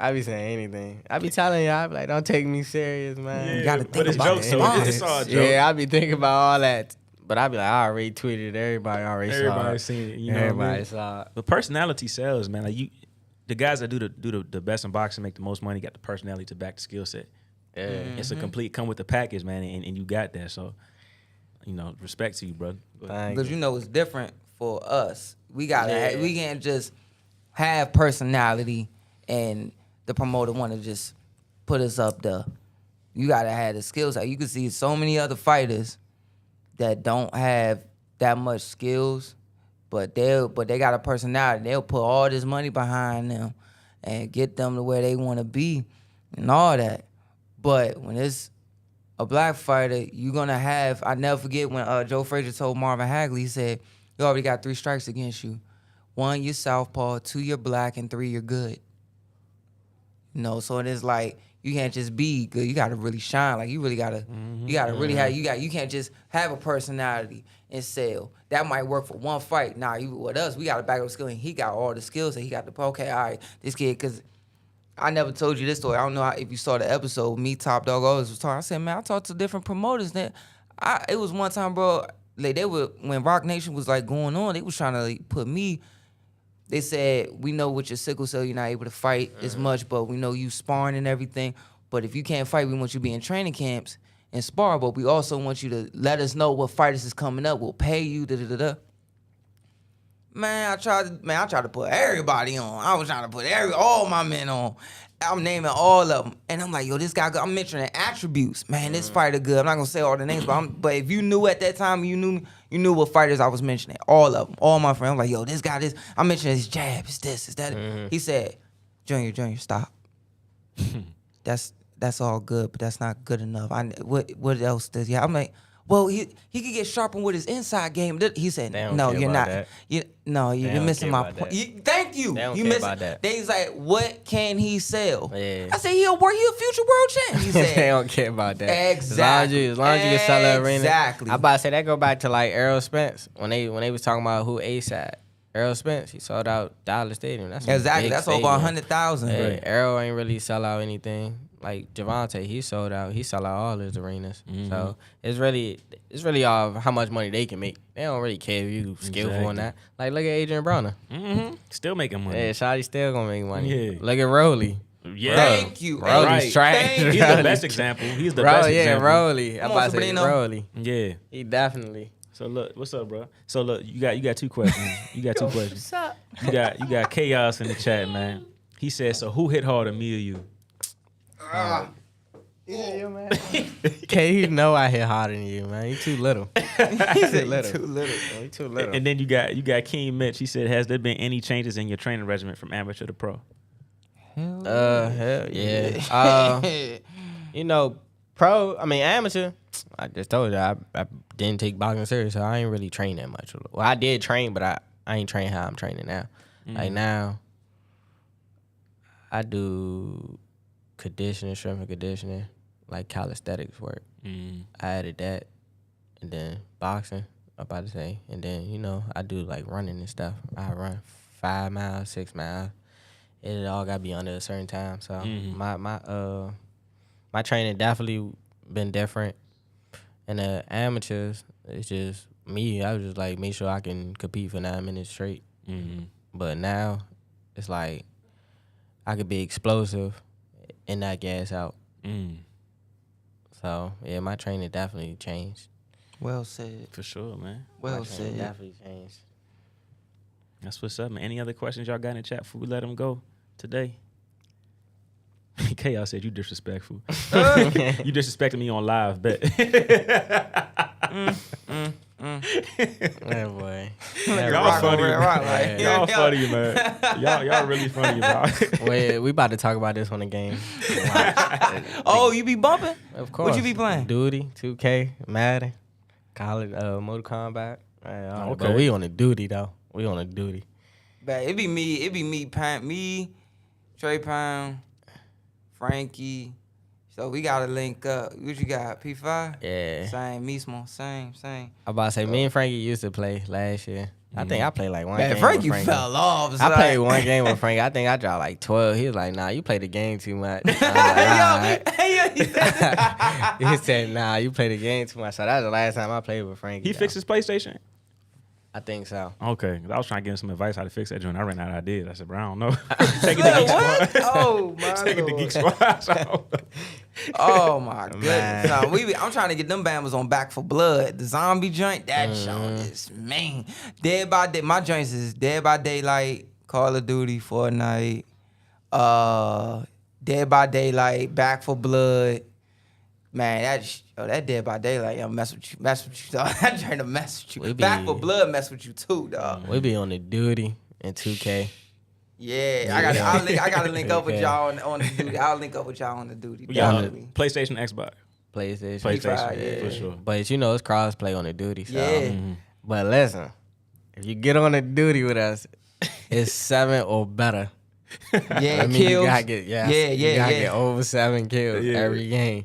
S3: I be saying anything. I be telling y'all, I be like, don't take me serious, man.
S1: Yeah,
S2: You gotta
S1: but
S2: think
S1: it's
S2: about
S1: jokes,
S2: it.
S1: so it's all joke.
S3: Yeah, I be thinking about all that. But I be like, I already tweeted. Everybody already saw
S1: Everybody
S3: it.
S1: seen it. You know
S3: Everybody
S1: what I mean?
S3: saw it.
S1: But personality sells, man. Like the guys that do the best in boxing, make the most money, got the personality to back the skill set.
S3: Yeah.
S1: It's a complete come with the package, man, and you got that. So, respect to you, brother.
S2: Because it's different for us. We gotta. We can't just have personality and the promoter want to just put us up there. You gotta have the skills. Like, you can see so many other fighters that don't have that much skills, but they got a personality. They'll put all this money behind them and get them to where they want to be and all that. But when it's a black fighter, you're gonna have. I never forget when Joe Frazier told Marvin Hagler, he said, "You already got 3 strikes against you. 1, you're southpaw. 2, you're black, and 3, you're good." So it is like, you can't just be good. You gotta really shine. Like, you really gotta. You gotta really have. You can't just have a personality and sell. That might work for one fight. Nah, with us, we gotta back up skill. And he got all the skills. And he got the okay. All right, this kid. Because I never told you this story. I don't know if you saw the episode. Me, Top Dog, always was talking. I said, man, I talked to different promoters. It was one time, bro. Like, when Rock Nation was like going on, they was trying to like put me. They said, we know with your sickle cell you're not able to fight as much, but we know you sparring and everything. But if you can't fight, we want you to be in training camps and spar. But we also want you to let us know what fighters is coming up. We'll pay you. Man, I tried to put everybody on. I was trying to put all my men on. I'm naming all of them. And I'm like, yo, this guy good. I'm mentioning attributes. Man, this fighter good. I'm not going to say all the names, but if you knew at that time, you knew what fighters I was mentioning. All of them. All my friends. I'm like, yo, this guy, this. I'm mentioning his jab. It's this. It's that. He said, Junior, stop. That's all good, but that's not good enough. What else does he have? I'm like, well, he could get sharpened with his inside game. He said, no, you're not. You're missing my point. Thank you.
S3: They don't
S2: You
S3: care
S2: missing.
S3: about that.
S2: They's like, what can he sell?
S3: Yeah.
S2: I said, he a future world champ. He said,
S3: They don't care about that.
S2: Exactly.
S3: As long as you can sell the arena.
S2: Exactly.
S3: I about to say that go back to like Errol Spence when they was talking about who ASAP. Errol Spence, he sold out Dollar Stadium. That's
S2: Exactly.
S3: big
S2: That's
S3: stadium.
S2: over 100,000.
S3: Yeah,
S2: Right.
S3: Errol ain't really sell out anything. Like Javante, he sold out. He sell out all his arenas. So it's really all how much money they can make. They don't really care if you skillful in that. Like, look at Adrian Bronner.
S1: Still making money.
S3: Yeah, Shotty still gonna make money.
S1: Yeah.
S3: Look at Rolly.
S1: Yeah.
S2: Thank you.
S3: Rolly's
S1: Right.
S3: trash.
S2: Thank
S1: He's the best example. He's the best example.
S3: Rolly. I'm
S2: Come on,
S3: about to say
S2: Sabrina.
S3: Rolly.
S1: Yeah.
S3: He definitely.
S1: So look, what's up, bro? So look, you got 2 questions. You got 2 questions.
S3: What's up?
S1: You got Chaos in the chat, man. He said, so who hit harder, me or you?
S3: Okay, you know I hit harder than you, man. You too little.
S2: He's
S3: too little.
S2: Too little.
S3: You too little.
S1: And then you got King Mitch. He said, has there been any changes in your training regimen from amateur to pro?
S3: Hell yeah. Amateur. I just told you I didn't take boxing serious, so I ain't really train that much. Well, I did train, but I ain't train how I'm training now. Like now, I do conditioning, strength and conditioning, like calisthenics work. I added that, and then boxing. I'm about to say, and then I do like running and stuff. I run 5 miles, 6 miles. It all got to be under a certain time. So my training definitely been different. And the amateurs, it's just me. I was just like, make sure I can compete for 9 minutes straight. But now, it's like I could be explosive and not gas out. So yeah, my training definitely changed.
S2: Well said.
S1: For sure, man.
S2: Well
S3: My training
S2: said.
S3: definitely changed.
S1: That's what's up, man. Any other questions y'all got in the chat before we let them go today? Chaos said you disrespectful. You disrespected me on live, bet.
S3: Yeah, boy.
S1: Y'all funny.
S2: Right.
S1: Y'all funny, man. Y'all really funny, bro.
S3: Wait, we about to talk about this on the game.
S2: Oh, you be bumping?
S3: Of course.
S2: What you be playing?
S3: Duty, 2K, Madden, college, Mortal Kombat.
S1: Okay.
S3: But we on the duty though. We on the duty.
S2: But it be me, Trey Pound, Frankie. So we gotta link up. What you got? P5?
S3: Yeah.
S2: Same, mismo, same.
S3: I'm about to say, me and Frankie used to play last year. I think I played like one game
S2: Frankie
S3: with Frankie.
S2: fell off.
S3: I played one game with Frankie. I think I dropped like 12. He was like, nah, you play the game too much. I was like, he said, nah, you play the game too much. So that was the last time I played with Frankie.
S1: He fixed his PlayStation?
S3: I think so.
S1: Okay. I was trying to give him some advice how to fix that joint. I ran out of ideas. I said, bro, I don't know. Take it to Geek
S2: What?
S1: Squad.
S2: Oh my
S1: Take it to
S2: Lord.
S1: Geek Squad. So I don't know.
S2: Oh my goodness. I'm trying to get them Bama's on Back for Blood. The zombie joint, that joint is mean. Dead by Day. My joints is Dead by Daylight, Call of Duty, Fortnite, Dead by Daylight, Back for Blood. Man, that Dead by Daylight, mess with you, dog. That joint to mess with you. Back for Blood mess with you too, dog.
S3: We be on the duty in 2K.
S2: Yeah, I gotta link up with y'all on the duty. I'll link up with y'all on the duty.
S1: Yeah,
S2: Definitely.
S1: PlayStation, Xbox.
S3: PlayStation.
S2: yeah.
S1: For sure.
S3: But you know, it's cross-play on the duty. So.
S2: Yeah.
S3: But listen, if you get on the duty with us, it's 7 or better.
S2: Yeah,
S3: I mean,
S2: kills.
S3: you gotta get, you gotta get over 7 kills every game.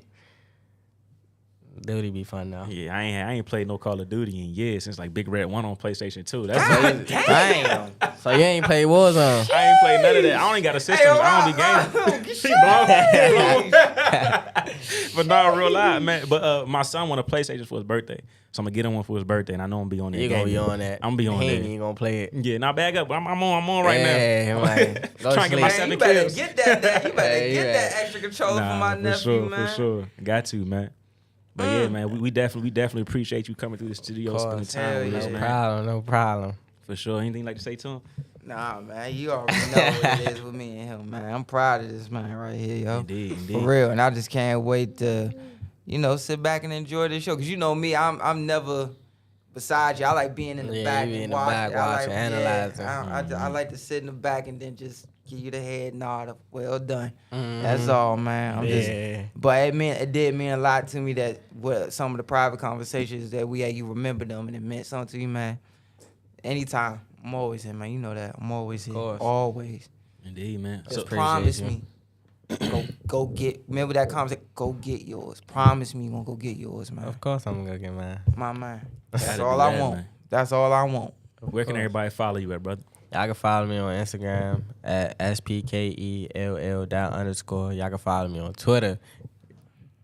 S3: Duty be fun though.
S1: Yeah, I ain't played no Call of Duty in years since like Big Red 1 on PlayStation 2. That's crazy.
S3: Damn. So you ain't played Warzone?
S1: I ain't played none of that. I don't even got a system. I don't be gaming. But no, real life, man. But my son want a PlayStation for his birthday. So I'm gonna get him one for his birthday, and I know I'm gonna be on that.
S3: You gonna be on that.
S1: I'm gonna be on
S3: he
S1: that.
S3: ain't even gonna play it.
S1: Yeah, now bag up. I'm on right now.
S3: Yeah, man. Go
S1: Trying to get my
S3: sleep.
S1: 7
S2: you better
S1: kills.
S2: get that. You better
S3: Yeah,
S2: get that extra controller for my nephew,
S1: sure,
S2: man.
S1: For sure. Got to, man. But yeah, man, we definitely appreciate you coming through the studio, spending time with us, man.
S3: No problem.
S1: For sure. Anything you like to say to him?
S2: Nah, man, you already know what it is with me and him, man. I'm proud of this man right here, yo.
S1: Indeed.
S2: For real, and I just can't wait to, sit back and enjoy this show. Cause you know me, I'm never beside you. I like being in the back
S3: you be
S2: and
S3: in the
S2: watching.
S3: back watching, analyzing.
S2: I like to sit in the back and then just give you the head nod of well done. That's all, man. But it did mean a lot to me that some of the private conversations that we had, you remember them and it meant something to you, man. Anytime, I'm always here, man. You know that. I'm always here. Always.
S1: Indeed, man.
S2: Just promise me. Go get. Remember that conversation. Go get yours. Promise me you gonna go get yours, man.
S3: Of course I'm gonna go get mine.
S2: My man. That's
S1: Gotta
S2: all
S1: do
S2: I
S1: that,
S2: want.
S1: man.
S2: That's all I want.
S1: Where can everybody follow you at, brother?
S3: Y'all can follow me on Instagram at SPKELL_. Y'all can follow me on Twitter.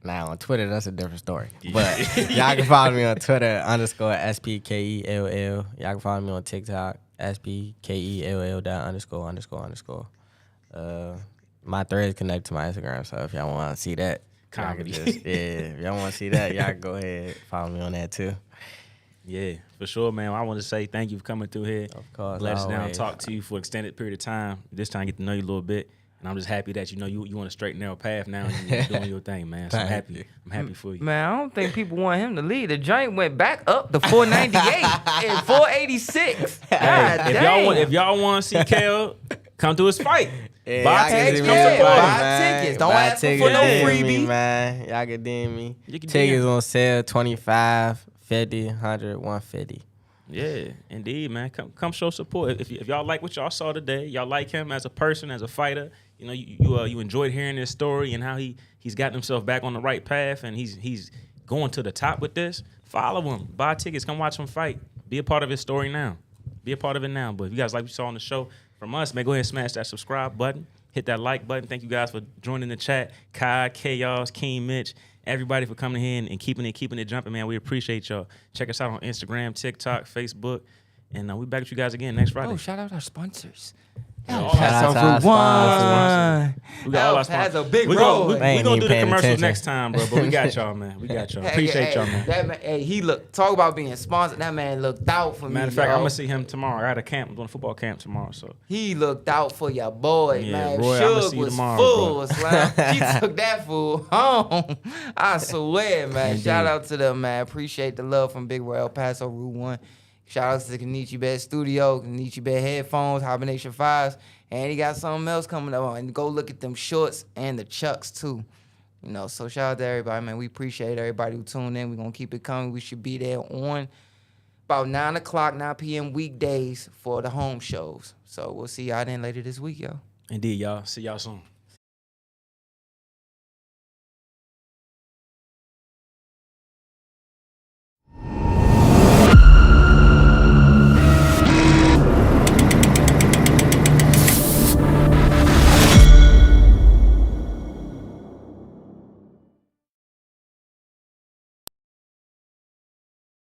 S3: Now on Twitter, that's a different story. But y'all can follow me on Twitter _SPKELL. Y'all can follow me on TikTok SPKELL____. My thread is connected to my Instagram, so if y'all want to see that,
S1: Comedy.
S3: if y'all want to see that, y'all can go ahead follow me on that too.
S1: Yeah, for sure, man. I want to say thank you for coming through here.
S3: Of course,
S1: Let us down,
S3: always.
S1: talk to you for an extended period of time. This time, get to know you a little bit. And I'm just happy that you on a straight, narrow path now and you're doing your thing, man. So I'm
S3: Thank
S1: happy.
S3: you.
S1: I'm happy for you.
S2: Man, I don't think people want him to lead. The joint went back up to 498 and 486. God
S1: If y'all want to see Kel come to his fight,
S3: Yeah,
S1: buy
S3: y'all can
S1: tickets,
S3: see
S1: come
S3: me
S1: support
S3: buy
S1: him.
S2: tickets. Don't
S3: Buy
S2: ask for
S3: tickets,
S2: no
S3: DM
S2: freebie.
S3: me, man. Y'all can DM me.
S1: You can
S3: Tickets
S1: DM.
S3: on sale, 25, 50, 100, 150.
S1: Yeah, indeed, man. Come show support. If y'all like what y'all saw today, y'all like him as a person, as a fighter. You enjoyed hearing his story and how he's gotten himself back on the right path and he's going to the top with this. Follow him, buy tickets, come watch him fight. Be a part of his story now. Be a part of it now. But if you guys like what you saw on the show from us, man, go ahead and smash that subscribe button. Hit that like button. Thank you guys for joining the chat. Kai, Chaos, King Mitch, everybody for coming here and keeping it jumping, man. We appreciate y'all. Check us out on Instagram, TikTok, Facebook. And we back with you guys again next Friday.
S2: Oh, shout out our sponsors.
S1: All
S3: Shout out to our sponsors.
S1: We got all our
S2: Has
S1: sponsors.
S2: a big
S1: We
S2: road.
S1: gonna
S3: ain't
S1: do
S3: even
S1: the
S3: paying
S1: commercials
S3: attention.
S1: next time, bro. But we got y'all, man. We got y'all. Appreciate y'all, man.
S2: That man, he talk about being sponsored. That man looked out for me.
S1: Matter of fact,
S2: yo.
S1: I'm gonna see him tomorrow. I got a camp. I'm doing a football camp tomorrow. So
S2: He looked out for your boy,
S1: Yeah,
S2: man.
S1: Roy, I'ma
S2: Suge
S1: see you
S2: was
S1: tomorrow,
S2: full,
S1: bro.
S2: Slam. He took that fool home. I swear, man.
S3: Indeed.
S2: Shout out to them, man. Appreciate the love from Big Roy, El Paso, Route 1. Shout out to the Kenichi Bed Studio, Kenichi Bed Headphones, Hibernation 5s. And he got something else coming up. And go look at them shorts and the chucks, too. So shout out to everybody, man. We appreciate everybody who tuned in. We're going to keep it coming. We should be there on about 9 o'clock, 9 p.m. weekdays for the home shows. So we'll see y'all then later this week, yo.
S1: Indeed, y'all. See y'all soon.